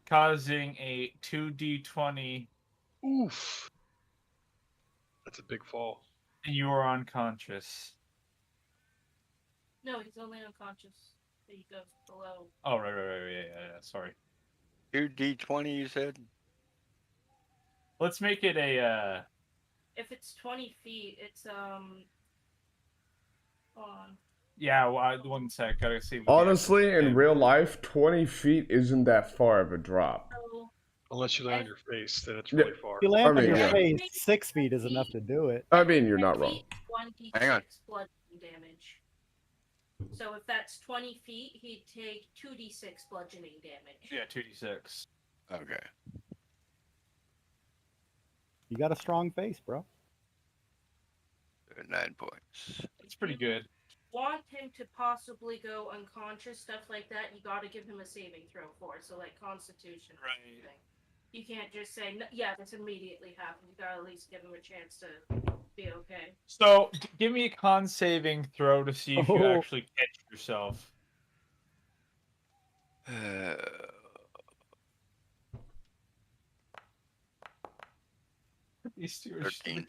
causing a 2d20 Oof. That's a big fall. You are unconscious. No, he's only unconscious. He goes below. Oh, right, yeah, sorry. 2d20, you said? Let's make it a, If it's 20 feet, it's hold on. yeah, well, 1 sec, gotta see what the Honestly, actual- in real life, 20 feet isn't that far of a drop. So Unless you land on And- your face, then it's Yeah. really far. If you land I on mean, your yeah. face, 6 feet is enough to do it. I mean, you're 10 not wrong. feet, 1d6 Hang on. bludgeoning damage. So if that's 20 feet, he'd take 2d6 bludgeoning damage. Yeah, 2d6. Okay. You got a strong face, bro. 9 points. It's pretty good. Want him to possibly go unconscious, stuff like that, you gotta give him a saving throw for it. So like Constitution or Right. something. You can't just say, "No, yeah, this immediately happened." You gotta at least give him a chance to be okay. So, give me a con saving throw to see if you Oh. actually catch yourself. These two are 13.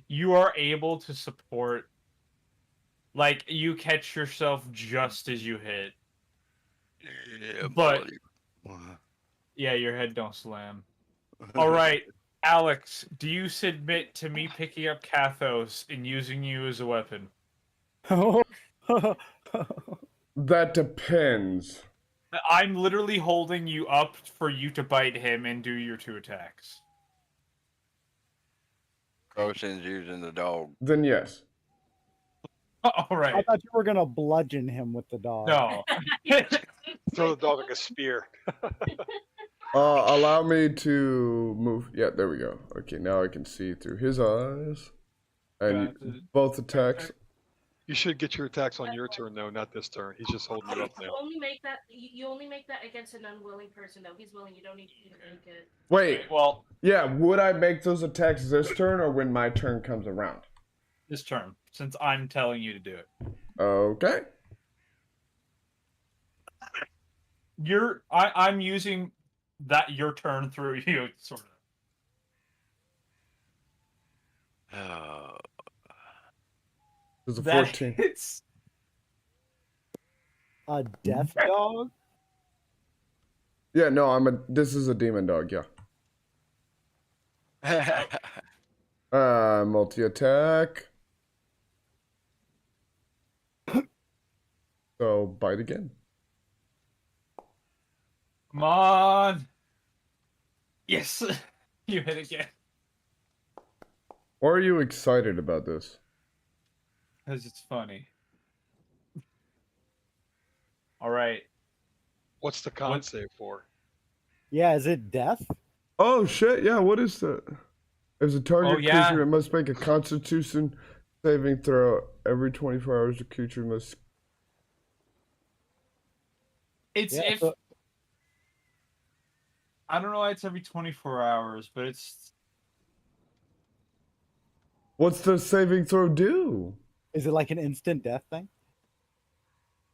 You are able to support, like, you catch yourself just as you hit. Yeah, But- buddy. Yeah, your head don't slam. All right, Alex, do you submit to me picking up Kathos and using you as a weapon? That depends. I'm literally holding you up for you to bite him and do your 2 attacks. Ocean's using the dog. Then yes. All I right. thought you were gonna bludgeon him with the dog. No. Throw the dog like a spear. Allow me to move. Yeah, there we go. Okay, now I can see through his eyes. And Got it. both attacks. You should get your attacks on your turn though, not this turn. He's just holding you up You now. only make that. You only make that against an unwilling person, though. He's willing. You don't need to make it. Wait, Well, yeah, would I make those attacks this turn or when my turn comes around? this turn, since I'm telling you to do it. Okay. I'm using that your turn through you, sort of. There's a That 14. hits. A death dog? Yeah, no, this is a demon dog, yeah. Multi-attack. So, bite again. Come on. Yes, you hit again. Why are you excited about this? Because it's funny. All right. What's the con What- save for? Yeah, is it death? Oh, shit, yeah, what is that? As a target Oh, yeah. creature, it must make a constitution saving throw every 24 hours. The creature must... It's Yeah, if so- I don't know why it's every 24 hours, but it's What's the saving throw do? Is it like an instant death thing?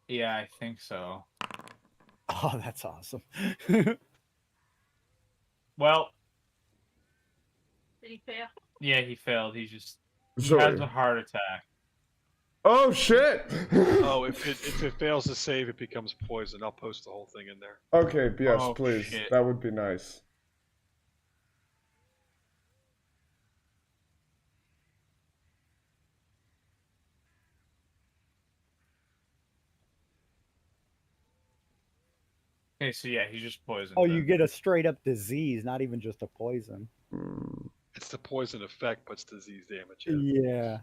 yeah, I think so. Oh, that's awesome. Well, Did he fail? yeah, he failed. He has Sorry. a heart attack. Oh, shit! Oh, if it fails to save, it becomes poison. I'll post the whole thing in there. Okay, yes, Oh, please. shit. That would be nice. Okay, so yeah, he's just poisoned. Oh, then. you get a straight up disease, not even just a poison. Hmm. It's the poison effect, but it's disease damage. Yeah.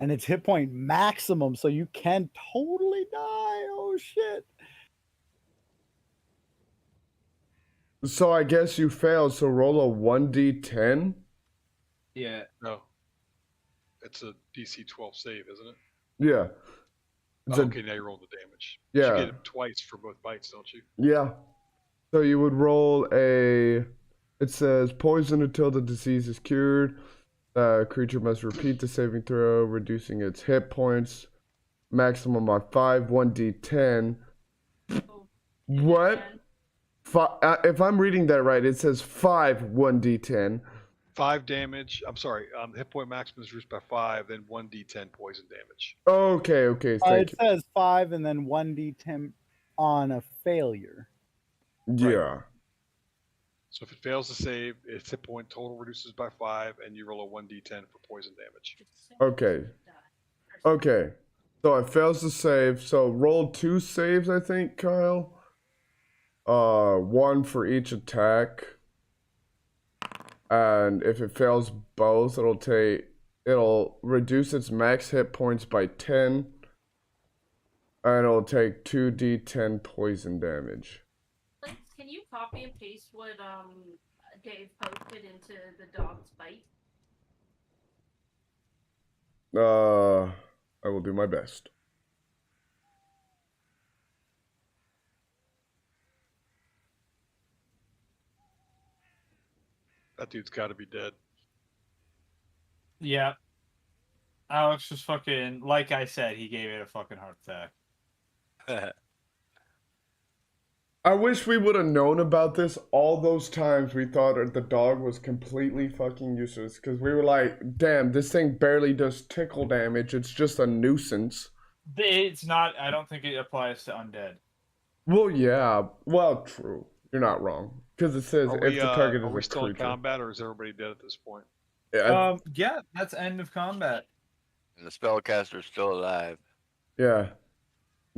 And it's hit point maximum, so you can totally die. Oh shit. So I guess you failed, so roll a 1d10? Yeah. No. It's a DC 12 save, isn't it? Yeah. It's Oh, a- okay, now you roll the damage. You yeah. get it twice for both bites, don't you? Yeah. So you would roll a... It says, poison until the disease is cured. Creature must repeat the saving throw, reducing its hit points. Maximum on 5, 1d10. Oh, What? If I'm reading that right, it says 5 1d10. 5 damage. I'm sorry. Hit point maximum is reduced by 5, then 1d10 poison damage. Okay, thank It says 5 and then 1d10 on a failure. you. Right. Yeah. So if it fails to save, its hit point total reduces by 5, and you roll a 1d10 for poison damage. Okay. Okay. So it fails to save. So roll 2 saves, I think, Kyle. One for each attack. And if it fails both, it'll reduce its max hit points by 10. And it'll take 2d10 poison damage. Lance, can you copy and paste what Dave posted into the dog's bite? I will do my best. That dude's got to be dead. Yeah. Alex just fucking, like I said, he gave it a fucking heart attack. I wish we would have known about this all those times we thought the dog was completely fucking useless. Because we were like, damn, this thing barely does tickle damage. It's just a nuisance. It's not, I don't think it applies to undead. Well, yeah. Well, true. You're not wrong. Because it says Are if we, the target are is we a still in creature. combat, or is everybody dead at this point? Yeah, that's end of combat. And the spellcaster's still alive. Yeah.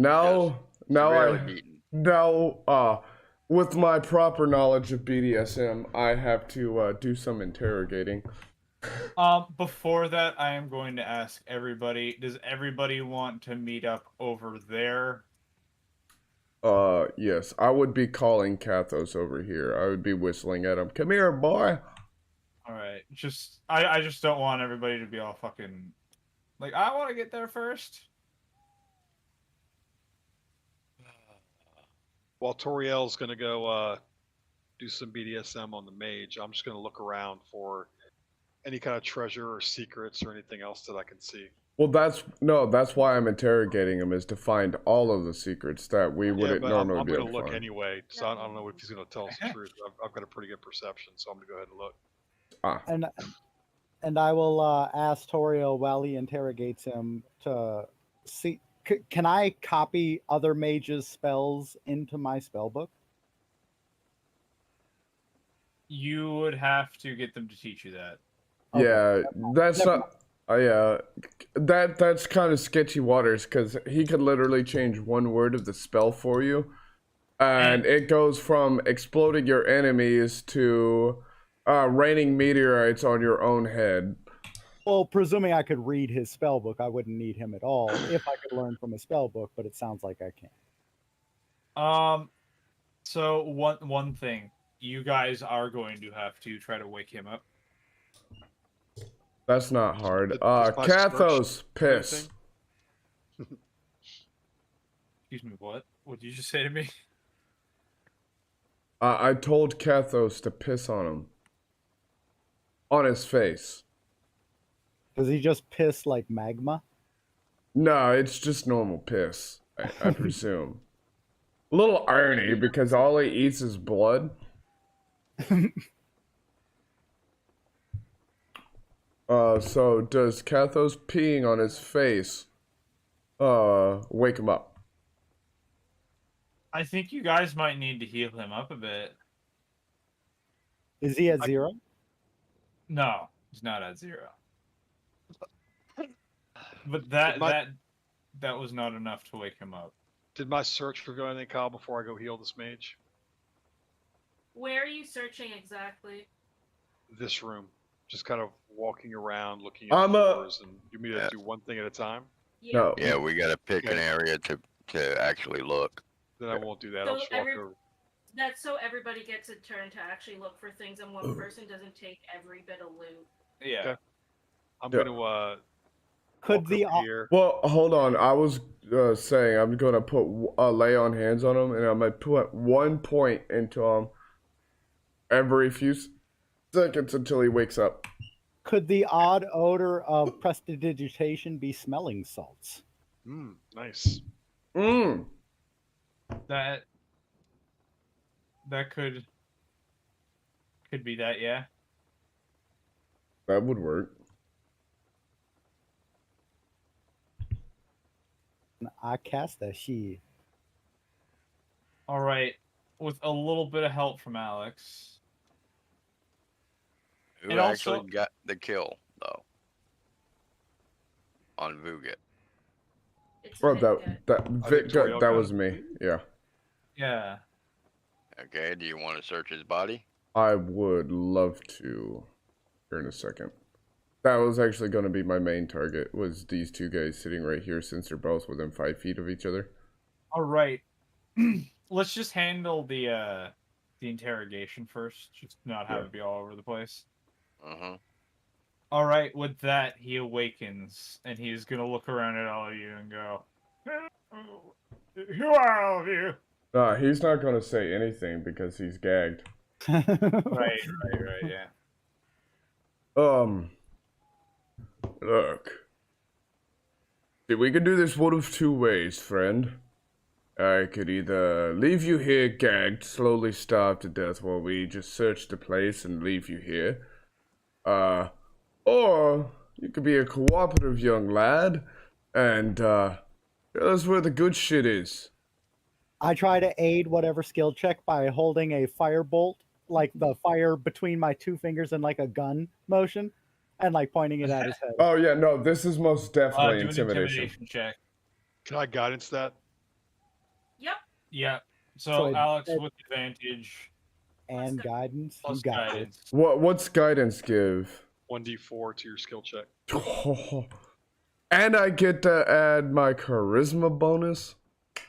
Just severely beaten. With my proper knowledge of BDSM, I have to do some interrogating. Before that, I am going to ask everybody, does everybody want to meet up over there? Yes, I would be calling Kathos over here. I would be whistling at him. Come here, boy. Alright, I just don't want everybody to be all fucking, like, I want to get there first. While Toriel's going to go do some BDSM on the mage, I'm just going to look around for any kind of treasure or secrets or anything else that I can see. Well, that's why I'm interrogating him, is to find all of the secrets that we wouldn't but normally I'm be going able to to look find. anyway, so I don't know if he's going to tell us the truth. I've got a pretty good perception, so I'm going to go ahead and look. And I will ask Toriel while he interrogates him to see. Can I copy other mages' spells into my spell book? You would have to get them to teach you that. Yeah, that's not. Yeah, that's kind of sketchy waters because he could literally change one word of the spell for you, and it goes from exploding your enemies to raining meteorites on your own head. Well, presuming I could read his spell book, I wouldn't need him at all if I could learn from his spell book. But it sounds like I can't. So one thing, you guys are going to have to try to wake him up. That's not hard. Does my Kathos, search do piss. anything? Excuse me, what? What did you just say to me? I told Kathos to piss on him. On his face. Does he just piss like magma? No, it's just normal piss, I presume. A little irony because all he eats is blood. So does Kathos peeing on his face wake him up? I think you guys might need to heal him up a bit. Is he at 0? No, he's not at 0. But that was not enough to wake him up. Did my search reveal anything, Kyle, before I go heal this mage? Where are you searching exactly? This room. Just kind of walking around, looking at the doors, and you mean to do one thing at a time? Yeah. No. Yeah, we gotta pick an Okay. area to actually look. Then I won't do that. So I'll just walk over. That's so everybody gets a turn to actually look for things, and one person doesn't take every bit of loot. Yeah. Okay. I'm Yeah. gonna Could walk the over here. Well, hold on. I was saying I'm gonna put lay on hands on him, and I'm gonna put 1 point into him every few seconds until he wakes up. could the odd odor of prestidigitation be smelling salts? Nice. Mmm. That could be that, yeah. That would work. I cast that shit. All right, with a little bit of help from Alex. Who And actually also, got the kill though on Vugat? It's Well, Vidgut. that I think Vic Toriel that got was it. me. Yeah, yeah. Okay, do you want to search his body? I would love to. Here in a second. That was actually going to be my main target. Was these two guys sitting right here since they're both within 5 feet of each other. All right. Let's just handle the interrogation first. Just not have Yeah. it be all over the place. Mm-hmm. All right. With that, he awakens and he's gonna look around at all of you and go, "Who are all of you?" He's not going to say anything because he's gagged. Right. Yeah. Look. See, we could do this one of two ways, friend. I could either leave you here gagged, slowly starve to death while we just search the place and leave you here. Or you could be a cooperative young lad and, tell us where the good shit is. I try to aid whatever skill check by holding a firebolt, like the fire between my two fingers in like a gun motion, and like pointing it at his head. Oh, yeah, no, this is most definitely Do an intimidation. intimidation check. Can I guidance that? Yep. Yeah. So So Alex with advantage and guidance. plus You got this. guidance. What's guidance give? 1d4 to your skill check. And I get to add my charisma bonus? It's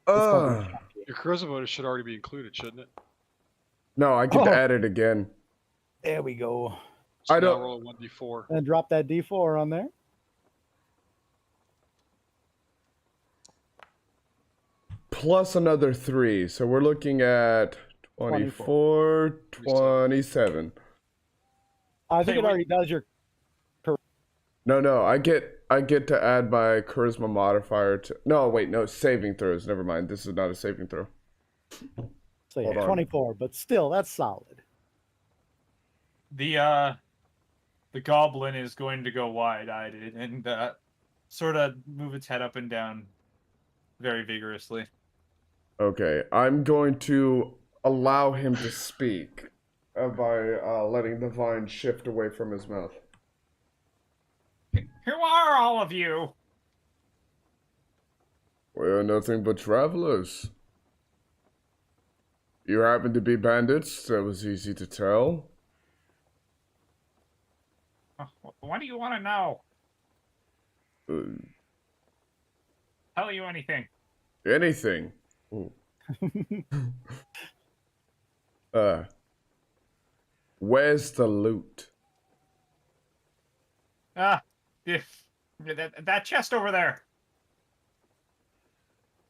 gonna be chunky. Your charisma bonus should already be included, shouldn't it? No, I get to Oh. add it again. There we go. So I now don't- roll a 1d4. And drop that D4 on there. Plus another 3, so we're looking at 24, 27. I think Hey, it already does your. No, I get to add my charisma modifier to. No, wait, no, saving throws. Never mind. This is not a saving throw. So Hold yeah, on. 24, but still, that's solid. The goblin is going to go wide-eyed and sort of move its head up and down very vigorously. Okay, I'm going to allow him to speak by letting the vine shift away from his mouth. Who are all of you? We're nothing but travelers. You happen to be bandits? That was easy to tell. What do you want to know? Uh, Tell you anything? anything. Ooh. Where's the loot? That chest over there.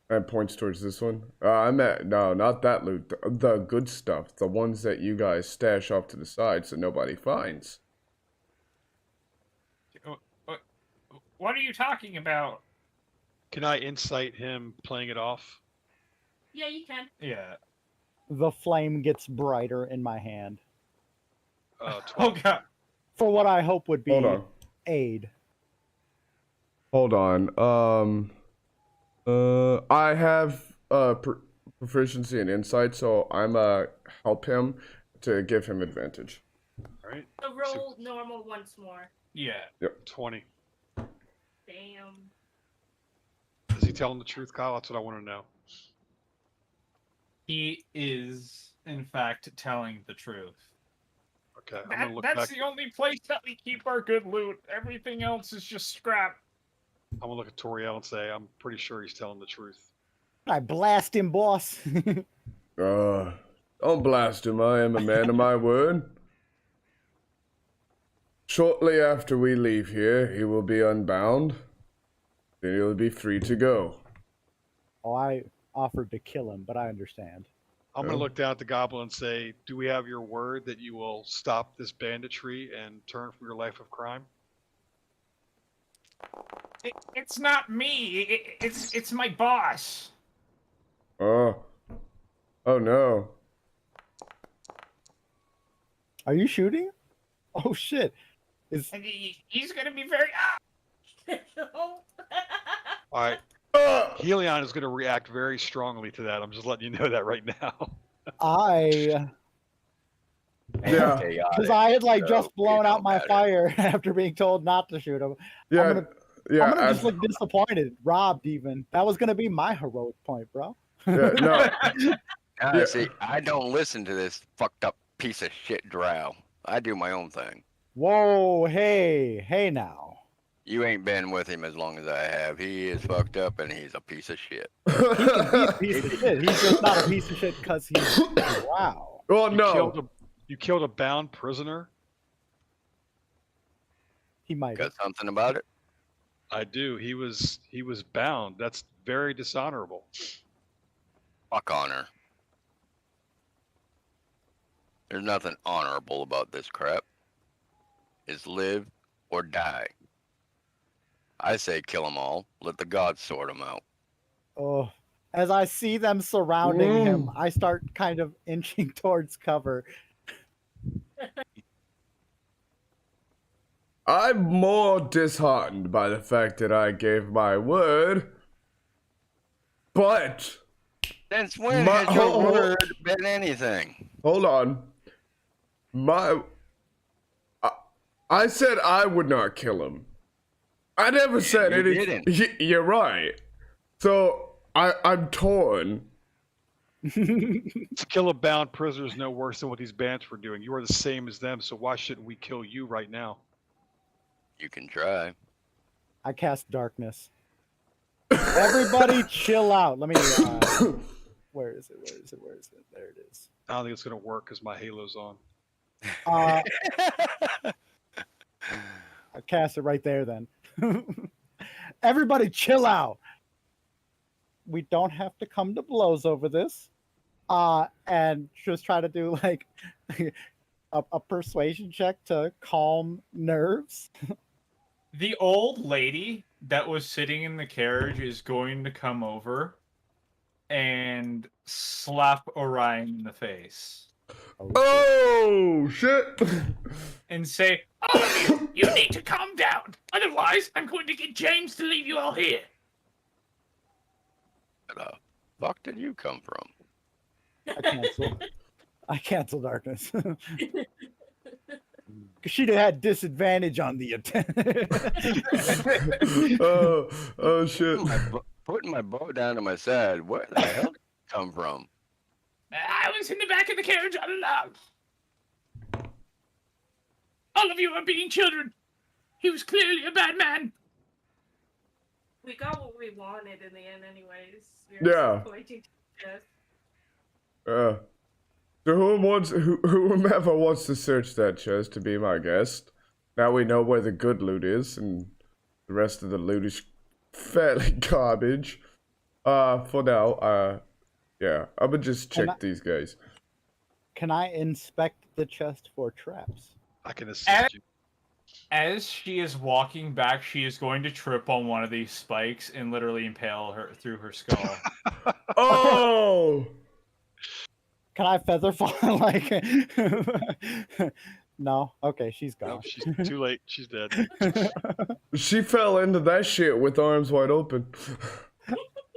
And points towards this one. No, not that loot. The good stuff. The ones that you guys stash off to the side so nobody finds. What are you talking about? Can I insight him playing it off? Yeah, you can. Yeah. The flame gets brighter in my hand. 12. Oh god. For what I hope would be Hold on. aid. Hold on. I have proficiency in insight, so I'm help him to give him advantage. All right. So roll normal once more. Yeah. 20. Damn. Is he telling the truth, Kyle? That's what I want to know. He is, in fact, telling the truth. Okay, I'm gonna look That's back. the only place that we keep our good loot. Everything else is just scrap. I'm gonna look at Toriel and say I'm pretty sure he's telling the truth. I blast him, boss. Don't blast him. I am a man of my word. Shortly after we leave here, he will be unbound. Then he'll be free to go. Oh, I offered to kill him, but I understand. I'm gonna Oh. look down at the goblin and say, "Do we have your word that you will stop this banditry and turn from your life of crime?" It's not me. It's my boss. Oh no. Are you shooting? Oh shit! Is And he's gonna be very. Oh. All right. Uh, Helion is going to react very strongly to that. I'm just letting you know that right now. I? Yeah. Because I had like so just it blown out don't my matter. fire after being told not to shoot him. yeah, I'm yeah, gonna just look disappointed, robbed even. That was gonna be my heroic point, bro. yeah, no, yeah. See, I don't listen to this fucked up piece of shit drow. I do my own thing. Whoa, hey now. You ain't been with him as long as I have. He is fucked up and he's a piece of shit. He can be a piece of shit. He's just not a piece of shit because he's wow. Well, You no. killed a bound prisoner. He might have. Got something about it? I do. He was bound. That's very dishonorable. Fuck honor. There's nothing honorable about this crap. It's live or die. I say kill them all. Let the gods sort them out. Oh, as I see them surrounding him, I start kind of inching towards cover. I'm more disheartened by the fact that I gave my word, but Since when My- has your hold- word been anything? hold on. I said I would not kill him. I never said you anything. didn't. You're right. So I'm torn. To kill a bound prisoner is no worse than what these bandits were doing. You are the same as them, so why shouldn't we kill you right now? You can try. I cast darkness. Everybody chill out. Let me where is it? Where is it? Where is it? There it is. I don't think it's going to work because my halo's on. I cast it right there then. Everybody chill out. We don't have to come to blows over this. And just try to do like a persuasion check to calm nerves. The old lady that was sitting in the carriage is going to come over and slap Orion in the face Oh shit! and say, "All of you, you need to calm down. Otherwise, I'm going to get James to leave you all here." Where the fuck did you come from? I cancel darkness. She'd have had disadvantage on the attack. Oh shit! Putting my bow down to my side. Where the hell did you come from? I was in the back of the carriage all along. All of you are being children. He was clearly a bad man. We got what we wanted in the end, anyways. We Yeah. Pointing to death. So whomever wants to search that chest to be my guest. Now we know where the good loot is, and the rest of the loot is fairly garbage. For now, yeah, I'm gonna just check these guys. Can I inspect the chest for traps? I can assist you. As she is walking back, she is going to trip on one of these spikes and literally impale her through her skull. Oh! Can I feather fall? Like, no. Okay, she's gone. Nope, she's too late. She's dead. She fell into that shit with arms wide open.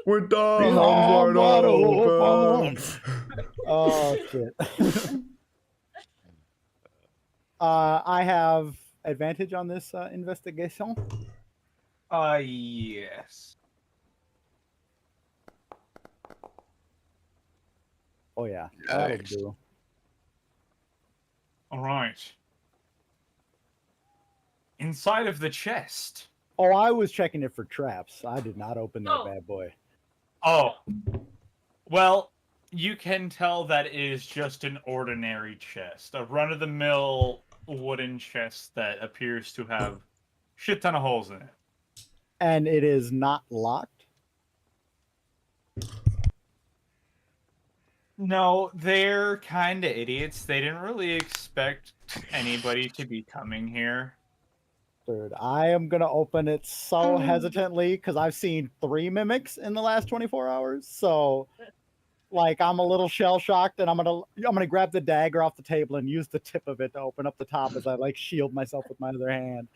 With arms wide open. Oh shit. I have advantage on this investigation. Yes. Oh yeah, that'll Nice. do. All right. Inside of the chest. Oh, I was checking it for traps. I did not open that Oh. bad boy. Oh. Well, you can tell that it is just an ordinary chest. A run-of-the-mill wooden chest that appears to have shit ton of holes in it. And it is not locked. No, they're kind of idiots. They didn't really expect anybody to be coming here. Dude, I am gonna open it so hesitantly because I've seen 3 mimics in the last 24 hours. So Like I'm a little shell shocked, and I'm gonna grab the dagger off the table and use the tip of it to open up the top as I like shield myself with my other hand.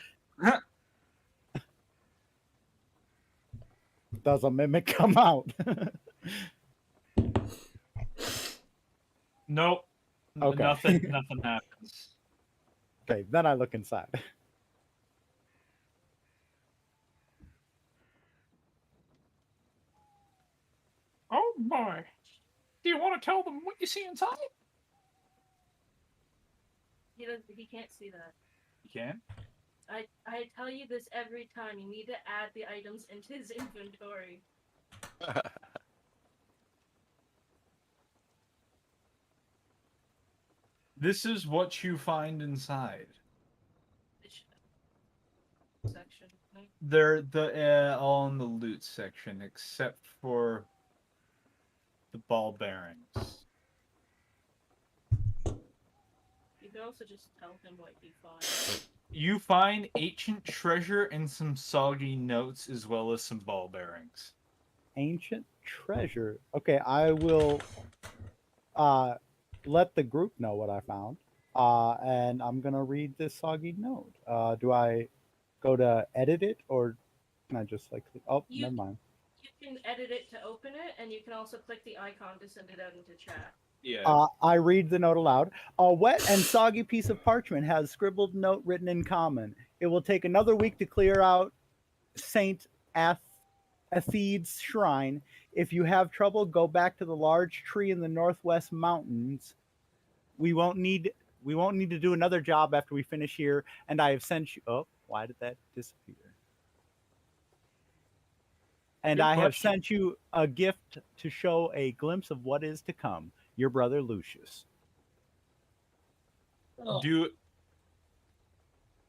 Does a mimic come out? Nope. Okay. Nothing happens. Okay, then I look inside. Oh boy. Do you want to tell them what you see inside? He can't see that. You can? I tell you this every time. You need to add the items into his inventory. This is what you find inside. Section. Right? They're all in the loot section except for the ball bearings. You can also just tell him what you find. You find ancient treasure and some soggy notes as well as some ball bearings. Ancient treasure. Okay, I will let the group know what I found. And I'm gonna read this soggy note. Do I go to edit it or can I just like never mind. You can edit it to open it, and you can also click the icon to send it out into chat. Yeah. I read the note aloud. A wet and soggy piece of parchment has scribbled note written in common. It will take another week to clear out Saint Atheid's shrine. If you have trouble, go back to the large tree in the northwest mountains. We won't need to do another job after we finish here. And I have sent you. Oh, why did that disappear? And Good I have question. sent you a gift to show a glimpse of what is to come. Your brother Lucius. Do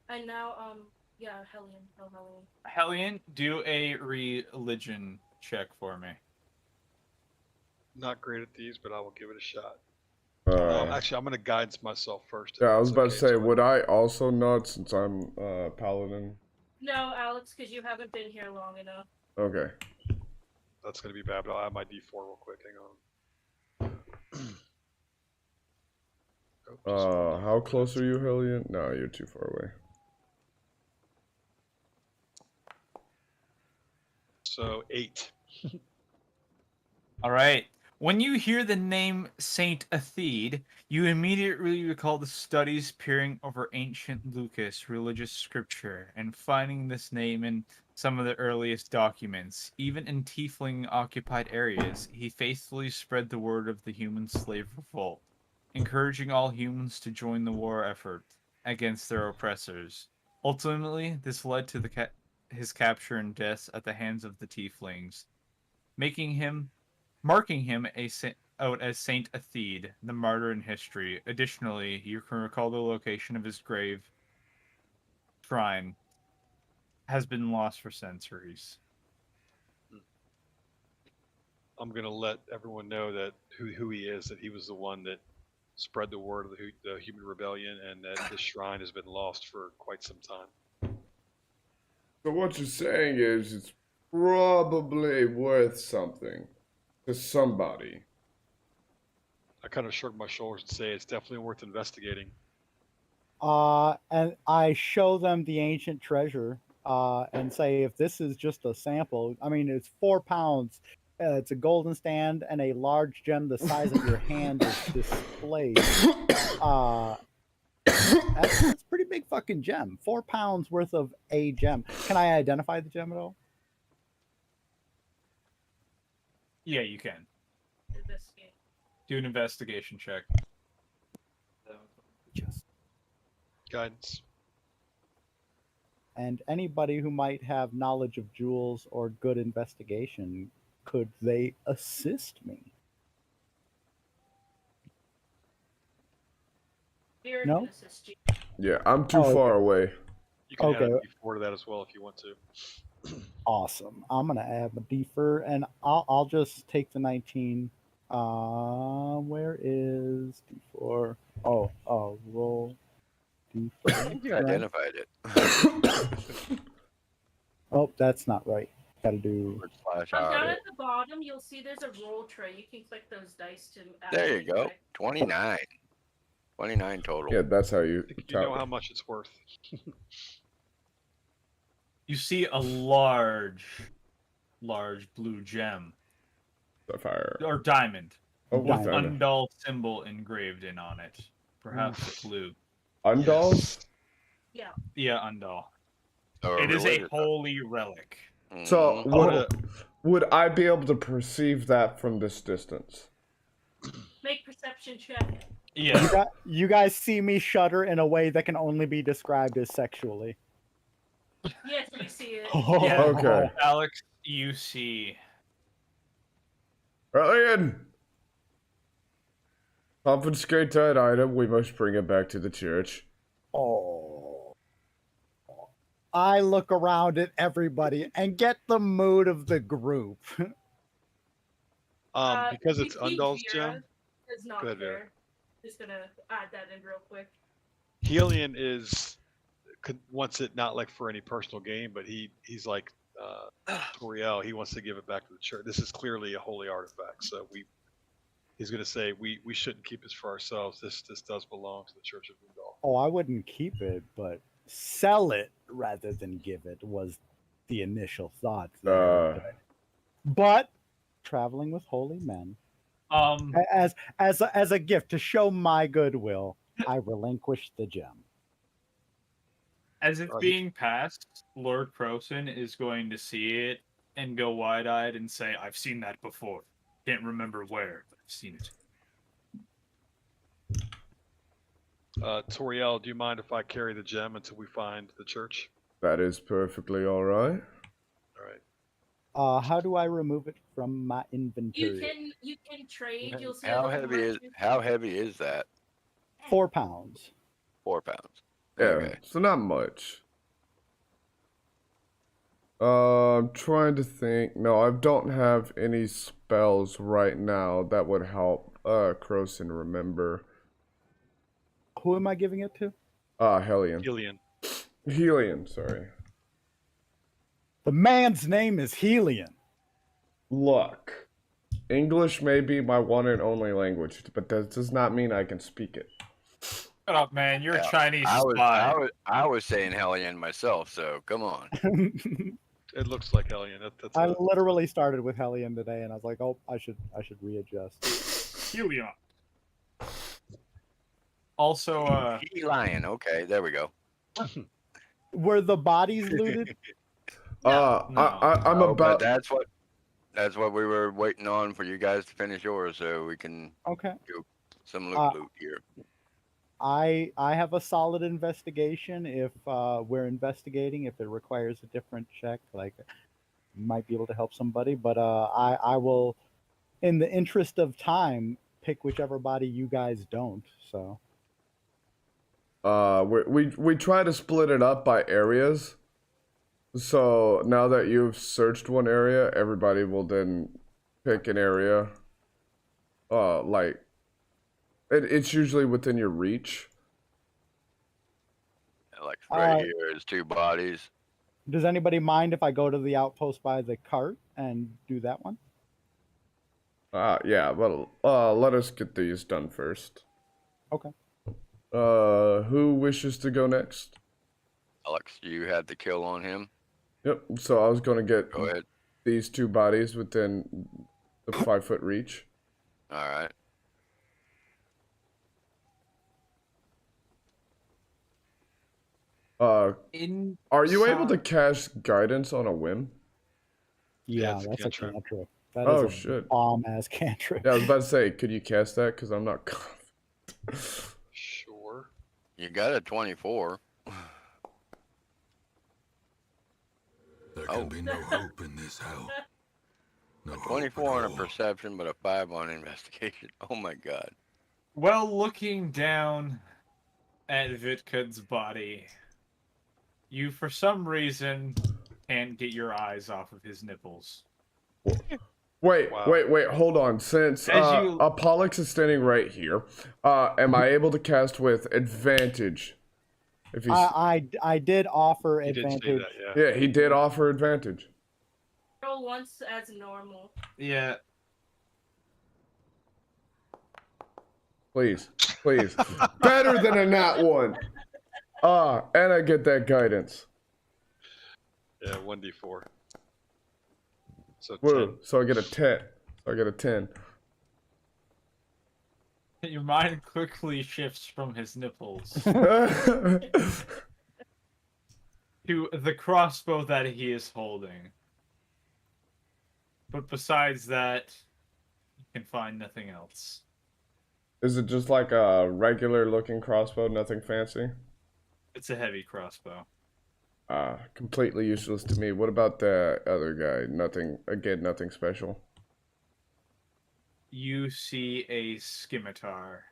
And now, yeah, Hellion. Oh, Hellion. Hellion, do a religion check for me. Not great at these, but I will give it a shot. Alright. Actually, I'm going to guidance myself first. if Yeah, I was that's about to okay, say, so would I also not since I'm paladin? No, Alex, because you haven't been here long enough. Okay. That's going to be bad, but I'll add my D4 real quick. Hang on. Oh, just one D4, How but close it's- are you, Hillian? No, you're too far away. So 8. All right. When you hear the name Saint Atheid, you immediately recall the studies peering over ancient Lucas religious scripture and finding this name in some of the earliest documents. Even in tiefling-occupied areas, he faithfully spread the word of the human slave revolt, encouraging all humans to join the war effort against their oppressors. Ultimately, this led to his capture and death at the hands of the tieflings, marking him out as Saint Atheid, the martyr in history. Additionally, you can recall the location of his grave shrine has been lost for centuries. I'm going to let everyone know that who he is, that he was the one that spread the word of the human rebellion, and that this shrine has been lost for quite some time. So what you're saying is it's probably worth something to somebody. I kind of shrug my shoulders and say it's definitely worth investigating. And I show them the ancient treasure and say, if this is just a sample, I mean, it's 4 pounds. It's a golden stand and a large gem the size of your hand is displayed. That's a pretty big fucking gem. 4 pounds worth of a gem. Can I identify the gem at all? Yeah, you can. Investigate. Do an investigation check. Just. Guidance. And anybody who might have knowledge of jewels or good investigation, could they assist me? Spirit No? can assist you. Yeah, I'm too Oh, far okay. away. You can add a Okay. D4 to that as well if you want to. Awesome. I'm gonna add my defer, and I'll just take the 19. Where is D4? Oh, roll I D4. think you Right. identified it. Oh, that's not right. Gotta do. Down /R. at the bottom, you'll see there's a roll tray. You can click those dice to add There them you in go. quick. 29. 29 total. Yeah, that's how you I think you know how much it's worth. You see a large blue gem Sapphire. or diamond Oh, with diamond. Undal symbol engraved in on it. Perhaps blue. Undals? Yeah. Yeah, Undal. Or It is a religious. holy relic. So, Mhm. would I be able to perceive that from this distance? Make perception check. Yeah. You guys see me shudder in a way that can only be described as sexually. Yes, you see it. Yeah. Okay. Alex, you see. Alien! Confiscate that item. We must bring it back to the church. Oh. I look around at everybody and get the mood of the group. Because you it's see Undal's Vera gem, is not Go ahead, Vera. there. Just gonna add that in real quick. Helion wants it not like for any personal gain, but he's like Toriel. He wants to give it back to the church. This is clearly a holy artifact, so he's going to say we shouldn't keep this for ourselves. This does belong to the Church of Undal. Oh, I wouldn't keep it, but sell it rather than give it was the initial thought there. But traveling with holy men, as a gift to show my goodwill, I relinquish the gem. As it's being passed, Lord Croson is going to see it and go wide-eyed and say, "I've seen that before. Can't remember where, but I've seen it." Toriel, do you mind if I carry the gem until we find the church? That is perfectly alright. All right. How do I remove it from my inventory? You can trade. You'll see How heavy is that? 4 pounds. 4 pounds. Yeah, Okay. so not much. I'm trying to think. No, I don't have any spells right now that would help Croson remember. Who am I giving it to? Helion. Helion, sorry. The man's name is Helion. Look, English may be my one and only language, but that does not mean I can speak it. Shut up, man. You're a Chinese I spy. was saying Hellion myself, so come on. It looks like Helion. I literally started with Helion today, and I was like, oh, I should readjust. Helion. Also, Lion. Okay, there we go. Were the bodies looted? I'm No, about. but that's what we were waiting on for you guys to finish yours, so we can do some loot here. I have a solid investigation. If we're investigating, if it requires a different check, like might be able to help somebody. But I will, in the interest of time, pick whichever body you guys don't. So. We try to split it up by areas. So now that you've searched one area, everybody will then pick an area. Like it's usually within your reach. Like right here is 2 bodies. Does anybody mind if I go to the outpost by the cart and do that one? Yeah, well, let us get these done first. Okay. Who wishes to go next? Alex, you had the kill on him. Yep, so I was gonna get Go ahead. these 2 bodies within the 5-foot reach. Alright. Are you able to cast guidance on a whim? Yeah, that's a cantrip. That Oh, is a shit. bomb-ass cantrip. Yeah, I was about to say, could you cast that? Because I'm not confident. Sure. You got a 24. There can be no hope in this hell. No 24 on a perception, but a 5 on investigation. Oh my god. well, looking down at Vitkud's body, you, for some reason, can't get your eyes off of his nipples. Wait, hold on. Since Apollux is standing right here, am I able to cast with advantage? If he's... I did offer He did advantage. say that, yeah. Yeah, he did offer advantage. Roll once as normal. Yeah. Please. Better than a nat 1. And I get that guidance. Yeah, 1d4. So 10. Woo. So I get a 10. Your mind quickly shifts from his nipples to the crossbow that he is holding. But besides that, you can find nothing else. Is it just like a regular looking crossbow, nothing fancy? It's a heavy crossbow. Completely useless to me. What about the other guy? Nothing special. You see a scimitar.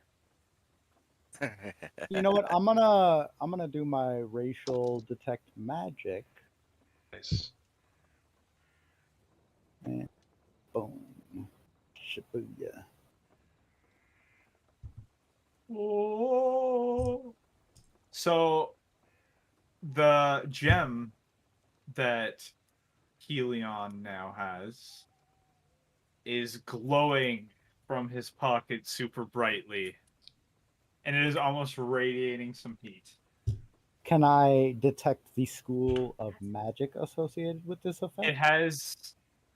You know what? I'm gonna do my racial detect magic. Nice. And boom. Shibuya. Oh. So the gem that Helion now has is glowing from his pocket super brightly, and it is almost radiating some heat. Can I detect the school of magic associated with this effect? It has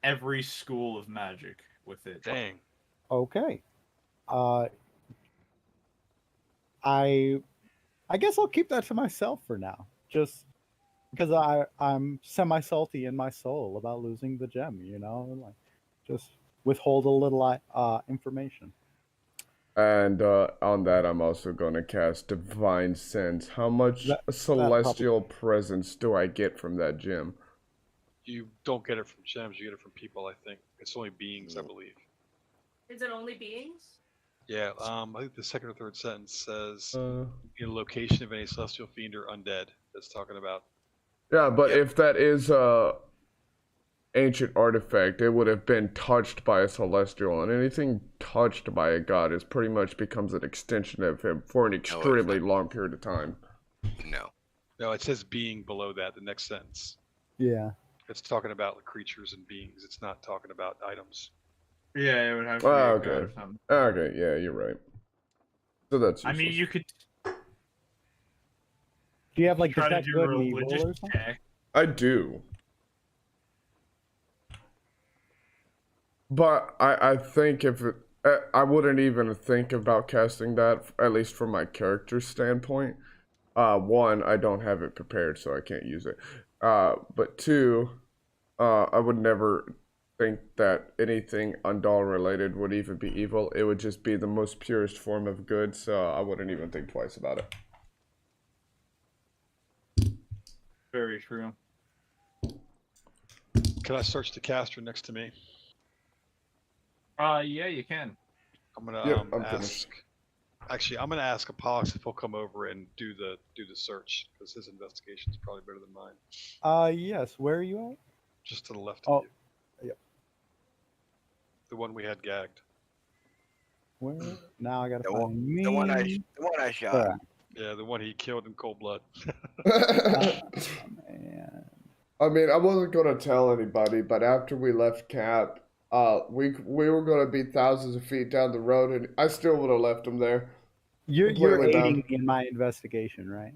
every school of magic with it. Dang. Okay. I guess I'll keep that to myself for now. Just because I'm semi salty in my soul about losing the gem, you know? Like just withhold a little information. And on that, I'm also going to cast Divine Sense. How much That celestial presence do I get from that gem? You don't get it from gems, you get it from people, I think. It's only beings, I believe. Is it only beings? Yeah, I think the second or third sentence says Uh, in location of any celestial fiend or undead. That's talking about. yeah, but Yep. if that is a ancient artifact, it would have been touched by a celestial, and anything touched by a god is pretty much becomes an extension of him for an extremely long period of time. No. No, it says being below that, the next sentence. Yeah. It's talking about creatures and beings. It's not talking about items. Yeah, it would have to be Oh, a god okay. or something. Okay, yeah, you're right. So that's I mean, useless. you could Do you have like try to detect do good a and evil religious or something? check. I do. But I think if it, I wouldn't even think about casting that, at least from my character standpoint. One, I don't have it prepared, so I can't use it. But two, I would never think that anything Undal related would even be evil. It would just be the most purest form of good, so I wouldn't even think twice about it. Very true. Can I search the caster next to me? Yeah, you can. I'm gonna Yep, I'm ask. finished. Actually, I'm gonna ask Apollos if he'll come over and do the search because his investigation is probably better than mine. Yes. Where are you at? Just to the left Oh, of you. yep. The one we had gagged. Where? Now I gotta The find me. The one I shot. Alright. Yeah, the one he killed in cold blood. Man. I mean, I wasn't gonna tell anybody, but after we left camp, we were gonna be thousands of feet down the road, and I still would have left him there. You're Completely aiding bound. me in my investigation, right?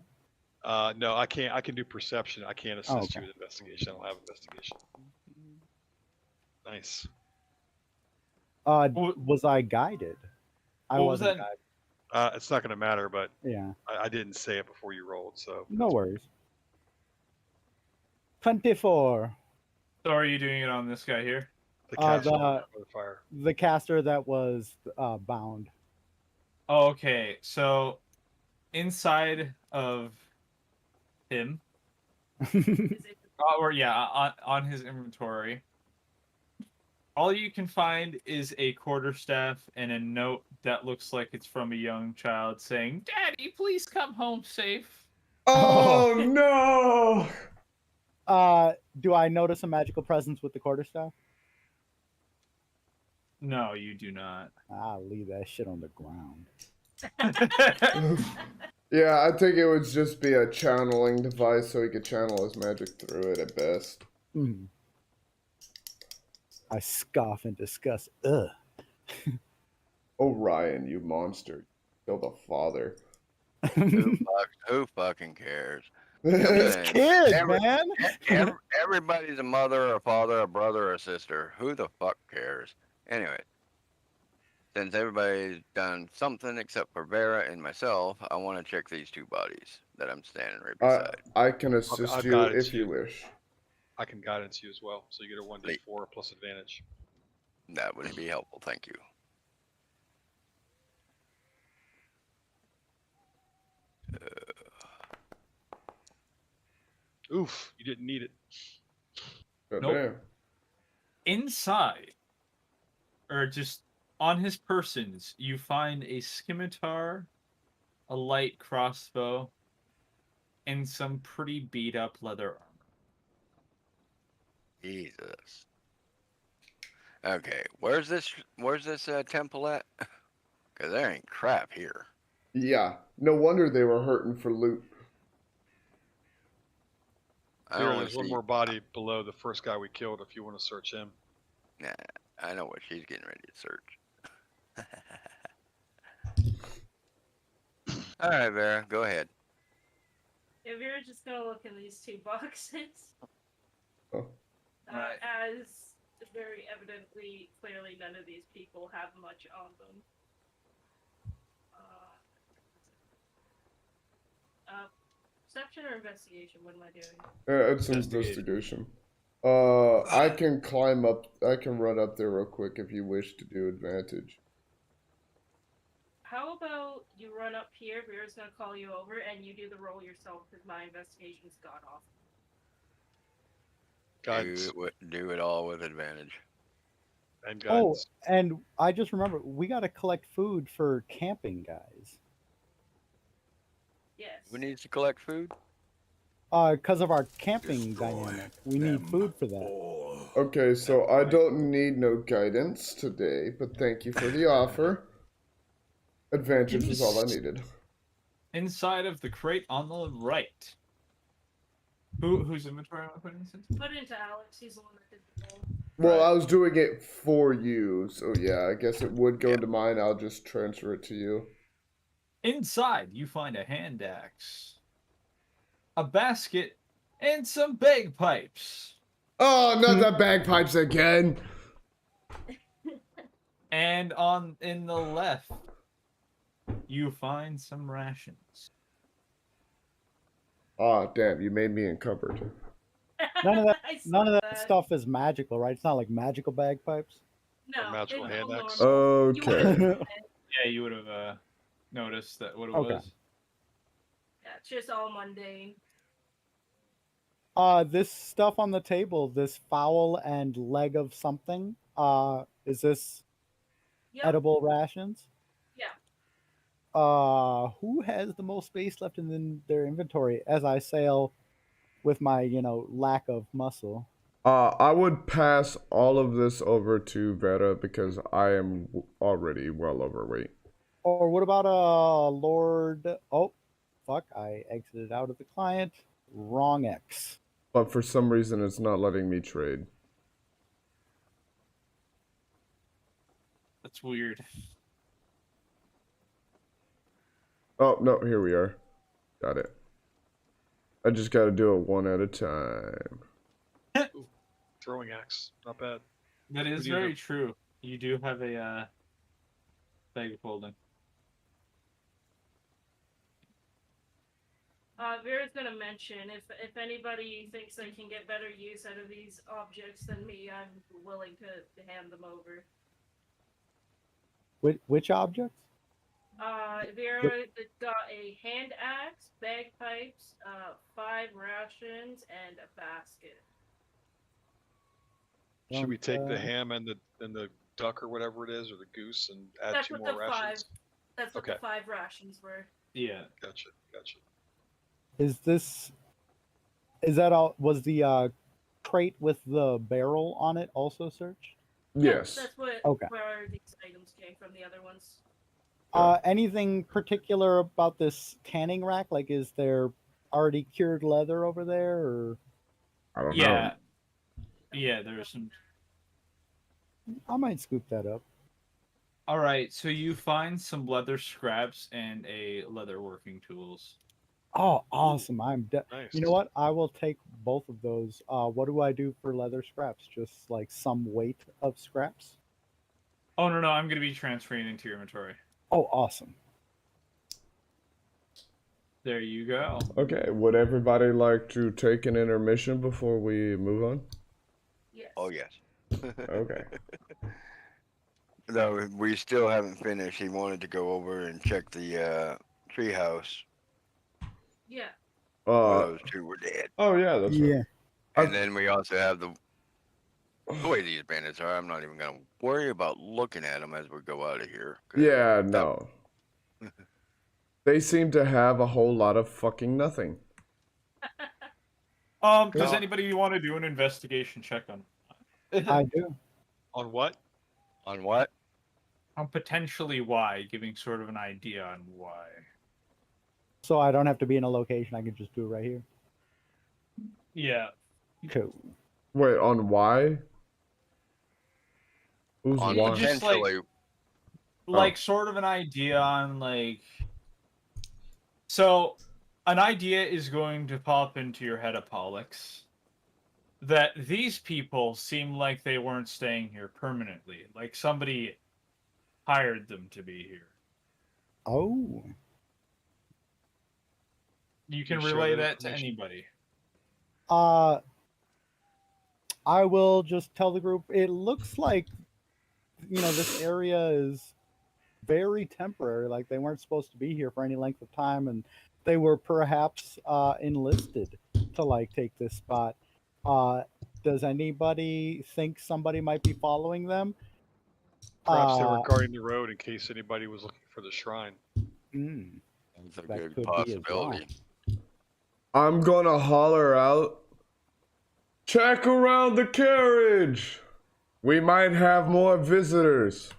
No, I can't. I can do perception. I can't assist okay. you with investigation. I don't have investigation. Nice. Was I guided? I What was wasn't that? guided. It's not going to matter, but Yeah. I didn't say it before you rolled, so. No worries. 24. So are you doing it on this guy here? The caster the for the fire. the caster that was bound. Oh, okay. So inside of him, Is it or yeah, on his inventory, all you can find is a quarterstaff and a note that looks like it's from a young child saying, "Daddy, please come home safe." Oh no! Do I notice a magical presence with the quarterstaff? No, you do not. I'll leave that shit on the ground. Yeah, I think it would just be a channeling device so he could channel his magic through it at best. Mhm. I scoff in disgust. Ugh. Oh, Ryan, you monster. Kill the father. Who fucking cares? These Listen, kids, every, man. everybody's a mother, a father, a brother, a sister. Who the fuck cares? Anyway, since everybody's done something except for Vera and myself, I want to check these two bodies that I'm standing right beside. I can assist I've you got it if too. you wish. I can guidance you as well, so you get a 1d4 plus advantage. That would be helpful. Thank you. Oof, you didn't need it. God Nope. damn. Inside, or just on his persons, you find a scimitar, a light crossbow, and some pretty beat up leather armor. Jesus. Okay, where's this? Where's this temple at? Cause there ain't crap here. Yeah, no wonder they were hurting for loot. I Vera, only there's one see. more body below the first guy we killed if you want to search him. Nah, I know what she's getting ready to search. All right, Vera, go ahead. If you're just gonna look in these two boxes, Oh. Right. as very evidently, clearly, none of these people have much on them. Perception or investigation? What am I doing? It's Investigation. investigation. I can climb up. I can run up there real quick if you wish to do advantage. How about you run up here? Vera's gonna call you over, and you do the roll yourself because my investigation's gone off. Guidance Do it all with advantage. and Oh, guidance. and I just remember we got to collect food for camping, guys. Yes. Who needs to collect food? Because of our camping Destroy dynamic, we need them food for that. all. Okay, so I don't need no guidance today, but thank you for the offer. Advantage was all I needed. Inside of the crate on the right. Whose inventory am I putting this into? Put it into Alex. He's the one that did the roll. Well, Right. I was doing it for you, so yeah, I guess it would go Yeah. into mine. I'll just transfer it to you. Inside, you find a hand axe, a basket, and some bagpipes. Oh, not the bagpipes again! And in the left, you find some rations. Ah, damn, you made me encumbered. None of that, I saw none of that stuff is magical, right? It's not like magical bagpipes. No, Or magical it's hand all axe. normal. You Okay. would've- Yeah, you would have noticed that what it Okay. was. yeah, it's just all mundane. This stuff on the table, this fowl and leg of something. Is this Yep. edible rations? Yeah. Who has the most space left in their inventory? As I sail with my, lack of muscle. I would pass all of this over to Vera because I am already well overweight. Or what about Lord? Oh, fuck! I exited out of the client. Wrong X. But for some reason, it's not letting me trade. That's weird. Oh, no, here we are. Got it. I just gotta do it one at a time. Ooh, throwing axe, not bad. That is do you very know? true. You do have a bag of holding. Vera's gonna mention if anybody thinks they can get better use out of these objects than me, I'm willing to hand them over. Which objects? Vera got a hand axe, bagpipes, 5 rations, and a basket. Should we take the Uh, ham and the duck or whatever it is, or the goose, and add That's 2 what more the rations? 5. That's what Okay. the 5 rations were. Yeah. Gotcha. Is that all? Was the crate with the barrel on it also searched? Yes. That's what Okay. where these items came from. The other ones. Anything particular about this tanning rack? Like, is there already cured leather over there, or? I don't know. Yeah. Yeah, there's some. I might scoop that up. All right, so you find some leather scraps and a leather working tools. Oh, awesome! Nice. You know what? I will take both of those. What do I do for leather scraps? Just like some weight of scraps? Oh no, I'm gonna be transferring into your inventory. Oh, awesome. There you go. Okay, would everybody like to take an intermission before we move on? Yes. Oh yes. Okay. No, we still haven't finished. He wanted to go over and check the treehouse Yeah. where Uh, those two were dead. oh yeah, that's right. Yeah. And then we also have the way these bandits are. I'm not even gonna worry about looking at them as we go out of here. 'Cause Yeah, that no. They seem to have a whole lot of fucking nothing. Does No. anybody want to do an investigation check on I do. On what? on what? on potentially why, giving sort of an idea on why? So I don't have to be in a location. I can just do it right here. Yeah. Cool. Wait, on why? Who's On why? Just like potentially. sort of an idea on like so an idea is going to pop into your head, Apollux, that these people seem like they weren't staying here permanently. Like somebody hired them to be here. Oh. You Can can you share relay that that to information? anybody. Uh, I will just tell the group. It looks like this area is very temporary. Like they weren't supposed to be here for any length of time, and they were perhaps enlisted to like take this spot. Uh, does anybody think somebody might be following them? Perhaps they were Uh, guarding the road in case anybody was looking for the shrine. mm, That's a that good could be as well. possibility. I'm gonna holler out. Check around the carriage. We might have more visitors.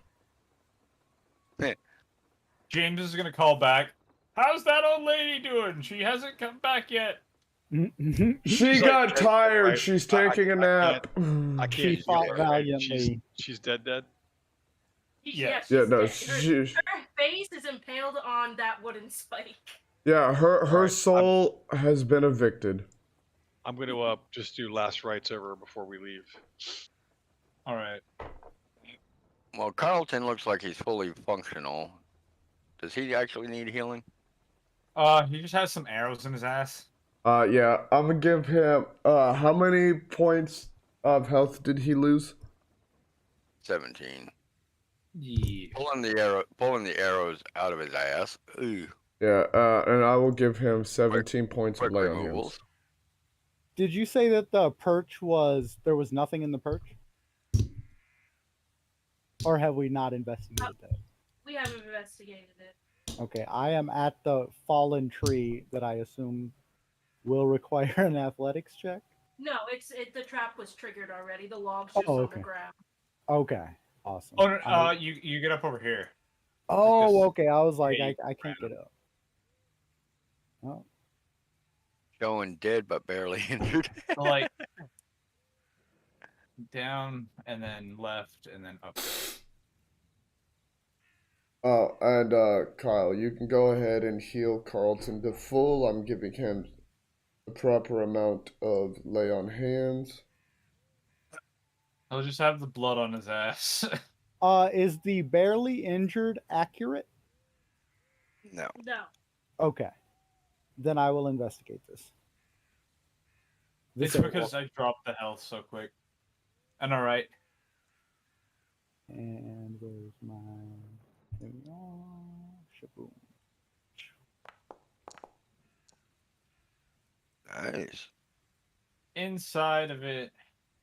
James is gonna call back. How's that old lady doing? She hasn't come back yet. She She's like got dead, tired. right? She's taking a nap. I She can't fought yell her, right? valiantly. She's dead. Yeah, she's Yeah, no, dead. Her face is impaled on that wooden spike. yeah, her Alright, soul has been evicted. I'm gonna just do last rites over her before we leave. All right. Well, Carlton looks like he's fully functional. Does he actually need healing? He just has some arrows in his ass. Yeah, I'm gonna give him. How many points of health did he lose? 17. Yeah. Pulling the arrows out of his ass. Ooh. Yeah, and I will give him 17 points of Quick lay on removals. hands. Did you say that the perch there was nothing in the perch? Or have we not investigated that? We haven't investigated it. Okay, I am at the fallen tree that I assume will require an athletics check. No, the trap was triggered already. The log's just Oh, on okay. the ground. Okay, awesome. Oh, no, you get up over here. Oh, this- okay. I was like, Hey, I can't get up. Oh, Showing dead but barely injured. Like down and then left and then up. Oh, and Kyle, you can go ahead and heal Carlton to full. I'm giving him the proper amount of lay on hands. He'll just have the blood on his ass. is the barely injured accurate? No. No. Okay, then I will investigate this. It's because I dropped the health so quick. And all right. And where's my? There we are. Shaboom. Nice. Inside of it,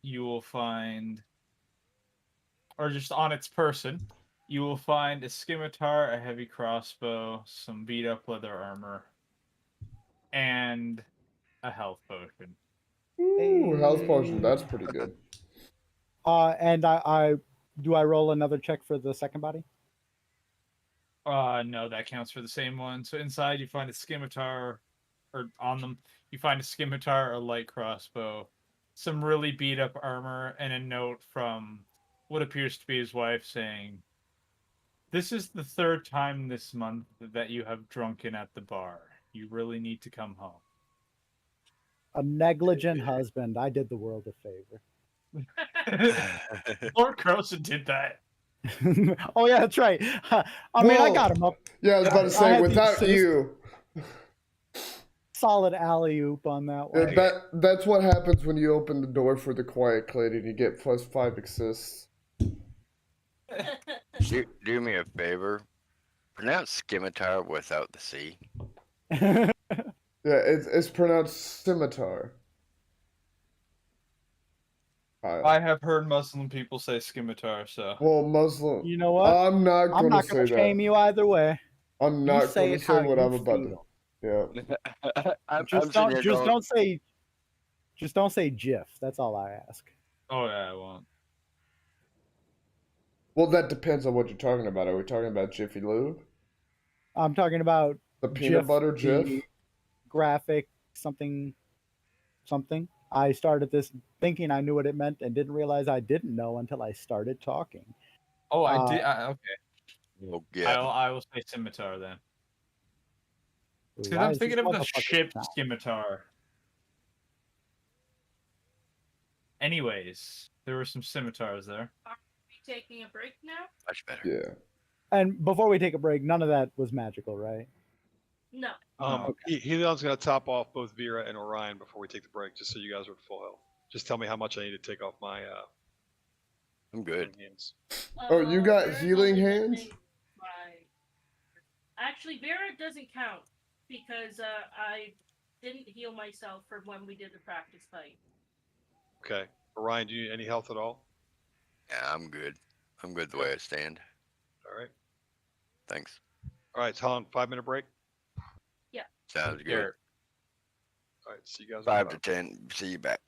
you will find, or just on its person, you will find a scimitar, a heavy crossbow, some beat up leather armor, and a health potion. Ooh, health potion. That's pretty good. And I do I roll another check for the second body? No, that counts for the same one. So inside you find a scimitar, or on them you find a scimitar, a light crossbow, some really beat up armor, and a note from what appears to be his wife, saying, "This is the third time this month that you have drunken at the bar. You really need to come home." A negligent husband. I did the world a favor. Lord Croson did that. Oh yeah, that's right. I mean, I got him up. Yeah, I was about to I say, had the without assist. you, Solid alley oop on that one. that's what happens when you open the door for the quiet clade and you get +5 assists. Do me a favor. Pronounce scimitar without the C. Yeah, it's pronounced scimitar. Kyle. I have heard Muslim people say scimitar, so. Well, Muslim. You know what? I'm not I'm gonna not say going to shame that. you either way. I'm You not say gonna it say how what you I'm about to. feel. Yeah. I'm Just sitting here going, don't say GIF. That's all I ask. Oh, yeah, I won't. Well, that depends on what you're talking about. Are we talking about Jiffy Lube? I'm talking about The peanut butter the Jif? graphic something. I started this thinking I knew what it meant and didn't realize I didn't know until I started talking. Oh, I Uh, did. Okay. oh, yeah. I will say scimitar then. Because Why I'm is this thinking of the motherfucker ship sound? scimitar. Anyways, there were some scimitars there. Are we taking a break now? Much better. Yeah. And before we take a break, none of that was magical, right? No. Helion's going to top off both Vera and Orion before we take the break, just so you guys are at full health. Just tell me how much I need to take off my I'm good. hands. Oh, you got Vera's healing only hands? missing Actually, Vera doesn't count because I didn't heal myself from when we did the practice fight. Okay. Orion, do you need any health at all? Yeah, I'm good. I'm good the way I stand. All right. Thanks. All right, Helen, 5-minute break. Yeah. Sounds good. Here. All right, see you guys. 5 to 10. See you back.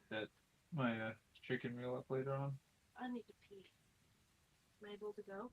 That my chicken meal up later on. I need to pee. Am I able to go?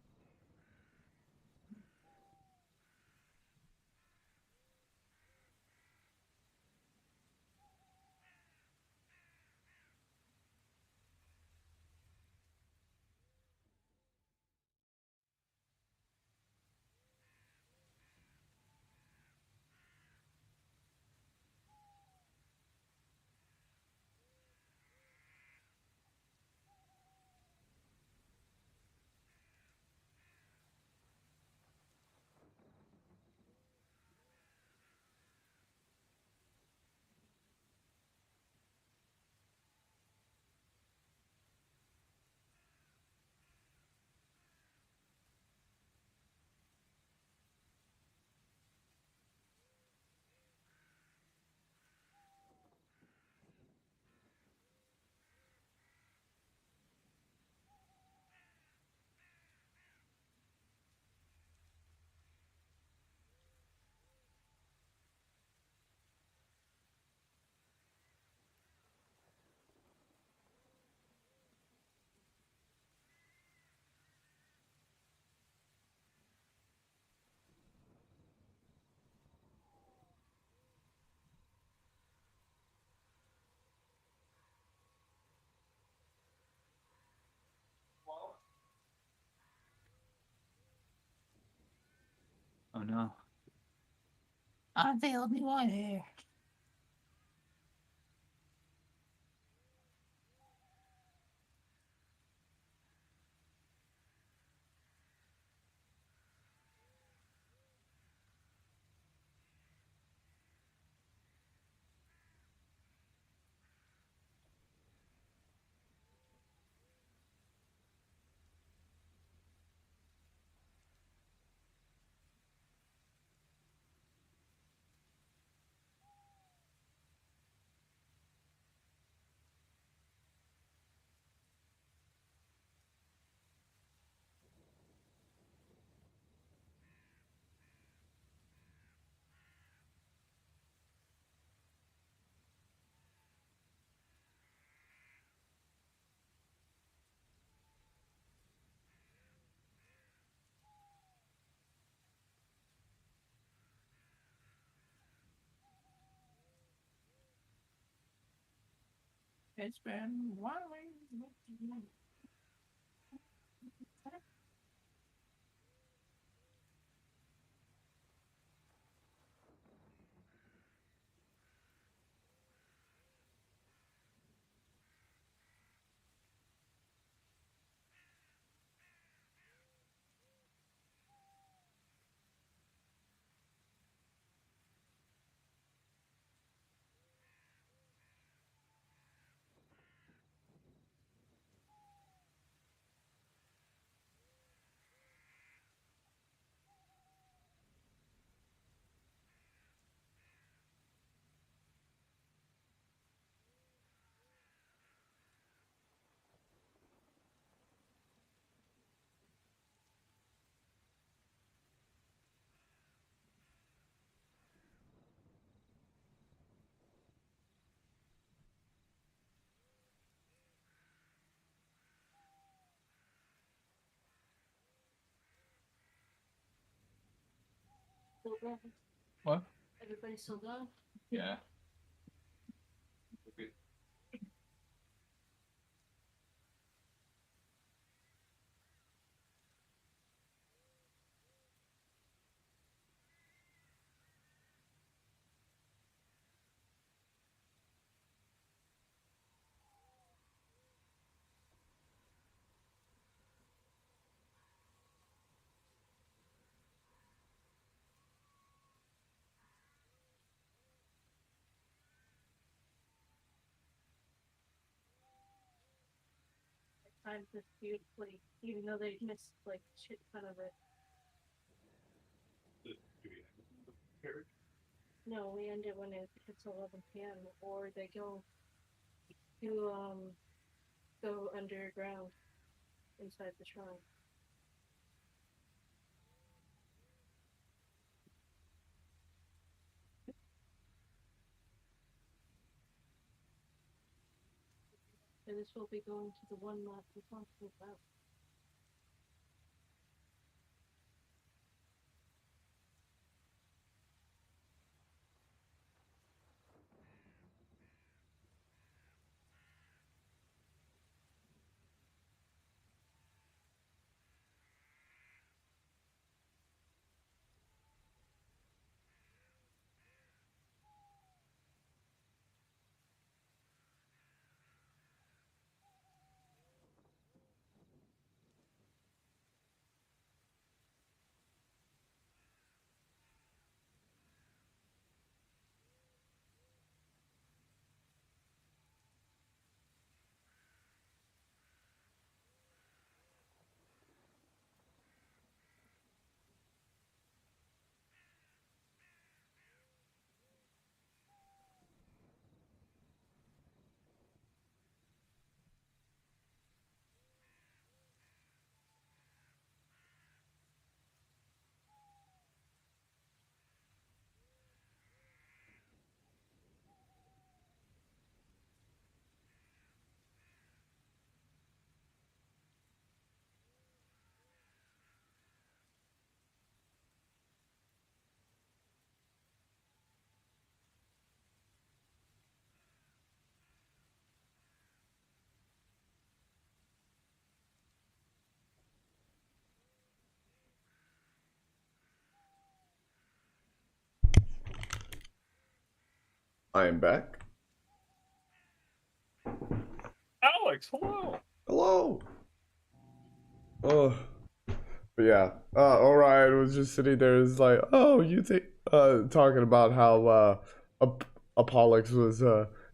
Oh no. I'm the only one here. It's been one way. What? Everybody's still gone? Yeah. Timed this beautifully, even though they missed like shit ton of it. No, we end it when it hits 11 p.m. or they go to go underground inside the shrine. And this will be going to the one map we're talking about. I am back. Alex, hello. Hello. Oh, but yeah. Orion was just sitting there. It's like, oh, you think, talking about how Apollox was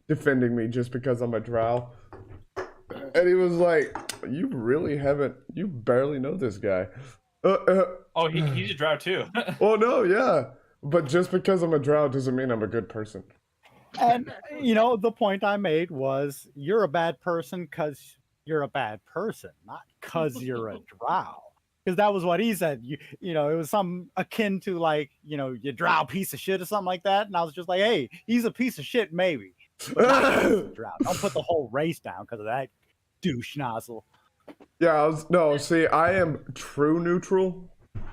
defending me just because I'm a drow, and he was like, you really haven't, you barely know this guy. Oh, he's a drow too. Oh no, yeah. But just because I'm a drow doesn't mean I'm a good person. And you know, the point I made was you're a bad person because you're a bad person, not because you're a drow. Because that was what he said. You know, it was some akin to like, you know, you drow piece of shit or something like that. And I was just like, hey, he's a piece of shit, maybe, but not 'cause he's a drow. Don't put the whole race down because of that douche nozzle. Yeah, no, see, I am true neutral.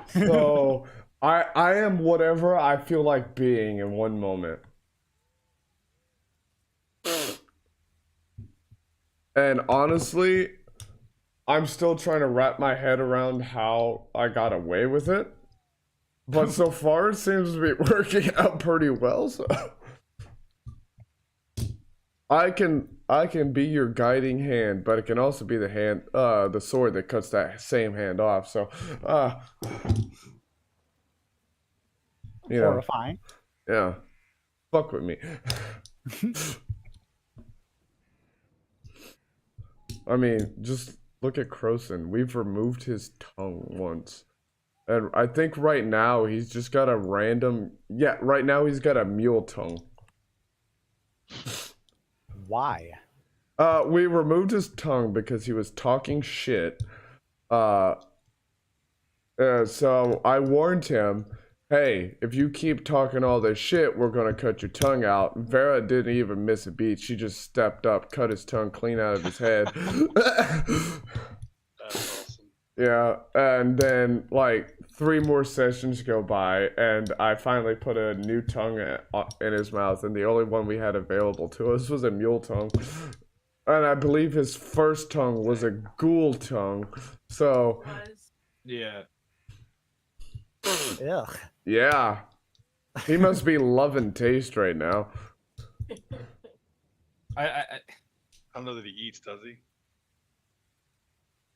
So I am whatever I feel like being in one moment. And honestly, I'm still trying to wrap my head around how I got away with it. But so far, it seems to be working out pretty well. So I can be your guiding hand, but it can also be the sword that cuts that same hand off. So, you know, Horrifying. yeah, fuck with me. I mean, just look at Croson. We've removed his tongue once. And I think right now he's just got a random. Yeah, right now he's got a mule tongue. Why? We removed his tongue because he was talking shit. So I warned him, hey, if you keep talking all this shit, we're gonna cut your tongue out. Vera didn't even miss a beat. She just stepped up, cut his tongue clean out of his head. That's awesome. Yeah, and then like 3 more sessions go by, and I finally put a new tongue in his mouth, and the only one we had available to us was a mule tongue. And I believe his first tongue was a ghoul tongue. So, Was. Yeah. Ugh. yeah. He must be loving taste right now. I don't know that he eats, does he?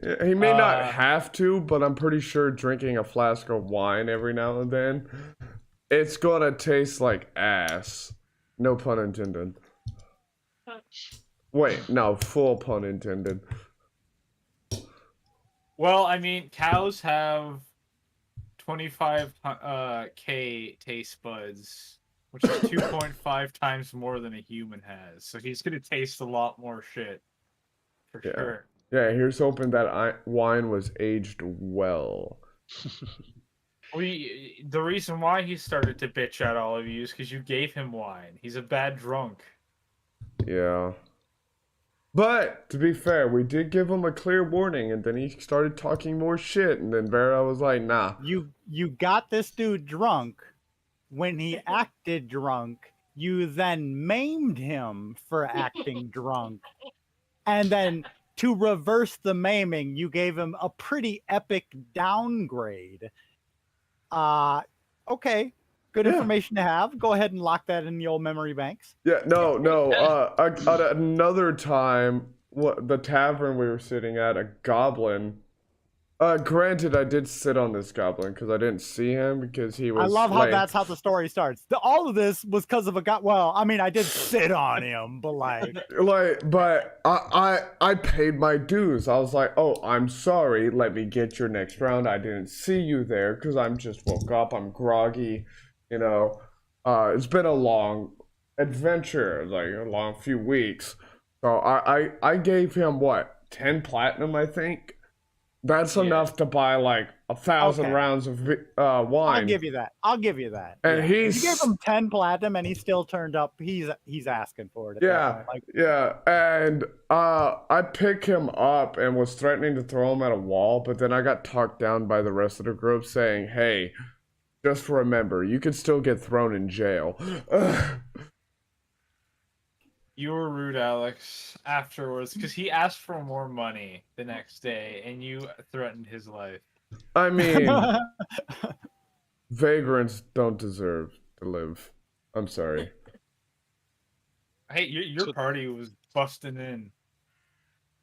Yeah, he may not have to, but I'm pretty sure drinking a flask of wine every now and then, it's gonna taste like ass. No pun intended. Wait, no, full pun intended. Well, I mean, cows have 25 K taste buds, which is 2.5 times more than a human has. So he's gonna taste a lot more shit, for Yeah. sure. Yeah, here's hoping that wine was aged well. The reason why he started to bitch at all of you is because you gave him wine. He's a bad drunk. Yeah. But, to be fair, we did give him a clear warning, and then he started talking more shit, and then Vera was like, nah. You got this dude drunk. When he acted drunk, you then maimed him for acting drunk. And then to reverse the maiming, you gave him a pretty epic downgrade. Okay. Good information to have. Go ahead and lock that in the old memory banks. Yeah, no. At another time, the tavern we were sitting at, a goblin. Granted, I did sit on this goblin because I didn't see him because he was. I love how that's how the story starts. All of this was because of a guy. Well, I mean, I did sit on him, but but I paid my dues. I was like, oh, I'm sorry. Let me get your next round. I didn't see you there because I'm just woke up. I'm groggy. You know, it's been a long adventure, like a long few weeks. So I gave him what, 10 platinum, I think. That's enough to buy like 1,000 rounds of wine. I'll give you that. And you gave him 10 platinum, and he still turned up. He's asking for it. Yeah, yeah. And I picked him up and was threatening to throw him at a wall, but then I got talked down by the rest of the group, saying, "Hey, just remember, you could still get thrown in jail." You were rude, Alex, afterwards, because he asked for more money the next day, and you threatened his life. I mean, vagrants don't deserve to live. I'm sorry. Hey, your party was busting in.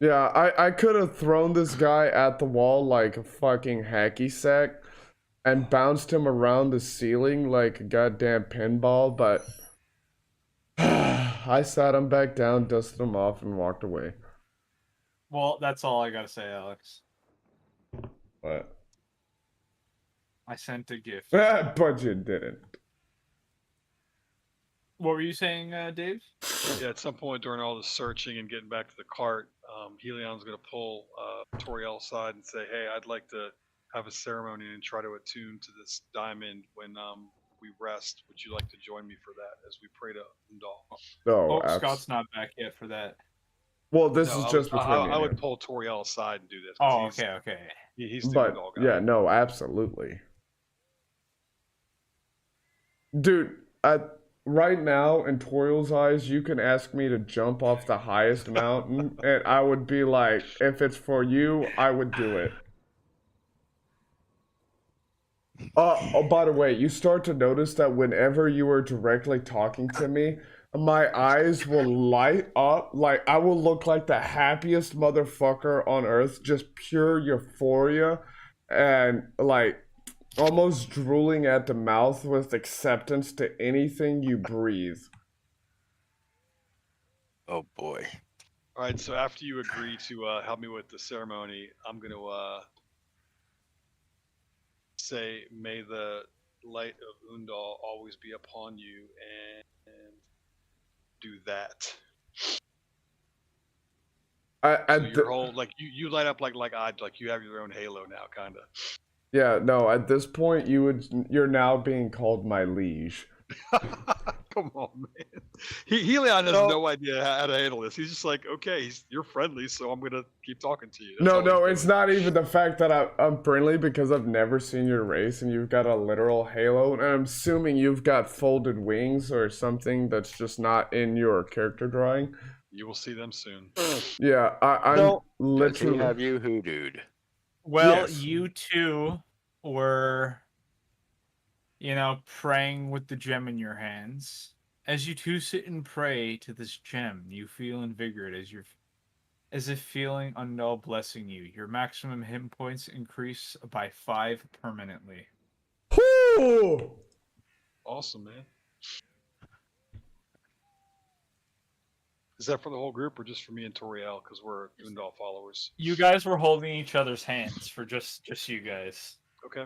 Yeah, I could have thrown this guy at the wall like a fucking hacky sack and bounced him around the ceiling like a goddamn pinball, but I sat him back down, dusted him off, and walked away. Well, that's all I gotta say, Alex. What? I sent a gift. But you didn't. What were you saying, Dave? Yeah, at some point during all the searching and getting back to the cart, Helion's going to pull Toriel aside and say, hey, I'd like to have a ceremony and try to attune to this diamond when we rest. Would you like to join me for that as we pray to Undal? No, Scott's not back yet for that. Well, this is just between me and I would him. pull Toriel aside and do this. Oh, okay. He's the Undal guy. Yeah, no, absolutely. Dude, right now, in Toriel's eyes, you can ask me to jump off the highest mountain, and I would be like, if it's for you, I would do it. Oh, by the way, you start to notice that whenever you are directly talking to me, my eyes will light up. Like, I will look like the happiest motherfucker on earth, just pure euphoria, and like almost drooling at the mouth with acceptance to anything you breathe. Oh boy. All right, so after you agree to help me with the ceremony, I'm going to say, may the light of Undal always be upon you, and do that. So your whole, like, you light up like you have your own halo now, kind of. Yeah, no, at this point you're now being called my liege. Come on, man. Helion has no idea how to handle this. He's just like, okay, you're friendly, so I'm gonna keep talking to you. That's No, it's not even the fact that I'm friendly, because I've never seen your race and you've got a literal halo, and I'm assuming you've got folded wings or something that's just not in your character drawing. You will see them soon. Yeah, I'm Does he literally. have you hoodooed? Well, Yes. you two were, praying with the gem in your hands. As you two sit and pray to this gem, you feel invigorated as if feeling Undal blessing you. Your maximum hit points increase by 5 permanently. Whew! Awesome, man. Is that for the whole group or just for me and Toriel? Because we're Undal followers. You guys were holding each other's hands for just you guys. Okay.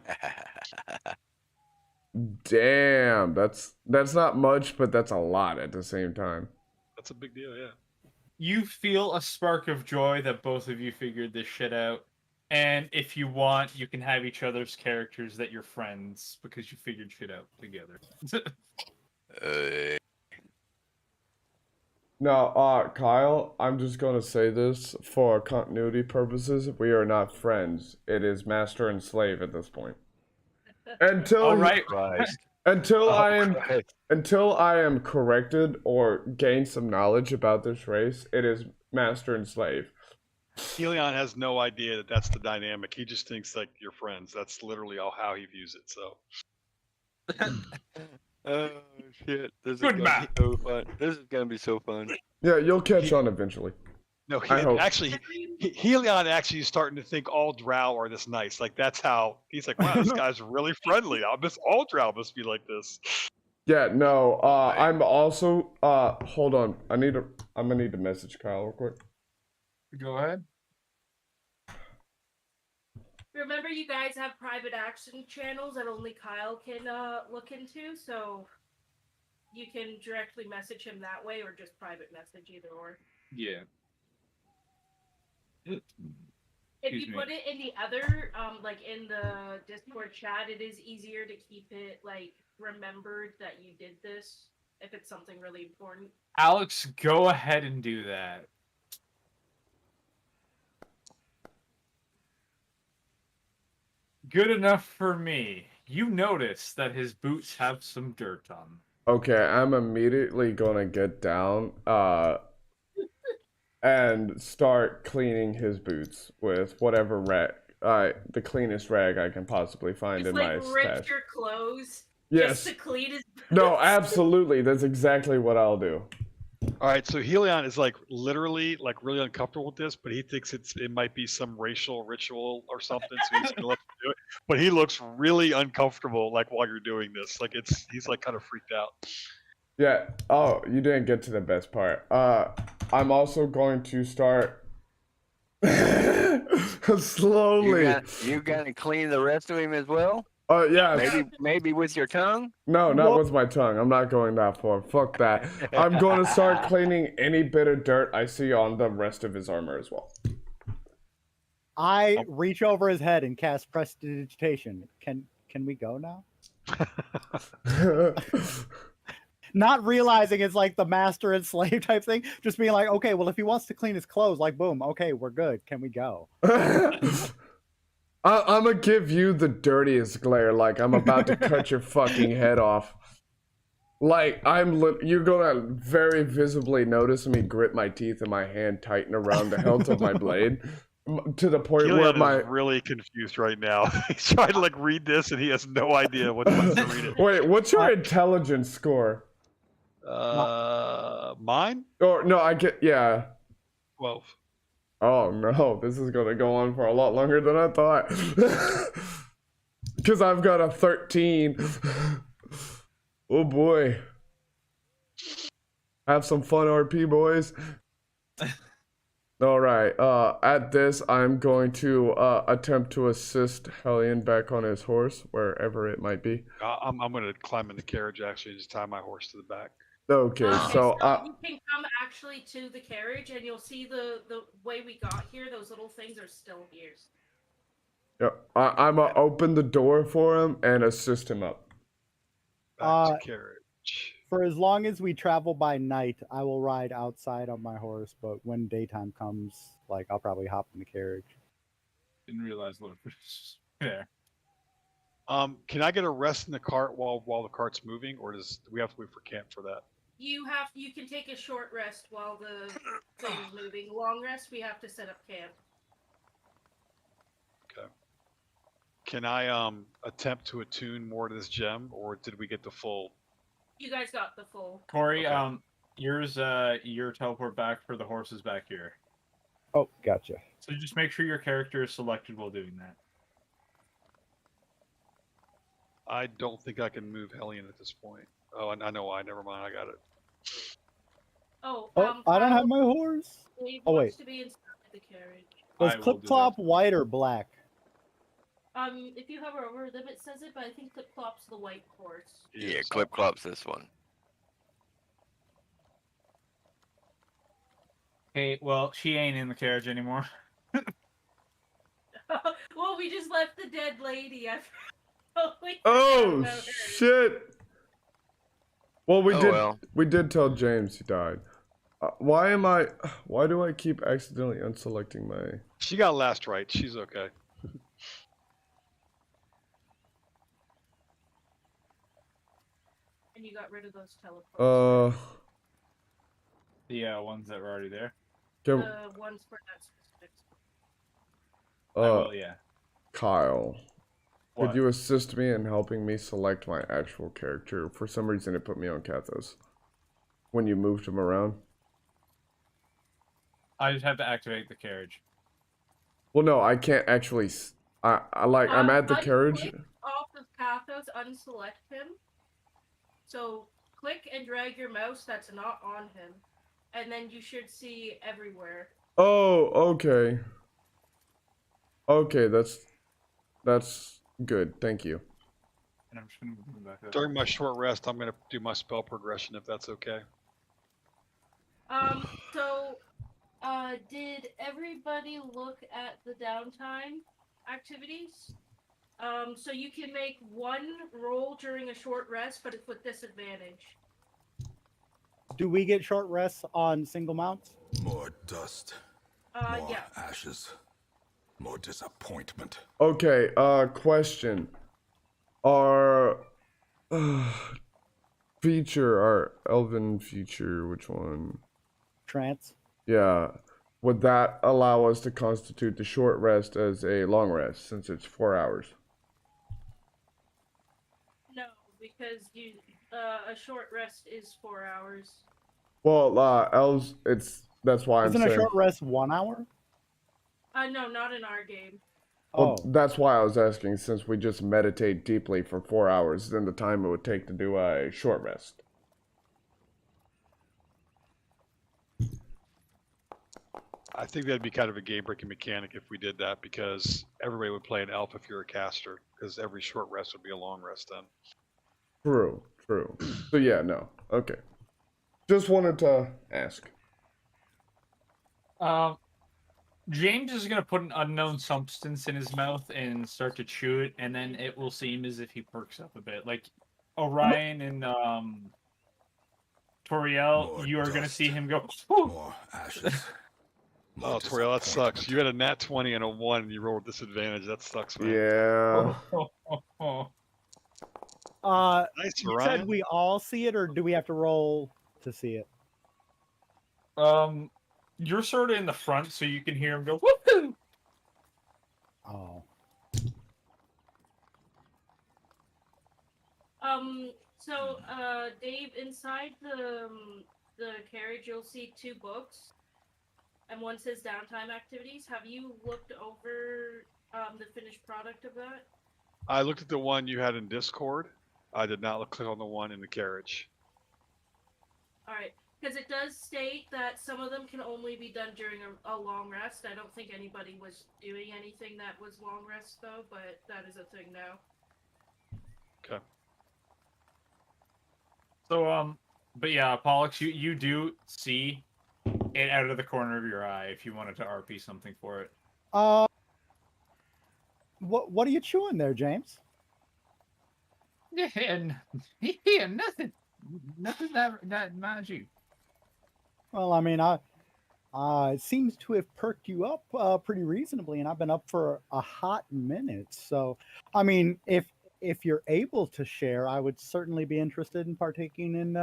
Damn, that's not much, but that's a lot at the same time. That's a big deal, yeah. You feel a spark of joy that both of you figured this shit out. And if you want, you can have each other's characters that you're friends because you figured shit out together. Now, Kyle, I'm just gonna say this for continuity purposes. We are not friends. It is master and slave at this point. Until All right. until Oh, I am Christ. until I am corrected or gain some knowledge about this race, it is master and slave. Helion has no idea that that's the dynamic. He just thinks like you're friends. That's literally how he views it. So. Oh shit! This is Good gonna map. be so fun. This is gonna be so fun. Yeah, you'll catch on eventually. No, I hope. actually, Helion actually is starting to think all drow are this nice. Like that's how he's like, wow, this guy's really friendly. All drow must be like this. Yeah, no. I'm also. Hold on. I'm gonna need to message Kyle real quick. Go ahead. Remember, you guys have private action channels that only Kyle can look into, so you can directly message him that way, or just private message, either or. Yeah. If Excuse you me. put it in the other, like in the Discord chat, it is easier to keep it like remembered that you did this if it's something really important. Alex, go ahead and do that. Good enough for me. You notice that his boots have some dirt on them. Okay, I'm immediately gonna get down. And start cleaning his boots with whatever rag, the cleanest rag I can possibly find Just in my like rip stash. your clothes Yes. just to clean his boots. No, absolutely. That's exactly what I'll do. All right, so Helion is like literally like really uncomfortable with this, but he thinks it might be some racial ritual or something, so he's gonna let you do it. But he looks really uncomfortable like while you're doing this. Like he's like kind of freaked out. Yeah. Oh, you didn't get to the best part. I'm also going to start slowly. You gonna clean the rest of him as well? Yeah. Maybe with your tongue? No, not with my tongue. I'm not going that far. Fuck that. I'm going to start cleaning any bit of dirt I see on the rest of his armor as well. I reach over his head and cast prestidigitation. Can we go now? Not realizing it's like the master and slave type thing. Just being like, okay, well, if he wants to clean his clothes, like, boom, okay, we're good. Can we go? I'm gonna give you the dirtiest glare, like I'm about to cut your fucking head off. Like you're gonna very visibly notice me grit my teeth and my hand tighten around the hilt of my blade, to the point where Helion my is really confused right now. He's trying to like read this and he has no idea what to read it. Wait, what's your intelligence score? Mine? Or no, I get yeah. 12. Oh no, this is gonna go on for a lot longer than I thought. Because I've got a 13. Oh boy. Have some fun, RP boys. Alright, at this, I'm going to attempt to assist Hellion back on his horse, wherever it might be. I'm going to climb in the carriage actually and just tie my horse to the back. Okay, so you can come actually to the carriage, and you'll see the way we got here. Those little things are still here. yeah, I'm gonna open the door for him and assist him up. Back to carriage. For as long as we travel by night, I will ride outside on my horse. But when daytime comes, like I'll probably hop in the carriage. Didn't realize what was there. Can I get a rest in the cart while the cart's moving, or do we have to wait for camp for that? You can take a short rest while the thing is moving. Long rest, we have to set up camp. Okay. Can I attempt to attune more to this gem, or did we get the full? You guys got the full. Corey, yours, your teleport back for the horses back here. Oh, gotcha. So just make sure your character is selected while doing that. I don't think I can move Hellion at this point. Oh, I know why. Never mind. I got it. I don't have my horse. Dave Oh, wants wait. to be inside the carriage. Was Clip Clop white or black? If you hover over them, it says it, but I think Clip Clop's the white horse. Yeah, Clip Clop's this one. Hey, well, she ain't in the carriage anymore. Well, we just left the dead lady. Oh shit! Well, well. we did tell James he died. Why do I keep accidentally unselecting my? She got last right. She's okay. And you got rid of those teleports. The ones that were already there. The ones for that specific. Yeah. Kyle, What? could you assist me in helping me select my actual character? For some reason, it put me on Kathos when you moved him around. I just have to activate the carriage. Well, no, I can't actually. I'm at the carriage. Off of Kathos, unselect him. So click and drag your mouse that's not on him, and then you should see everywhere. Oh, okay. Okay, that's good. Thank you. And I'm just gonna move him back up. During my short rest, I'm gonna do my spell progression if that's okay. Did everybody look at the downtime activities? So you can make one roll during a short rest, but it's with disadvantage. Do we get short rests on single mounts? More dust. More Yeah. ashes. More disappointment. Okay, question. Our our elven feature, which one? Trance. Yeah. Would that allow us to constitute the short rest as a long rest, since it's 4 hours? No, because a short rest is 4 hours. Well, elves, that's why Isn't I'm saying. a short rest 1 hour? No, not in our game. Well, that's why I was asking, since we just meditate deeply for 4 hours, then the time it would take to do a short rest. I think that'd be kind of a game-breaking mechanic if we did that, because everybody would play an elf if you're a caster, because every short rest would be a long rest then. True. So yeah, no. Okay. Just wanted to ask. James is gonna put an unknown substance in his mouth and start to chew it, and then it will seem as if he perks up a bit. Like Orion and Toriel, you are gonna see him go. More ashes. Oh, Toriel, that sucks. You had a nat 20 and a 1, and you rolled disadvantage. That sucks, man. Yeah. Nice, You said Ryan. we all see it, or do we have to roll to see it? You're sort of in the front, so you can hear him go woohoo. Oh, So, Dave, inside the carriage, you'll see 2 books, and one says downtime activities. Have you looked over the finished product of that? I looked at the one you had in Discord. I did not click on the one in the carriage. All right, because it does state that some of them can only be done during a long rest. I don't think anybody was doing anything that was long rest though, but that is a thing now. Okay. So but yeah, Pollux, you do see it out of the corner of your eye if you wanted to RP something for it. what are you chewing there, James? And nothing that mind you. Well, I mean, it seems to have perked you up pretty reasonably, and I've been up for a hot minute. So, I mean, if you're able to share, I would certainly be interested in partaking in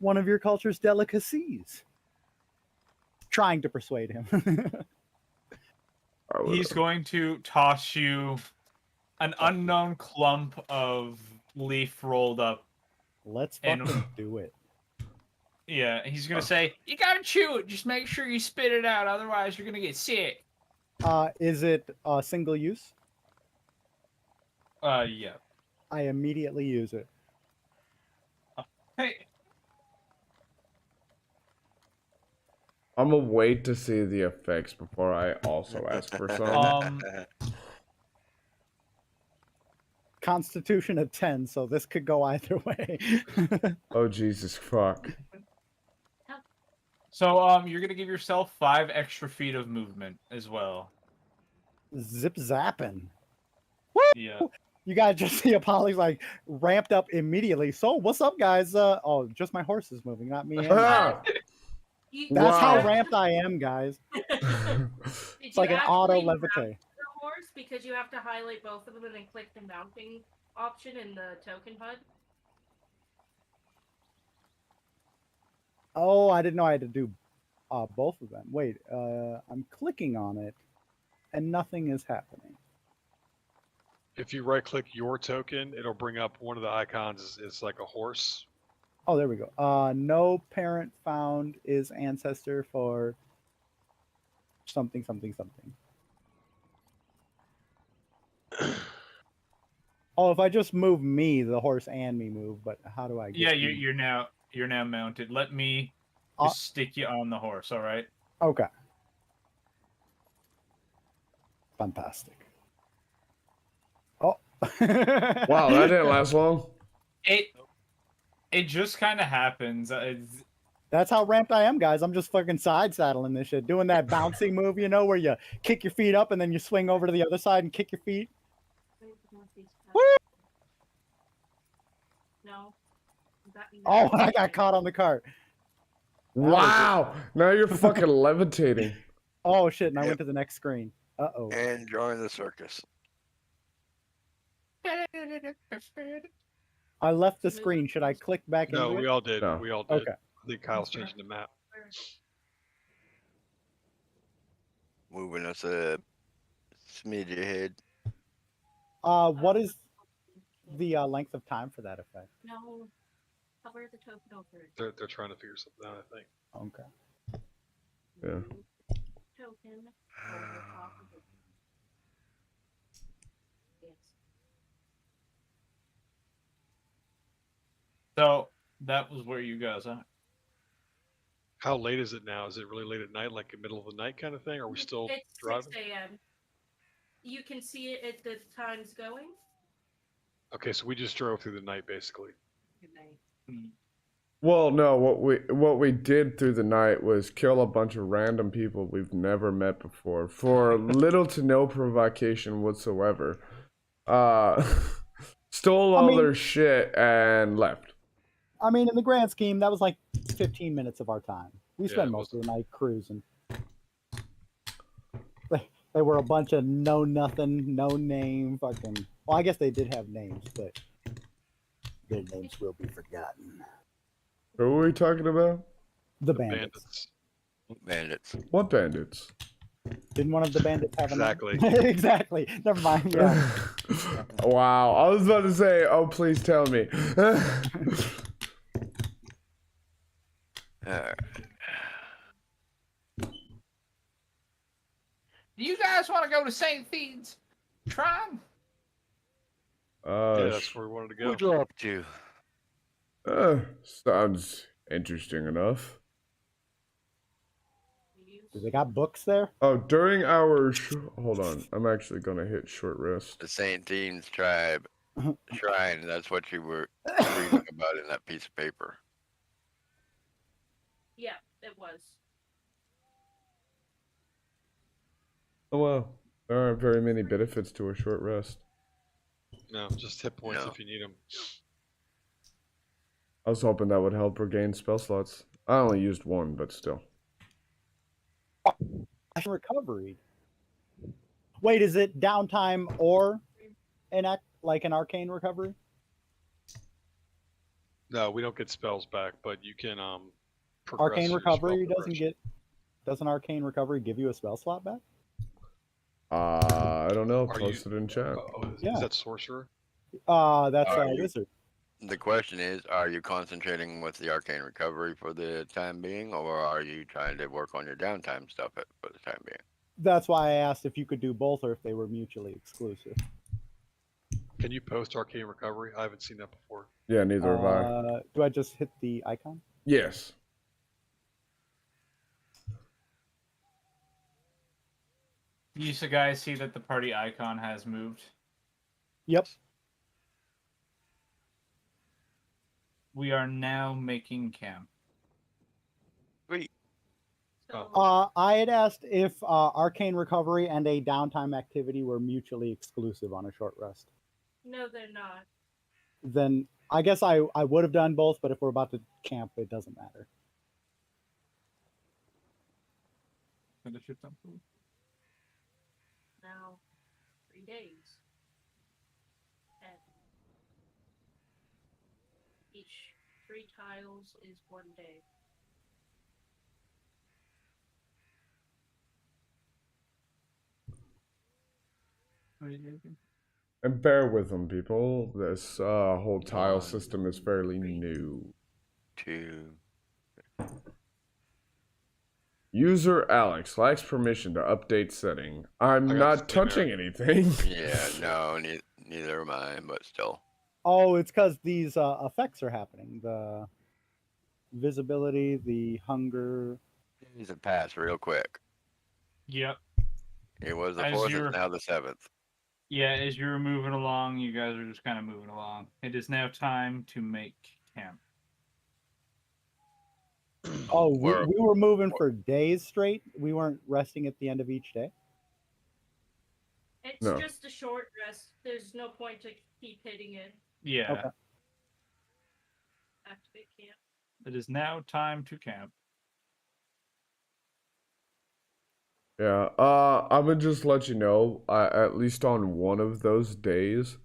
one of your culture's delicacies. Trying to persuade him. I would, He's going to toss you an unknown clump of leaf rolled up. Let's And- fucking do it. Yeah, he's gonna say, "You gotta chew it. Just make sure you spit it out, otherwise you're gonna get sick." Is it single use? Yeah. I immediately use it. Hey, I'm gonna wait to see the effects before I also ask for some. Constitution of 10, so this could go either way. Oh Jesus fuck! So you're gonna give yourself 5 extra feet of movement as well. Zip zapping. Yeah. You guys just see Apollo's like ramped up immediately. So what's up, guys? Oh, just my horse is moving, not me. Ah! That's how Wow. ramped I am, guys. It's like an auto levitate. The horse, because you have to highlight both of them and then click the mounting option in the token HUD. Oh, I didn't know I had to do both of them. Wait, I'm clicking on it, and nothing is happening. If you right click your token, it'll bring up one of the icons. It's like a horse. Oh, there we go. No parent found is ancestor for something, something, something. Oh, if I just move me, the horse and me move. But how do I get? Yeah, me? you're now mounted. Let me just stick you on the horse, all right? Okay. Fantastic. Oh. Wow, that didn't last long. It just kind of happens. That's how ramped I am, guys. I'm just fucking side saddling this shit, doing that bouncy move, you know, where you kick your feet up and then you swing over to the other side and kick your feet. No. Oh, I got caught on the cart. Wow! Now you're fucking levitating. Oh shit! And I went to the next screen. Uh-oh. And join the circus. I left the screen. Should I click back No, into we it? all did. No. We all did. Okay. I think Kyle's changing the map. Moving us a smidge ahead. What is the length of time for that effect? No. Cover the token over it. They're trying to figure something out, I think. Okay. Yeah. Token over top of it. Yes. So that was where you guys are. How late is it now? Is it really late at night, like the middle of the night kind of thing? Or are we still It's driving? 6 a.m. You can see it at the times going. Okay, so we just drove through the night basically. Good night. Well, no. What we did through the night was kill a bunch of random people we've never met before for little to no provocation whatsoever. Stole all their shit and left. I mean, in the grand scheme, that was like 15 minutes of our time. We Yeah, spent it most of the night cruising. They were a bunch of know nothing, no name, fucking. Well, I guess they did have names, but Their names will be forgotten. Who are we talking about? The bandits. Bandits. What bandits? Didn't one of the bandits have Exactly. a name? Exactly. Never mind. Yeah. Wow, I was about to say, oh, please tell me. Alright. Do you guys want to go to St. Theod's Shrine? Yeah, that's where we wanted to go. What you up to? Sounds interesting enough. Do they got books there? Oh, during our hold on, I'm actually gonna hit short rest. The St. Dean's Tribe Shrine. That's what you were reading about in that piece of paper. Yeah, it was. Oh well, there aren't very many benefits to a short rest. No, just hit points No. if you need them. I was hoping that would help regain spell slots. I only used one, but still. Recovery. Wait, is it downtime or like an arcane recovery? No, we don't get spells back, but you can progress Arcane your spell recovery progression. doesn't arcane recovery give you a spell slot back? I don't know. Are Post it in chat. Yeah. Is that sorcerer? That's Are a you- wizard. The question is, are you concentrating with the arcane recovery for the time being, or are you trying to work on your downtime stuff for the time being? That's why I asked if you could do both or if they were mutually exclusive. Can you post arcane recovery? I haven't seen that before. Yeah, neither have I. Do I just hit the icon? Yes. You guys see that the party icon has moved? Yep. We are now making camp. Sweet. So, I had asked if arcane recovery and a downtime activity were mutually exclusive on a short rest. no, they're not. Then I guess I would have done both, but if we're about to camp, it doesn't matter. Now, 3 days. And each 3 tiles is 1 day. And bear with them, people. This whole tile 1, system is fairly new. 2. User Alex lacks permission to update setting. I'm I got not the same touching anything. Yeah, no, neither am I, but still. Oh, it's because these effects are happening. The visibility, the hunger. He's a pass real quick. Yep. It was the As 4th, you're- it's now the 7th. Yeah, as you're moving along, you guys are just kind of moving along. It is now time to make camp. Oh, we We're- were moving for days straight. We weren't resting at the end of each day. It's No. just a short rest. There's no point to keep hitting it. Yeah. Okay. Activate camp. It is now time to camp. Yeah, I would just let you know, at least on one of those days,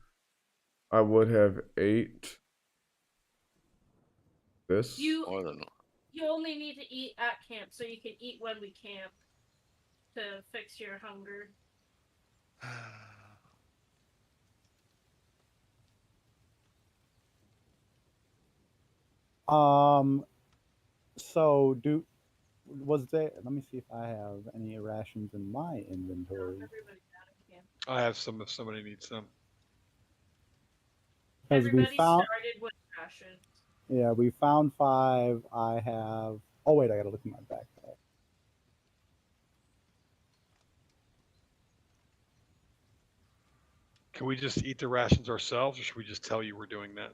I would have ate this. More than You only need to eat at camp, so you can eat when we camp to fix your hunger. So was there? Let me see if I have any rations in my inventory. Everybody's out of camp. I have some if somebody needs some. Because we Everybody found, started with rations. yeah, we found 5. I have. Oh wait, I gotta look in my backpack. Can we just eat the rations ourselves, or should we just tell you we're doing that?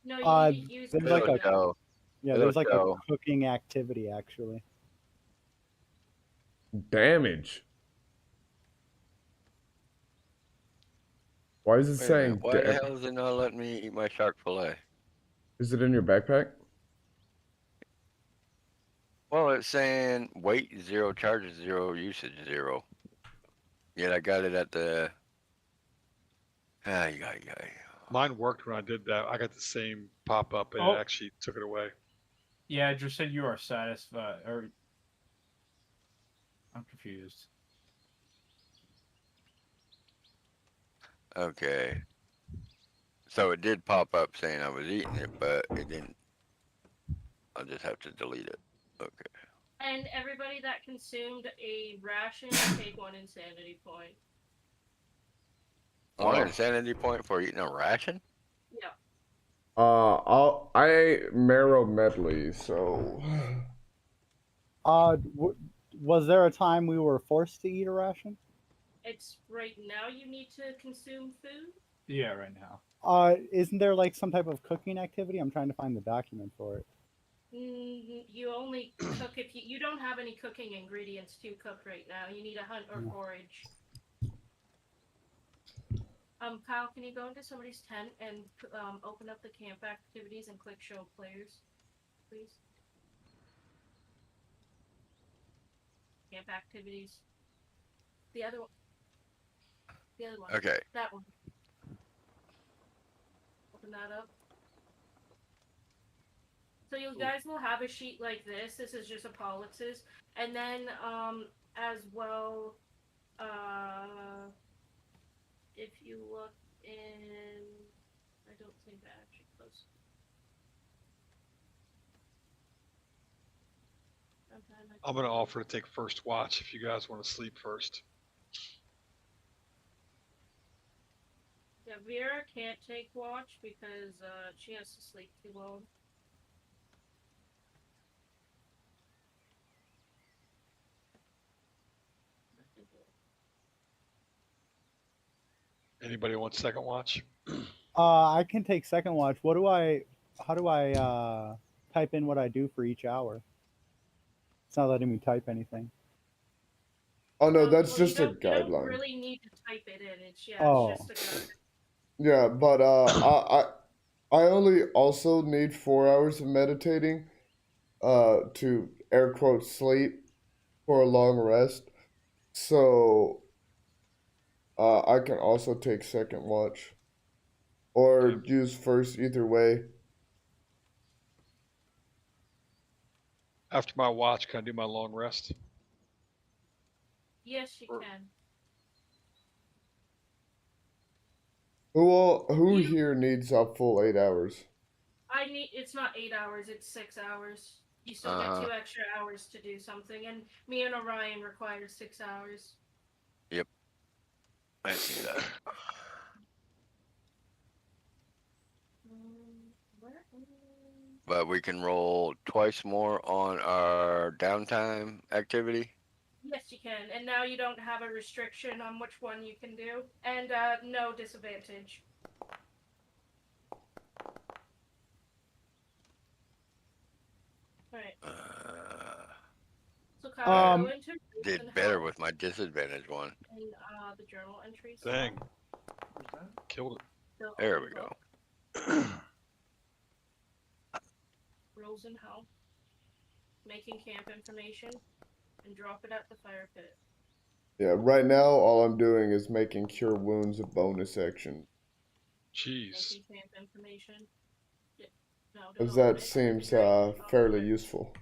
No, you Uh, need to use there's the like a- go. Yeah, It'll there's like show. a cooking activity actually. Damage. Why is it Wait a saying minute, why the hell is it not letting me eat my shark fillet? Is it in your backpack? Well, it's saying weight 0, charges 0, usage 0. Yet I got it at the. Ay. Mine worked when I did that. I got the same pop up, and Oh. it actually took it away. Yeah, it just said you are satisfied. Or I'm confused. Okay. So it did pop up saying I was eating it, but it didn't. I'll just have to delete it. Okay. And everybody that consumed a ration, take 1 insanity point. One Oh. insanity point for eating a ration? Yeah. I ate marrow medley, so Was there a time we were forced to eat a ration? It's right now you need to consume food. Yeah, right now. Isn't there like some type of cooking activity? I'm trying to find the document for it. You only cook if you don't have any cooking ingredients to cook right now. You need to hunt or forage. Kyle, can you go into somebody's tent and open up the camp activities and click show players, please? Camp activities. The other one. The other one. Okay. That one. Open that up. So you guys will have a sheet like this. This is just Apollox's. And then as well, if you look in, I don't think I actually posted. I'm going to offer to take first watch if you guys want to sleep first. Yeah, Vera can't take watch because she has to sleep too long. Anybody want second watch? I can take second watch. How do I type in what I do for each hour? It's not letting me type anything. oh no, that's well, just a you don't guideline. really need to type it in. It's Oh. it's just a guide. Yeah, but I only also need 4 hours of meditating, to air quote sleep for a long rest. So, I can also take second watch or Okay. use first, either way. After my watch, can I do my long rest? Yes, you Or- can. Who You- here needs a full 8 hours? It's not 8 hours, it's 6 hours. You still get Uh-huh. 2 extra hours to do something, and me and Orion require 6 hours. Yep. I see that. Where? But we can roll twice more on our downtime activity. Yes, you can. And now you don't have a restriction on which one you can do. And no disadvantage. Alright. So Kyle, go into Did and better help with my disadvantage one. in the journal entries. Dang. Killed So There open we go. it. rules and help. Making camp information. And drop it at the fire pit. Yeah, right now all I'm doing is making cure wounds a bonus action, Jeez. Making camp information. No, as develop that it. seems Integrate, fairly it. useful.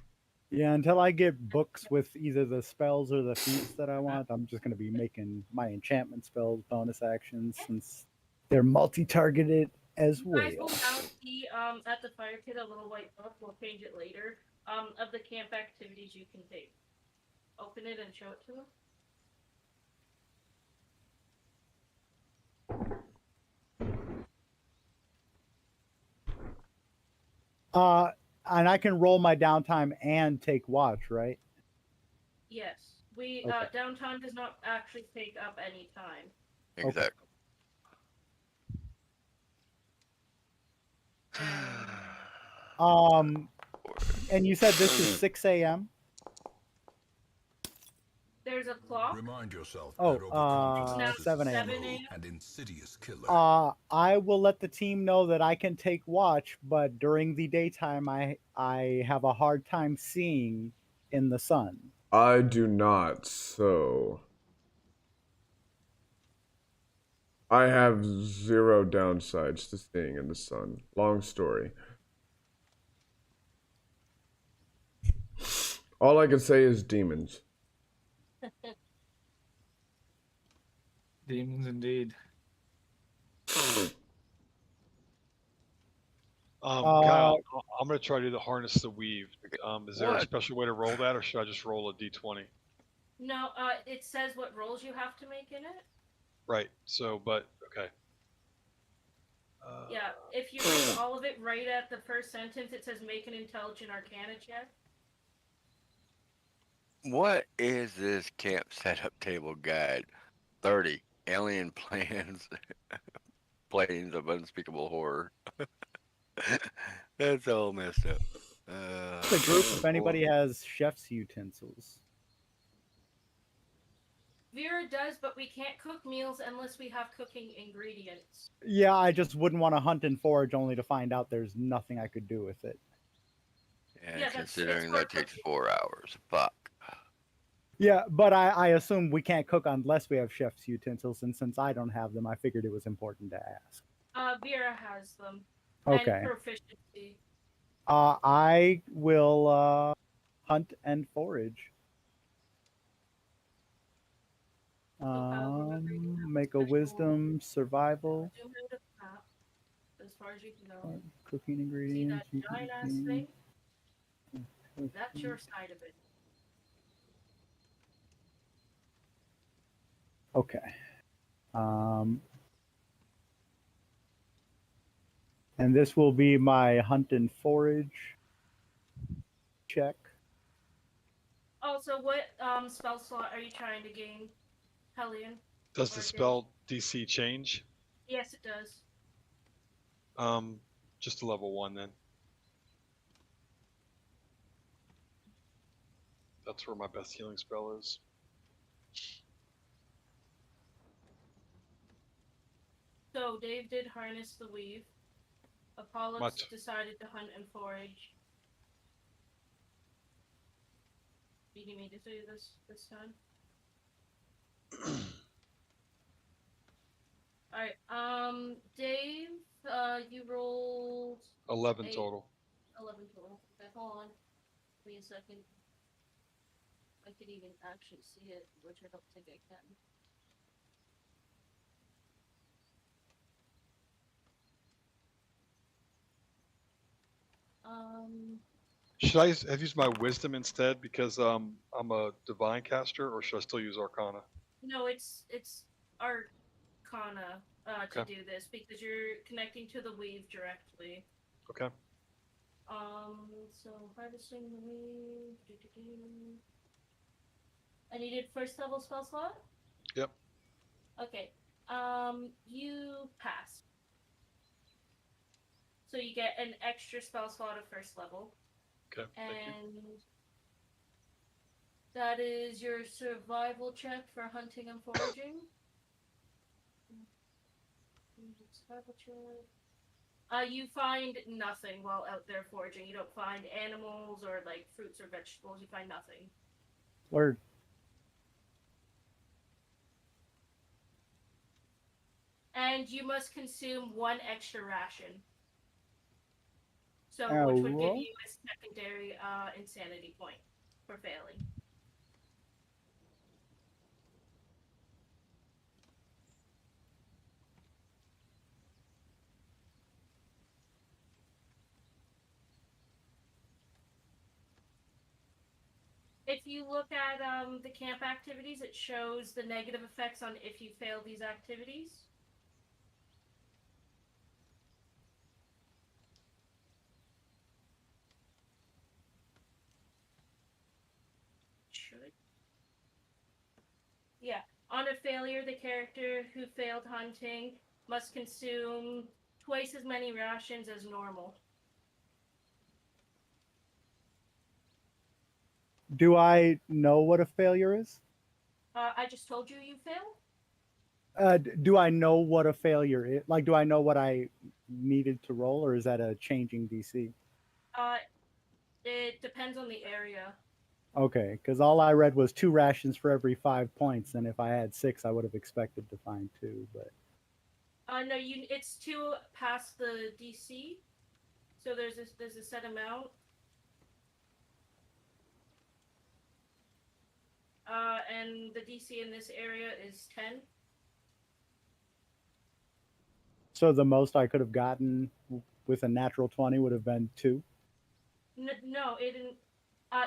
Yeah, until I get books with either the spells or the feats that I want, I'm just going to be making my enchantment spells bonus actions since they're multi-targeted as You guys well. will now see at the fire pit a little white book. We'll change it later. Of the camp activities you can take. Open it and show it to them. And I can roll my downtime and take watch, right? Yes. We Okay. downtime does not actually take up any time. Exactly. And you said this is 6 a.m. There's a clock. Remind yourself Oh, that overconfidence now is 7 a a.m. slow and insidious killer. I will let the team know that I can take watch, but during the daytime, I have a hard time seeing in the sun. I do not, so I have zero downsides to staying in the sun. Long story. All I can say is demons. Demons indeed. Kyle, I'm gonna try to harness the weave. Is there a What? special way to roll that, or should I just roll a d20? No, it says what rolls you have to make in it. Right. So, but okay. Yeah, if you read all of it right at the first sentence, it says make an intelligent arcana check. What is this camp setup table guide? 30 alien plans, planes of unspeakable horror. That's all messed up. The group, if Well, anybody has chef's utensils. Vera does, but we can't cook meals unless we have cooking ingredients. Yeah, I just wouldn't want to hunt and forage only to find out there's nothing I could do with it. and Yeah, it's considering for that takes cooking. 4 hours. Fuck. Yeah, but I assume we can't cook unless we have chef's utensils, and since I don't have them, I figured it was important to ask. Vera has them. Okay. And proficiency. I will hunt and forage. Make a wisdom survival. Zoom out of the map as far as you can go. Cooking See ingredients. that giant ass thing? That's your side of it. Okay. And this will be my hunt and forage check. Also, what spell slot are you trying to gain, Hellion? Does the spell DC change? Yes, it does. Just a level 1 then. That's where my best healing spell is. So Dave did harness the weave. Apollo decided to hunt and forage. Do you need me to do this time? Alright, Dave, you rolled 11 total. 11 total. Okay, hold on. Give me a second. I could even actually see it, which I don't think I can. Should I have used my wisdom instead because I'm a divine caster, or should I still use Arcana? No, it's Arcana to do this because you're connecting to the weave directly. Okay. So harvesting the weave. I needed first level spell slot. Yep. Okay. You pass. So you get an extra spell slot of first level. Okay. And that is your survival check for hunting and foraging. Survival check. You find nothing while out there foraging. You don't find animals or like fruits or vegetables. You find nothing. Word. And you must consume 1 extra ration. So, Oh, which would give what? you a secondary insanity point for failing. If you look at the camp activities, it shows the negative effects on if you fail these activities. Should. Yeah. On a failure, the character who failed hunting must consume twice as many rations as normal. Do I know what a failure is? I just told you failed? Do I know what a failure is? Like, do I know what I needed to roll, or is that a changing DC? It depends on the area. Okay, because all I read was 2 rations for every 5 points, and if I had 6, I would have expected to find 2. But No, it's 2 past the DC. So there's a set amount. And the DC in this area is 10. So the most I could have gotten with a natural 20 would have been 2. No, it didn't.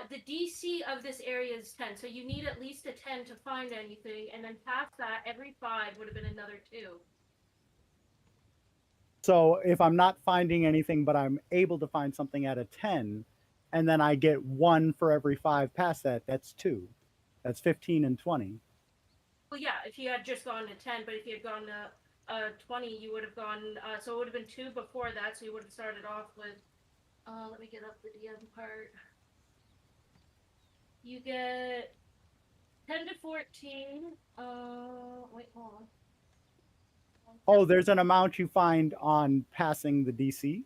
The DC of this area is 10, so you need at least a 10 to find anything, and then past that, every 5 would have been another 2. So if I'm not finding anything, but I'm able to find something at a 10, and then I get 1 for every 5 past that, that's 2. That's 15 and 20. Well, yeah, if you had just gone to 10, but if you had gone to 20, you would have gone. So it would have been 2 before that, so you would have started off with. Let me get up the DM part. You get 10 to 14. Wait, hold on. Oh, there's an amount you find on passing the DC?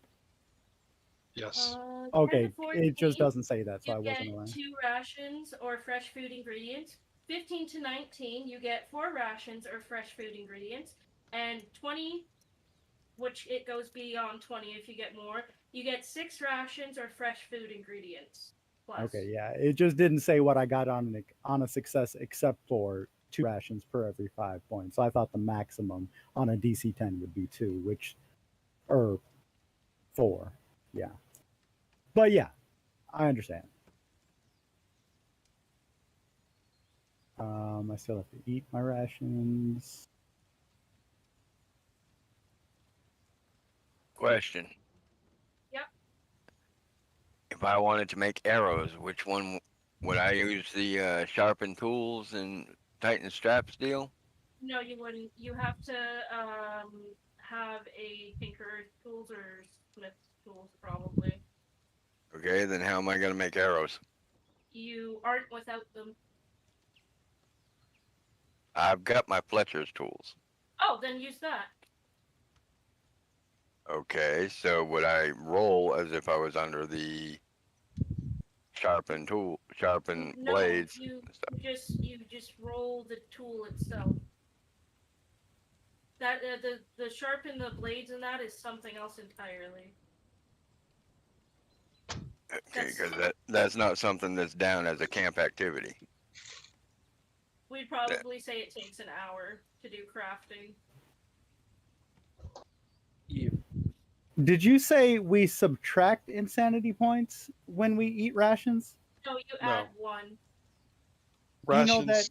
Yes. 10 Okay, to 14, it just doesn't say that, so I you get wasn't aware. 2 rations or fresh food ingredients. 15 to 19, you get 4 rations or fresh food ingredients. And 20, which it goes beyond 20 if you get more, you get 6 rations or fresh food ingredients. Plus. Okay, yeah, it just didn't say what I got on a success except for 2 rations per every 5 points. So I thought the maximum on a DC 10 would be 2, or 4, yeah. But yeah, I understand. I still have to eat my rations. Question. Yep. If I wanted to make arrows, which one would I use? The sharpened tools and tighten straps deal? No, you wouldn't. You have to have a tinker's tools or smith's tools, probably. Okay, then how am I going to make arrows? You aren't without them. I've got my Fletcher's tools. Oh, then use that. Okay, so would I roll as if I was under the sharpened No, blades? you and stuff? you just roll the tool itself. That the sharpen the blades and that is something else entirely. Okay, because that's not something that's down as a camp activity. We'd probably say it takes an hour to do crafting. Yeah. Did you say we subtract insanity points when we eat rations? No, you No. add 1. You know Rations. that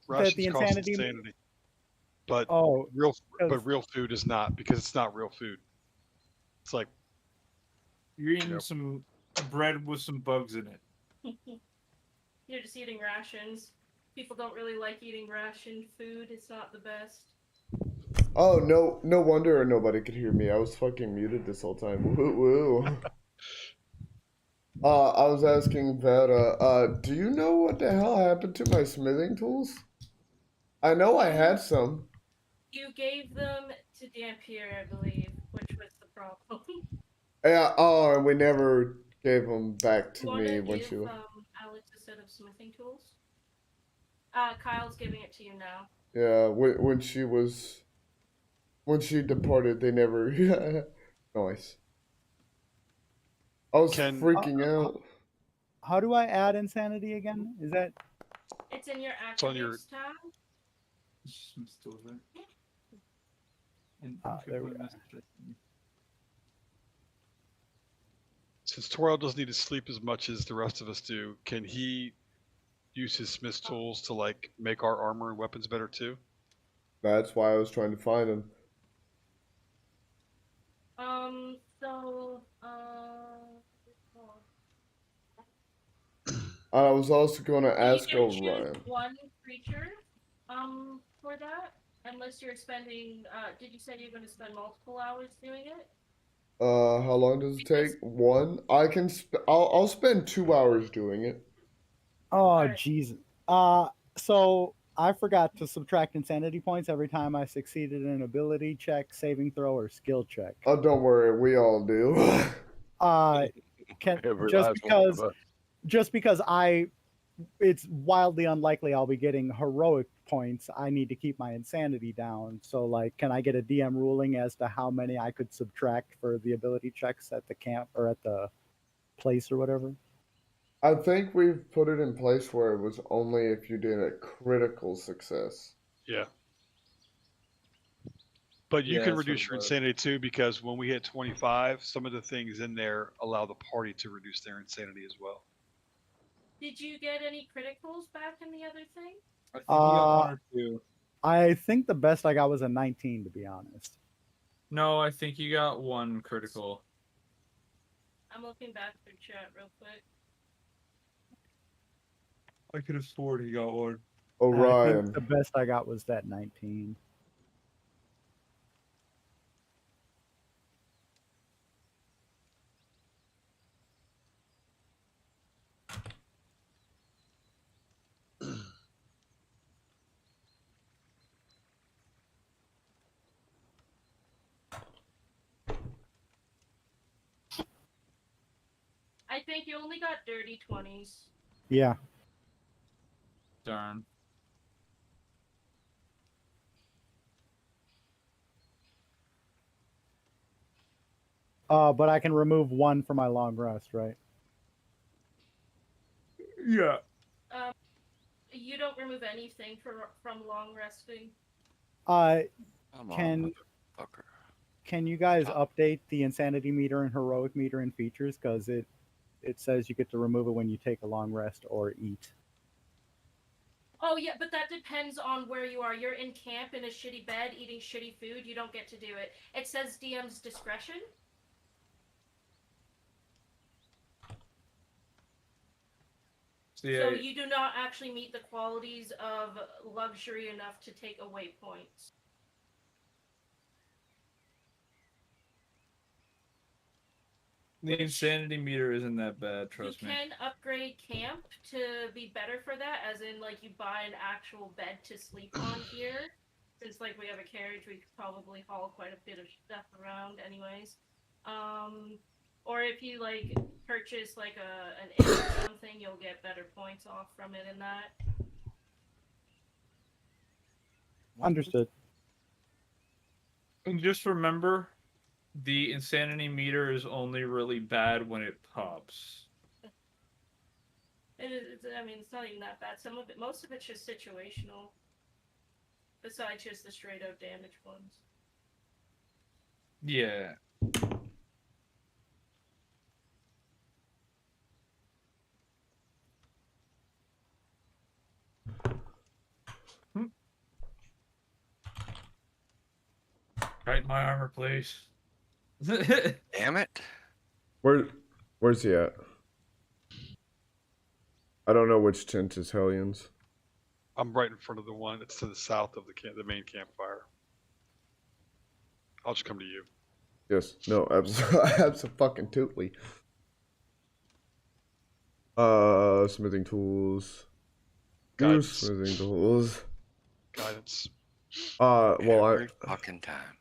Rations the cost insanity. insanity, but Oh, real food is not, because it's not real food. It's like You're eating Yep. some bread with some bugs in it. You're just eating rations. People don't really like eating ration food. It's not the best. Oh, no wonder nobody could hear me. I was fucking muted this whole time. Woo woo. I was asking Vera, do you know what the hell happened to my smithing tools? I know I had some. You gave them to Dampier, I believe, which was the problem. Yeah, oh, and we never gave them back to You want me to when give she left. Alex a set of smithing tools? Kyle's giving it to you now. Yeah, when she departed, they never. Nice. I was freaking out. how do I add insanity again? Is that? It's in your It's on your- attributes tab. Some still there. And There we go. since Toro doesn't need to sleep as much as the rest of us do, can he use his smith's tools to like make our armor and weapons better too? That's why I was trying to find them. I was also going to ask you can choose Orion. 1 creature, for that. Unless you're spending, did you say you're going to spend multiple hours doing it? How long does it take? 1. I can. I'll spend 2 hours doing it. Oh, Alright. jeez. So I forgot to subtract insanity points every time I succeeded in an ability check, saving throw, or skill check. Oh, don't worry, we all do. Can Every just last one of because us. just because I it's wildly unlikely I'll be getting heroic points. I need to keep my insanity down. So, like, can I get a DM ruling as to how many I could subtract for the ability checks at the camp or at the place or whatever? I think we've put it in place where it was only if you did a critical success. Yeah. But you Yeah, can that's what reduce it your was. insanity too, because when we hit 25, some of the things in there allow the party to reduce their insanity as well. Did you get any criticals back in the other thing? I think you got Uh, one or two. I think the best I got was a 19, to be honest. No, I think you got one critical. I'm looking back through chat real quick. I could have sworn he got one. I think Orion. the best I got was that 19. I think you only got dirty 20s. Yeah. Darn. But I can remove one for my long rest, right? Yeah. You don't remove anything from long resting. Come Can- on, motherfucker. Can you guys update the insanity meter and heroic meter in features? Because it says you get to remove it when you take a long rest or eat. Oh yeah, but that depends on where you are. You're in camp in a shitty bed eating shitty food, you don't get to do it. It says DM's discretion. So you do not actually meet the qualities of luxury enough to take away points. The insanity meter isn't that bad, trust you me. You can upgrade camp to be better for that, as in, like, you buy an actual bed to sleep on here. Since, like, we have a carriage, we could probably haul quite a bit of stuff around anyways. Or if you, like, purchase, like, an inn or something, you'll get better points off from it in that. Understood. And just remember, the insanity meter is only really bad when it pops. I mean, it's not even that bad. Most of it's just situational. Besides just the straight up damage ones. Yeah. Tighten my armor, please. Damn it. Where's he at? I don't know which tent is Hellions. I'm right in front of the one that's to the south of the main campfire. I'll just come to you. Yes. No. Absolutely. Smithing tools. Guidance. Smithing tools. Guidance. Well, Every fucking time.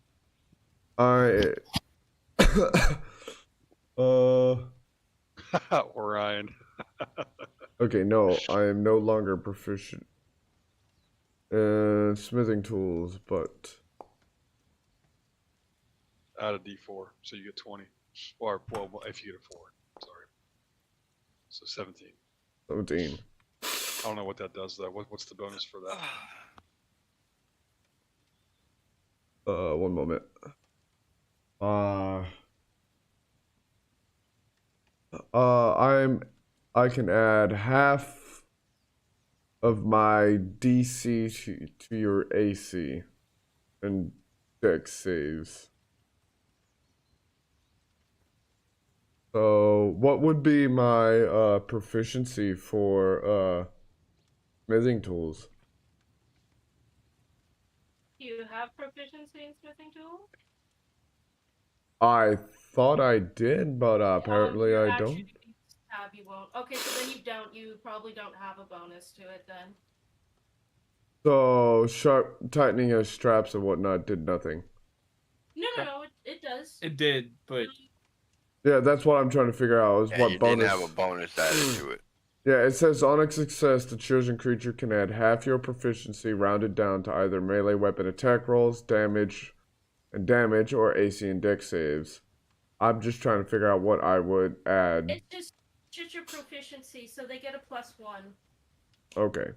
I Orion. Okay, no, I am no longer proficient in smithing tools, but Add a D4, so you get 20. Or, well, if you get a 4. Sorry. So 17. 17. I don't know what that does, though. What's the bonus for that? One moment. I can add half of my DC to your AC and dex saves. So, what would be my proficiency for smithing tools? Do you have proficiency in smithing tools? I thought I did, but apparently I don't. Tab, you won't. Okay, so then you don't. You probably don't have a bonus to it then. So, tightening of straps and whatnot did nothing. No, it does. It did, but Yeah, that's what I'm trying to figure out is Yeah, what you bonus. didn't have a bonus added to it. Yeah, it says on its success, the chosen creature can add half your proficiency rounded down to either melee weapon attack rolls, damage, or AC and dex saves. I'm just trying to figure out what I would add. It's just your proficiency, so they get a +1. Okay.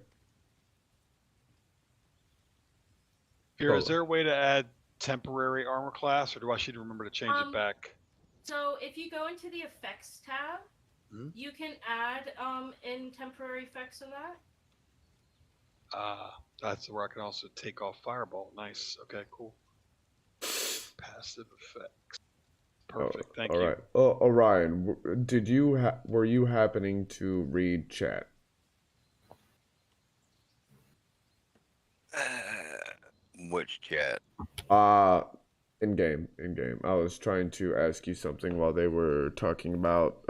Here, Oh. is there a way to add temporary armor class, or do I need to remember to change it back? So if you go into the effects tab, Hmm? you can add in temporary effects in that. That's where I can also take off fireball. Nice. Okay, cool. Passive effects. Perfect. Thank all you. right. Orion, were you happening to read chat? Which chat? In game. I was trying to ask you something while they were talking about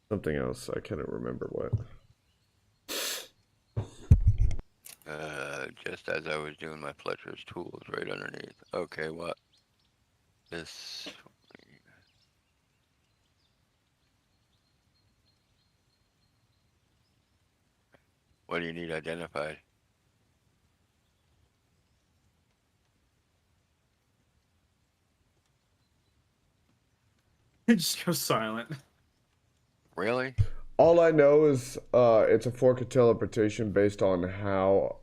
something else. I can't remember what. Just as I was doing my Fletcher's tools right underneath. Okay, what? This. What do you need identified? It just goes silent. Really? All I know is it's a fork of teleportation based on how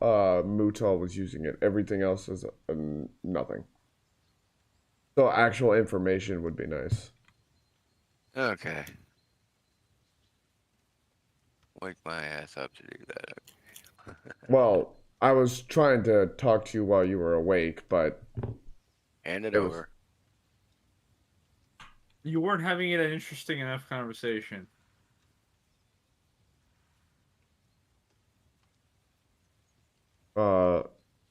Mutal was using it. Everything else is nothing. So actual information would be nice. Okay. Wake my ass up to do that. Well, I was trying to talk to you while you were awake, but Hand it it was over. You weren't having an interesting enough conversation.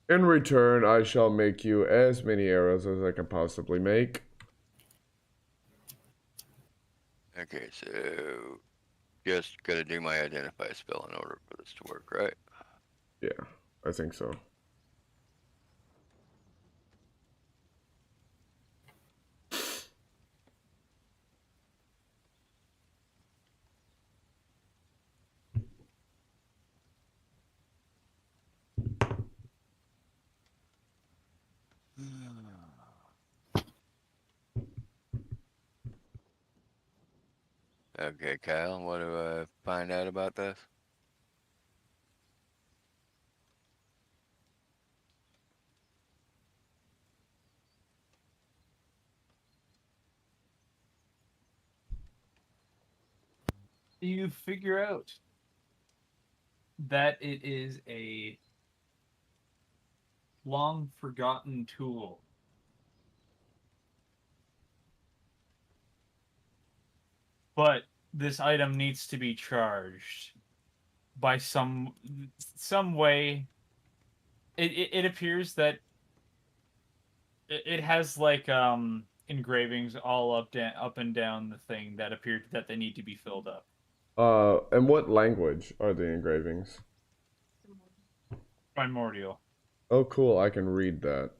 in return, I shall make you as many arrows as I can possibly make. Okay, so just gotta do my identify spell in order for this to work, right? Yeah, I think so. Okay, Kyle, what do I find out about this? You figure out that it is a long forgotten tool. But this item needs to be charged by some way. It appears that it has like engravings all up and down the thing that appear that they need to be filled up. And what language are the engravings? Primordial. Oh, cool, I can read that.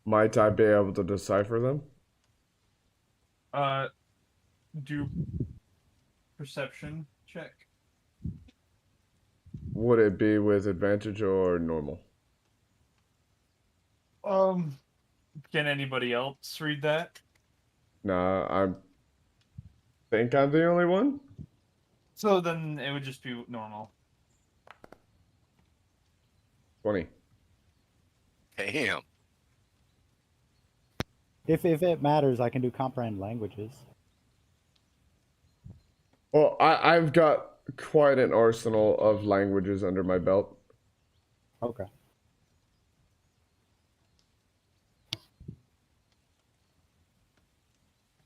Might I be able to decipher them? Do perception check. Would it be with advantage or normal? Can anybody else read that? Nah, I think I'm the only one. So then it would just be normal. 20. Damn. If it matters, I can do comprehend languages. Well, I've got quite an arsenal of languages under my belt. Okay.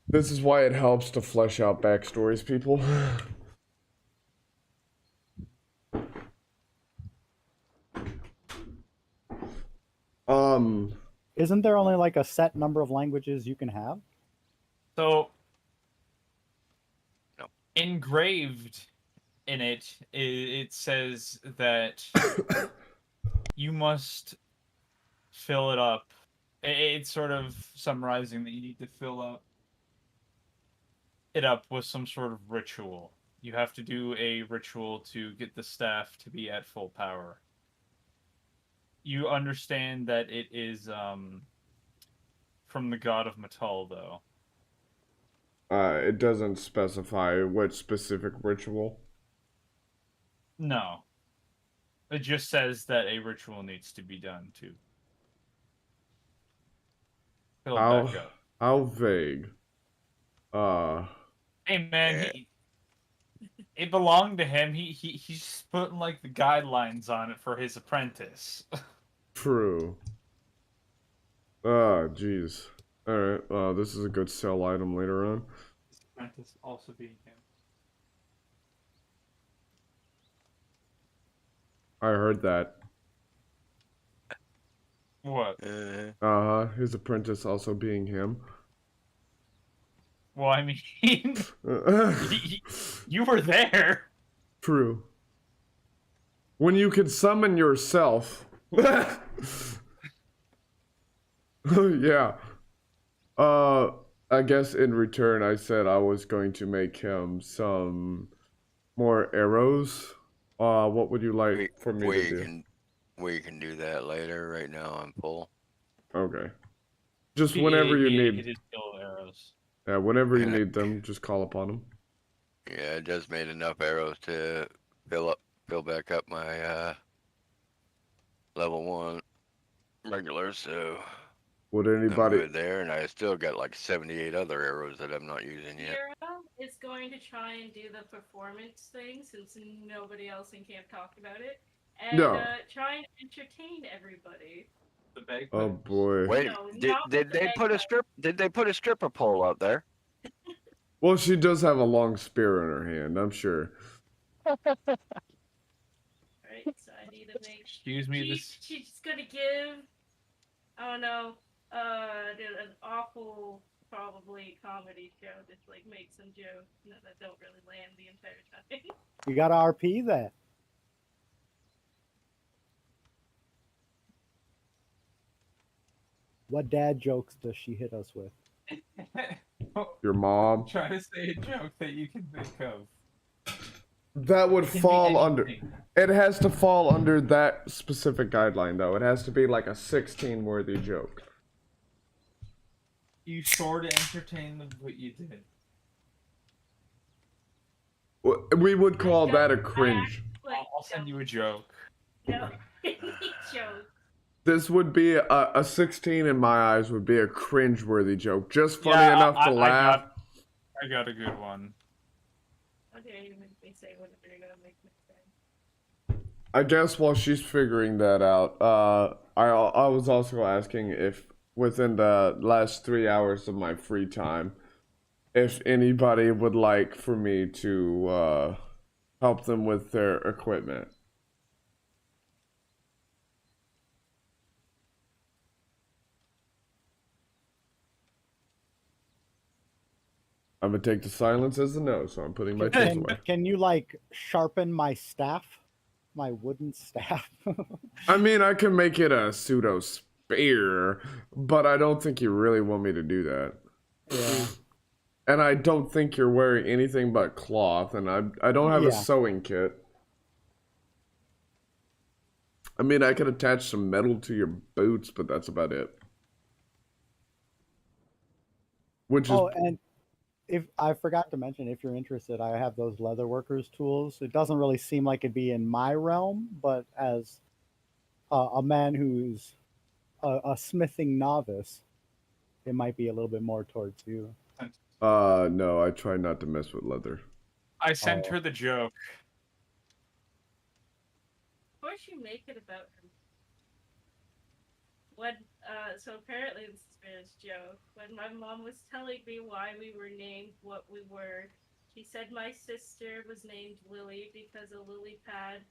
This is why it helps to flesh out backstories, people. Isn't there only like a set number of languages you can have? So No. engraved in it says that you must fill it up It's sort of summarizing that you need to fill it up with some sort of ritual. You have to do a ritual to get the staff to be at full power. You understand that it is from the god of Metal, though. It doesn't specify what specific ritual. No. It just says that a ritual needs to be done to fill it How back up. how vague. Hey man, Yeah. it belonged to him. He's putting like the guidelines on it for his apprentice. True. Jeez. Alright, this is a good sell item later on. His apprentice also being him. I heard that. What? Uh-huh. His apprentice also being him. Well, I mean, you were there. True. When you could summon yourself. Yeah. I guess in return I said I was going to make him some more arrows. What would you like for me to do? We can do that later. Right now I'm full. Okay. Just He whenever you he need. did kill arrows. Yeah, whenever you Yeah. need them, just call upon them. Yeah, I just made enough arrows to fill back up my level 1 regular, so Would I'm anybody? good there, and I still got like 78 other arrows that I'm not using yet. Kira is going to try and do the performance thing since nobody else in camp talked about it, and No. try and entertain everybody. The bagpipes. Oh boy. Wait, No, did not did with the they put a bagpipes. Did they put a stripper pole out there? Well, she does have a long spear in her hand, I'm sure. Right, so I need to make. Excuse me. She's gonna give. Oh no. An awful, probably comedy show. Just like make some jokes that don't really land the entire time. You got to RP that. What dad jokes does she hit us with? Your mom. Try to say a joke that you can think of. That would It can be fall under. anything. It has to fall under that specific guideline, though. It has to be like a 16 worthy joke. You sort of entertained them, but you did. We would call that a cringe. I'll send you a joke. No, joke. This would be a 16 in my eyes would be a cringe-worthy joke. Just funny enough to laugh. I got a good one. Okay, you make me say whatever you're gonna make me say. I guess while she's figuring that out, I was also asking if within the last 3 hours of my free time, if anybody would like for me to help them with their equipment. I'm gonna take the silence as a no, so I'm putting my tools away. Can you like sharpen my staff, my wooden staff? I mean, I can make it a pseudo spear, but I don't think you really want me to do that. Yeah. And I don't think you're wearing anything but cloth, and I don't have a sewing kit. I mean, I could attach some metal to your boots, but that's about it. Which is... Oh, and if I forgot to mention, if you're interested, I have those leatherworkers tools. It doesn't really seem like it'd be in my realm, but as a man who's a smithing novice, it might be a little bit more towards you. No, I try not to mess with leather. I sent her the joke. Of course, you make it about him. When so apparently this is Bear's joke. When my mom was telling me why we were named what we were, she said my sister was named Lily because a lily pad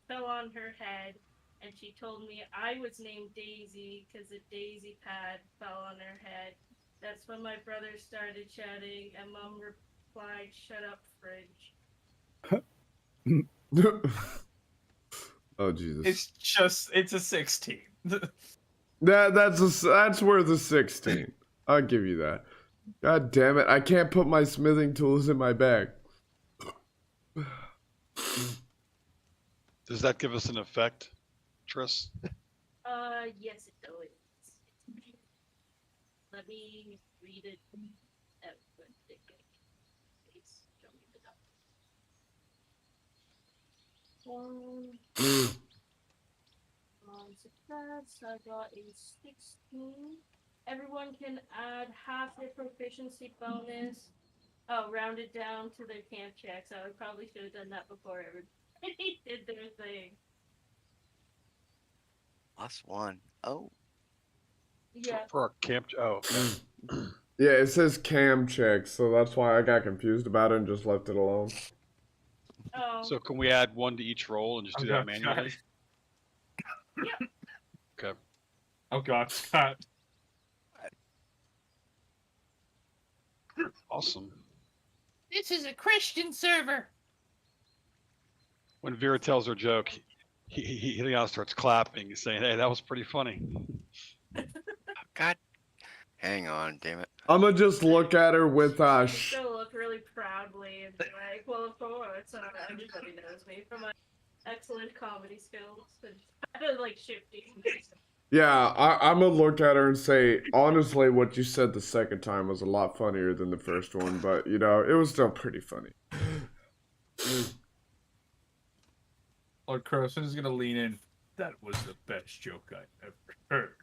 fell on her head, and she told me I was named Daisy because a daisy pad fell on her head. That's when my brother started shouting, and Mom replied, "Shut up, fridge." Oh, Jesus. It's a 16. That's worth a 16. I'll give you that. God damn it! I can't put my smithing tools in my bag. Does that give us an effect, Tris? Yes, it does. Let me read it out. Please show me the document. Success. I got a 16. Everyone can add half their proficiency bonus. Oh, rounded down to their camp checks. I probably should have done that before everybody did their thing. +1. Oh, Yeah. For our camp. Oh, okay. Yeah, it says cam check, so that's why I got confused about it and just left it alone. Oh. So can we add 1 to each roll and just do that manually? Yeah. Okay. Oh God, Scott. Awesome. This is a Christian server. When Vera tells her joke, he now starts clapping, saying, "Hey, that was pretty funny." God. Hang on, damn it. I'm gonna just look at her with She's gonna look really proudly and be like, "Well, of course, everybody knows me for my excellent comedy skills." And kind of like shifting. Yeah, I'm gonna look at her and say, honestly, what you said the second time was a lot funnier than the first one, but you know, it was still pretty funny. Lord Crowson is gonna lean in. That was the best joke I ever heard.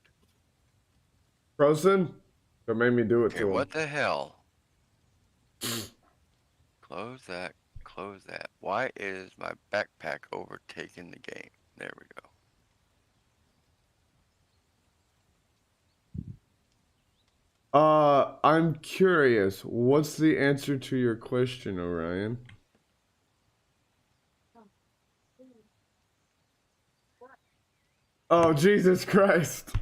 Frozen? That made me do it Okay, to him. what the hell? Close that. Close that. Why is my backpack overtaking the game? There we go. I'm curious. What's the answer to your question, Orion? Oh, Jesus Christ.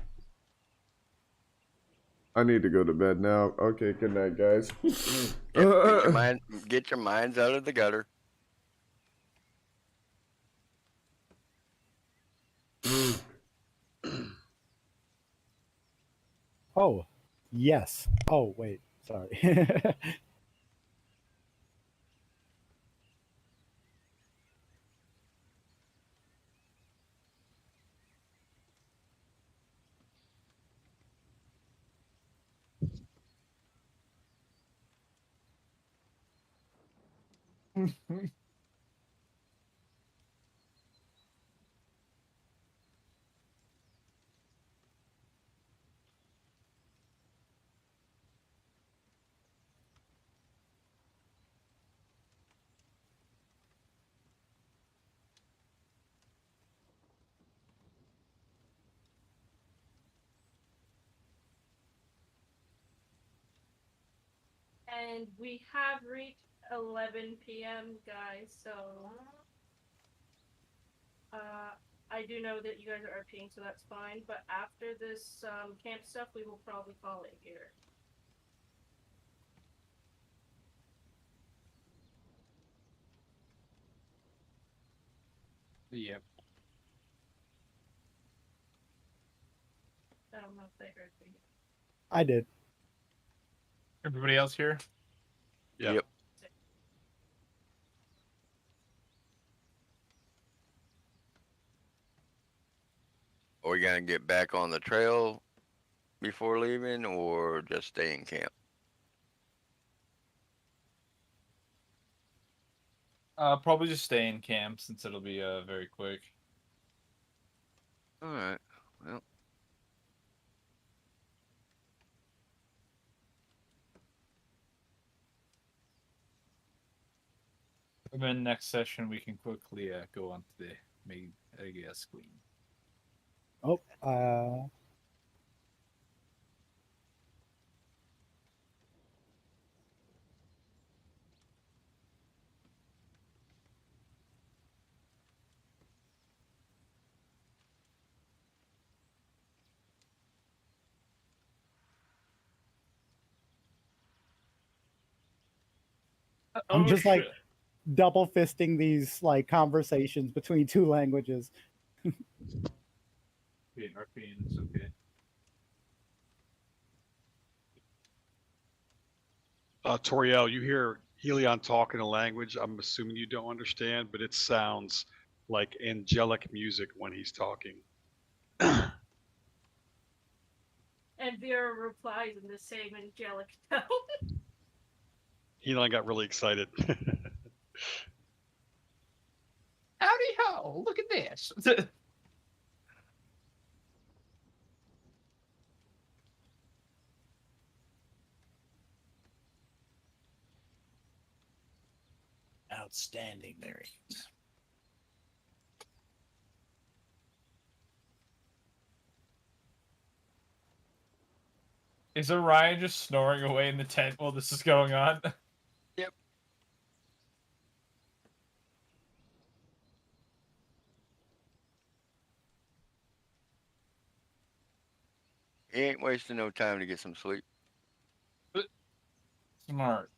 I need to go to bed now. Okay, good night, guys. Yep, get your minds out of the gutter. Oh, yes. Oh, wait. Sorry. And we have reached 11 p.m., guys, so I do know that you guys are RPing, so that's fine. But after this camp stuff, we will probably call it here. Yep. I don't know if they heard me. I did. Everybody else here? Yeah. Yep. Are we gonna get back on the trail before leaving, or just stay in camp? Probably just stay in camp since it'll be very quick. All right. Well, And then next session we can quickly go on to the main screen. Oh, I'm just like double fisting these like conversations between two languages. RPing is okay. Toriel, you hear Helion talk in a language I'm assuming you don't understand, but it sounds like angelic music when he's talking. And Vera replies in the same angelic tone. Helion got really excited. Howdy ho! Look at this. Outstanding, there he is. Is Orion just snoring away in the tent while this is going on? Yep. He ain't wasting no time to get some sleep. Smart.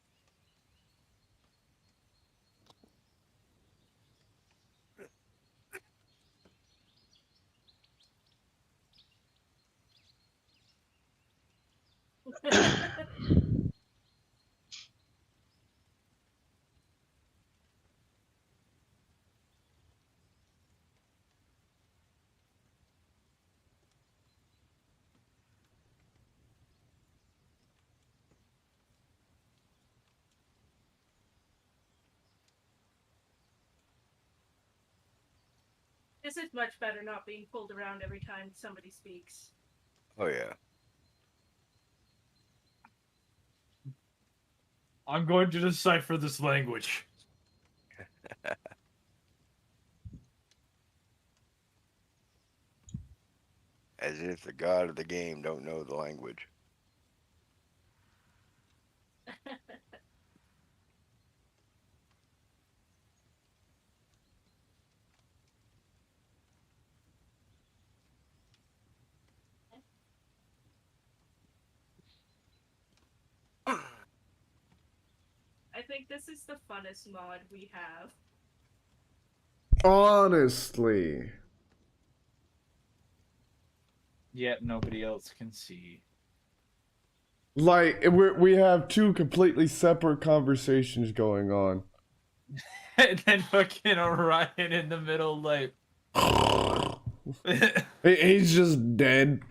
This is much better not being pulled around every time somebody speaks. Oh yeah. I'm going to decipher this language. As if the god of the game don't know the language. I think this is the funnest mod we have. Honestly. Yet nobody else can see. Like, we have two completely separate conversations going on. And then fucking Orion in the middle, like... He's just dead.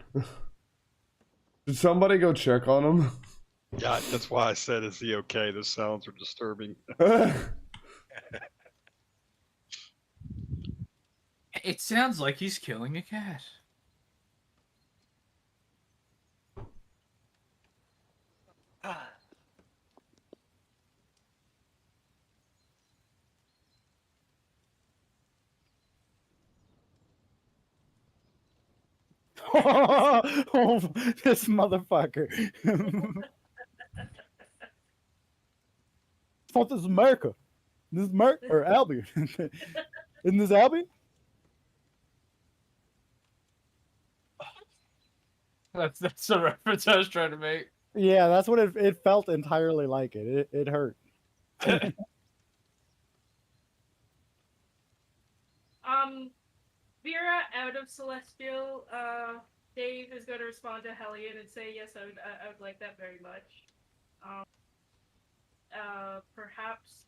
Did somebody go check on him? Yeah, that's why I said, is he okay? The sounds are disturbing. It sounds like he's killing a cat. Oh, this motherfucker. Thought this is America. This is America or Albion. Isn't this Albion? That's the reference I was trying to make. Yeah, that's what it felt entirely like it. It hurt. Vera out of Celestial, Dave is going to respond to Hellion and say, yes, I would like that very much. Perhaps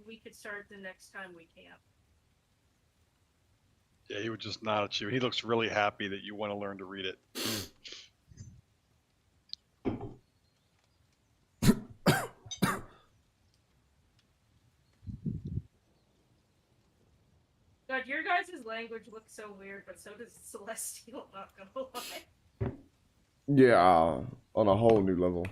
we could start the next time we camp. Yeah, he would just nod at you. He looks really happy that you want to learn to read it. God, your guys' language looks so weird, but so does Celestial, not gonna lie. Yeah, on a whole new level.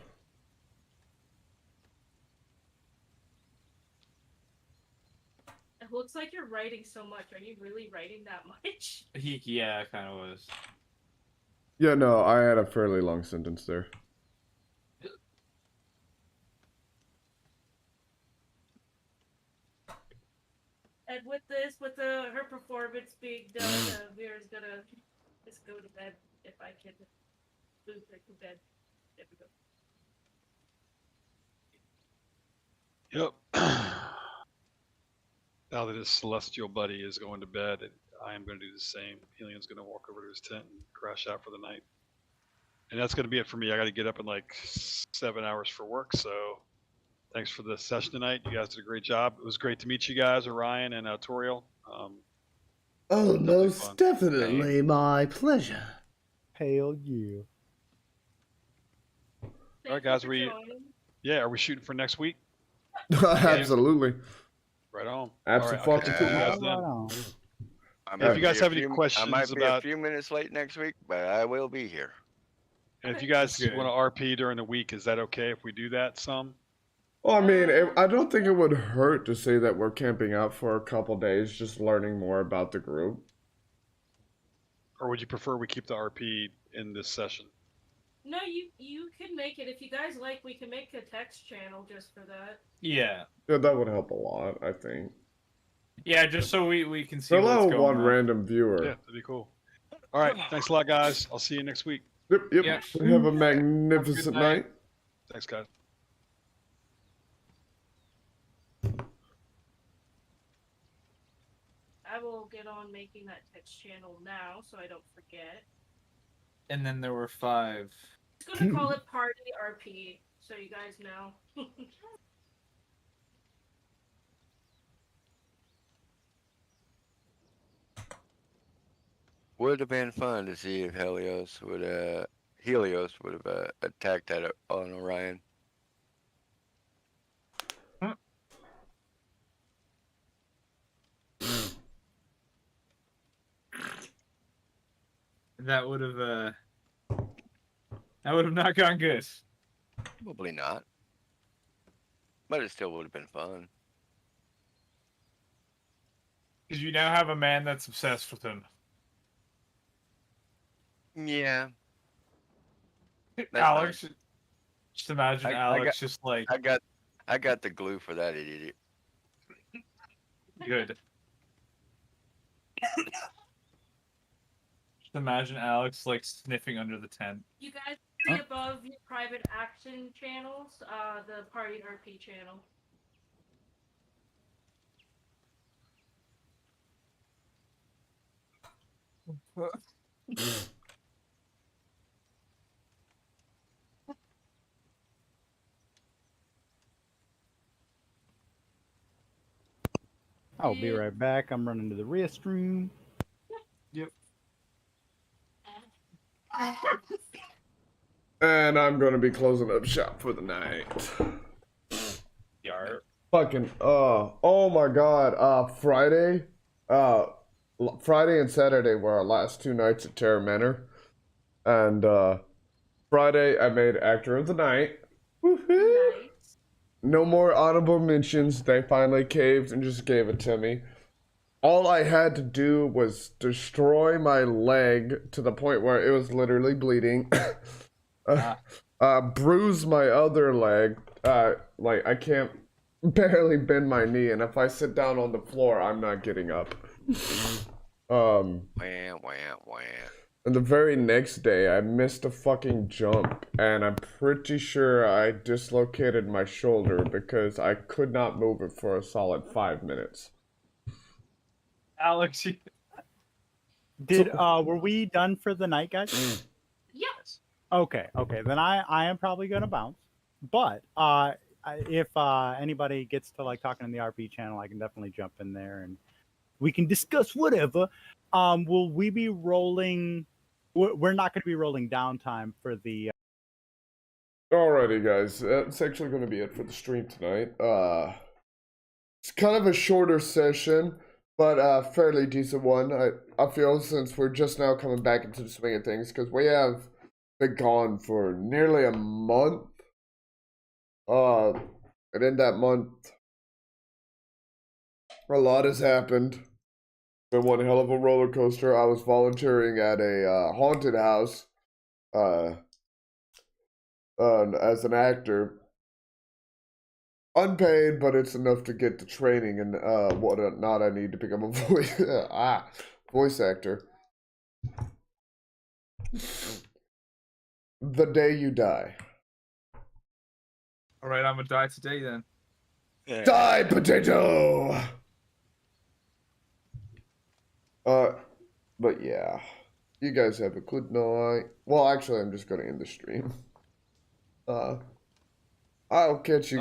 It looks like you're writing so much. Are you really writing that much? Yeah, kind of was. Yeah, no, I had a fairly long sentence there. And with this, with her performance being done, Vera's gonna just go to bed if I can move her to bed. There we go. Yep. Now that his celestial buddy is going to bed, I am going to do the same. Helion's going to walk over to his tent and crash out for the night. And that's going to be it for me. I got to get up in like 7 hours for work, so Thanks for the session tonight. You guys did a great job. It was great to meet you guys, Orion and Toriel. Oh, Definitely most fun. definitely my pleasure. Hail you. All right, guys. Are we shooting for next week? Absolutely. Right on. Absolutely. All right, I'll catch up with you guys All then. right on. If you guys have any I questions might be about, a few minutes late next week, but I will be here. and if you That's guys good. want to RP during the week, is that okay if we do that some? Well, I mean, I don't think it would hurt to say that we're camping out for a couple days, just learning more about the group. Or would you prefer we keep the RP in this session? No, you can make it if you guys like. We can make a text channel just for that. Yeah. Yeah, that would help a lot, I think. Yeah, just so we can see Allow what's going one on. random viewer. Yeah, that'd be cool. All right, thanks a lot, guys. I'll see you next week. Yep. Yeah. Have a magnificent night. night. Thanks, guys. I will get on making that text channel now so I don't forget. And then there were 5. I'm gonna call it Party RP so you guys know. Would have been fun to see if Helios would have attacked that on Orion. That would have not gone good. Probably not. But it still would have been fun. Because you now have a man that's obsessed with him. Yeah. That's Alex, nice. just imagine Alex just like I got the glue for that idiot. good. Just imagine Alex like sniffing under the tent. You guys see above your private action channels, the Party RP channel. I'll be right back. I'm running to the restroom. Yep. And I'm gonna be closing up shop for the night. Yar. Fucking oh my god, Friday and Saturday were our last 2 nights at Terra Manor. And Friday I made Actor of the Night. Woohoo! Nice. No more honorable mentions. They finally caved and just gave it to me. All I had to do was destroy my leg to the point where it was literally bleeding. Bruise my other leg. Like I can't barely bend my knee, and if I sit down on the floor, I'm not getting up. Wah, wah, wah. And the very next day, I missed a fucking jump, and I'm pretty sure I dislocated my shoulder because I could not move it for a solid 5 minutes. Alex, Were we done for the night, guys? Yes. Okay, then I am probably gonna bounce. But if anybody gets to like talking in the RP channel, I can definitely jump in there and we can discuss whatever. Will we be rolling? We're not going to be rolling downtime for the. Alrighty, guys, that's actually going to be it for the stream tonight. It's kind of a shorter session, but a fairly decent one. I feel, since we're just now coming back into the swing of things, because we have been gone for nearly a month. And in that month, a lot has happened. Been one hell of a roller coaster. I was volunteering at a haunted house, as an actor. Unpaid, but it's enough to get the training and whatnot I need to become a voice actor. The day you die. all right, I'm gonna die today then. Die, potato! But yeah. You guys have a good night. Well, actually, I'm just gonna end the stream. I'll catch you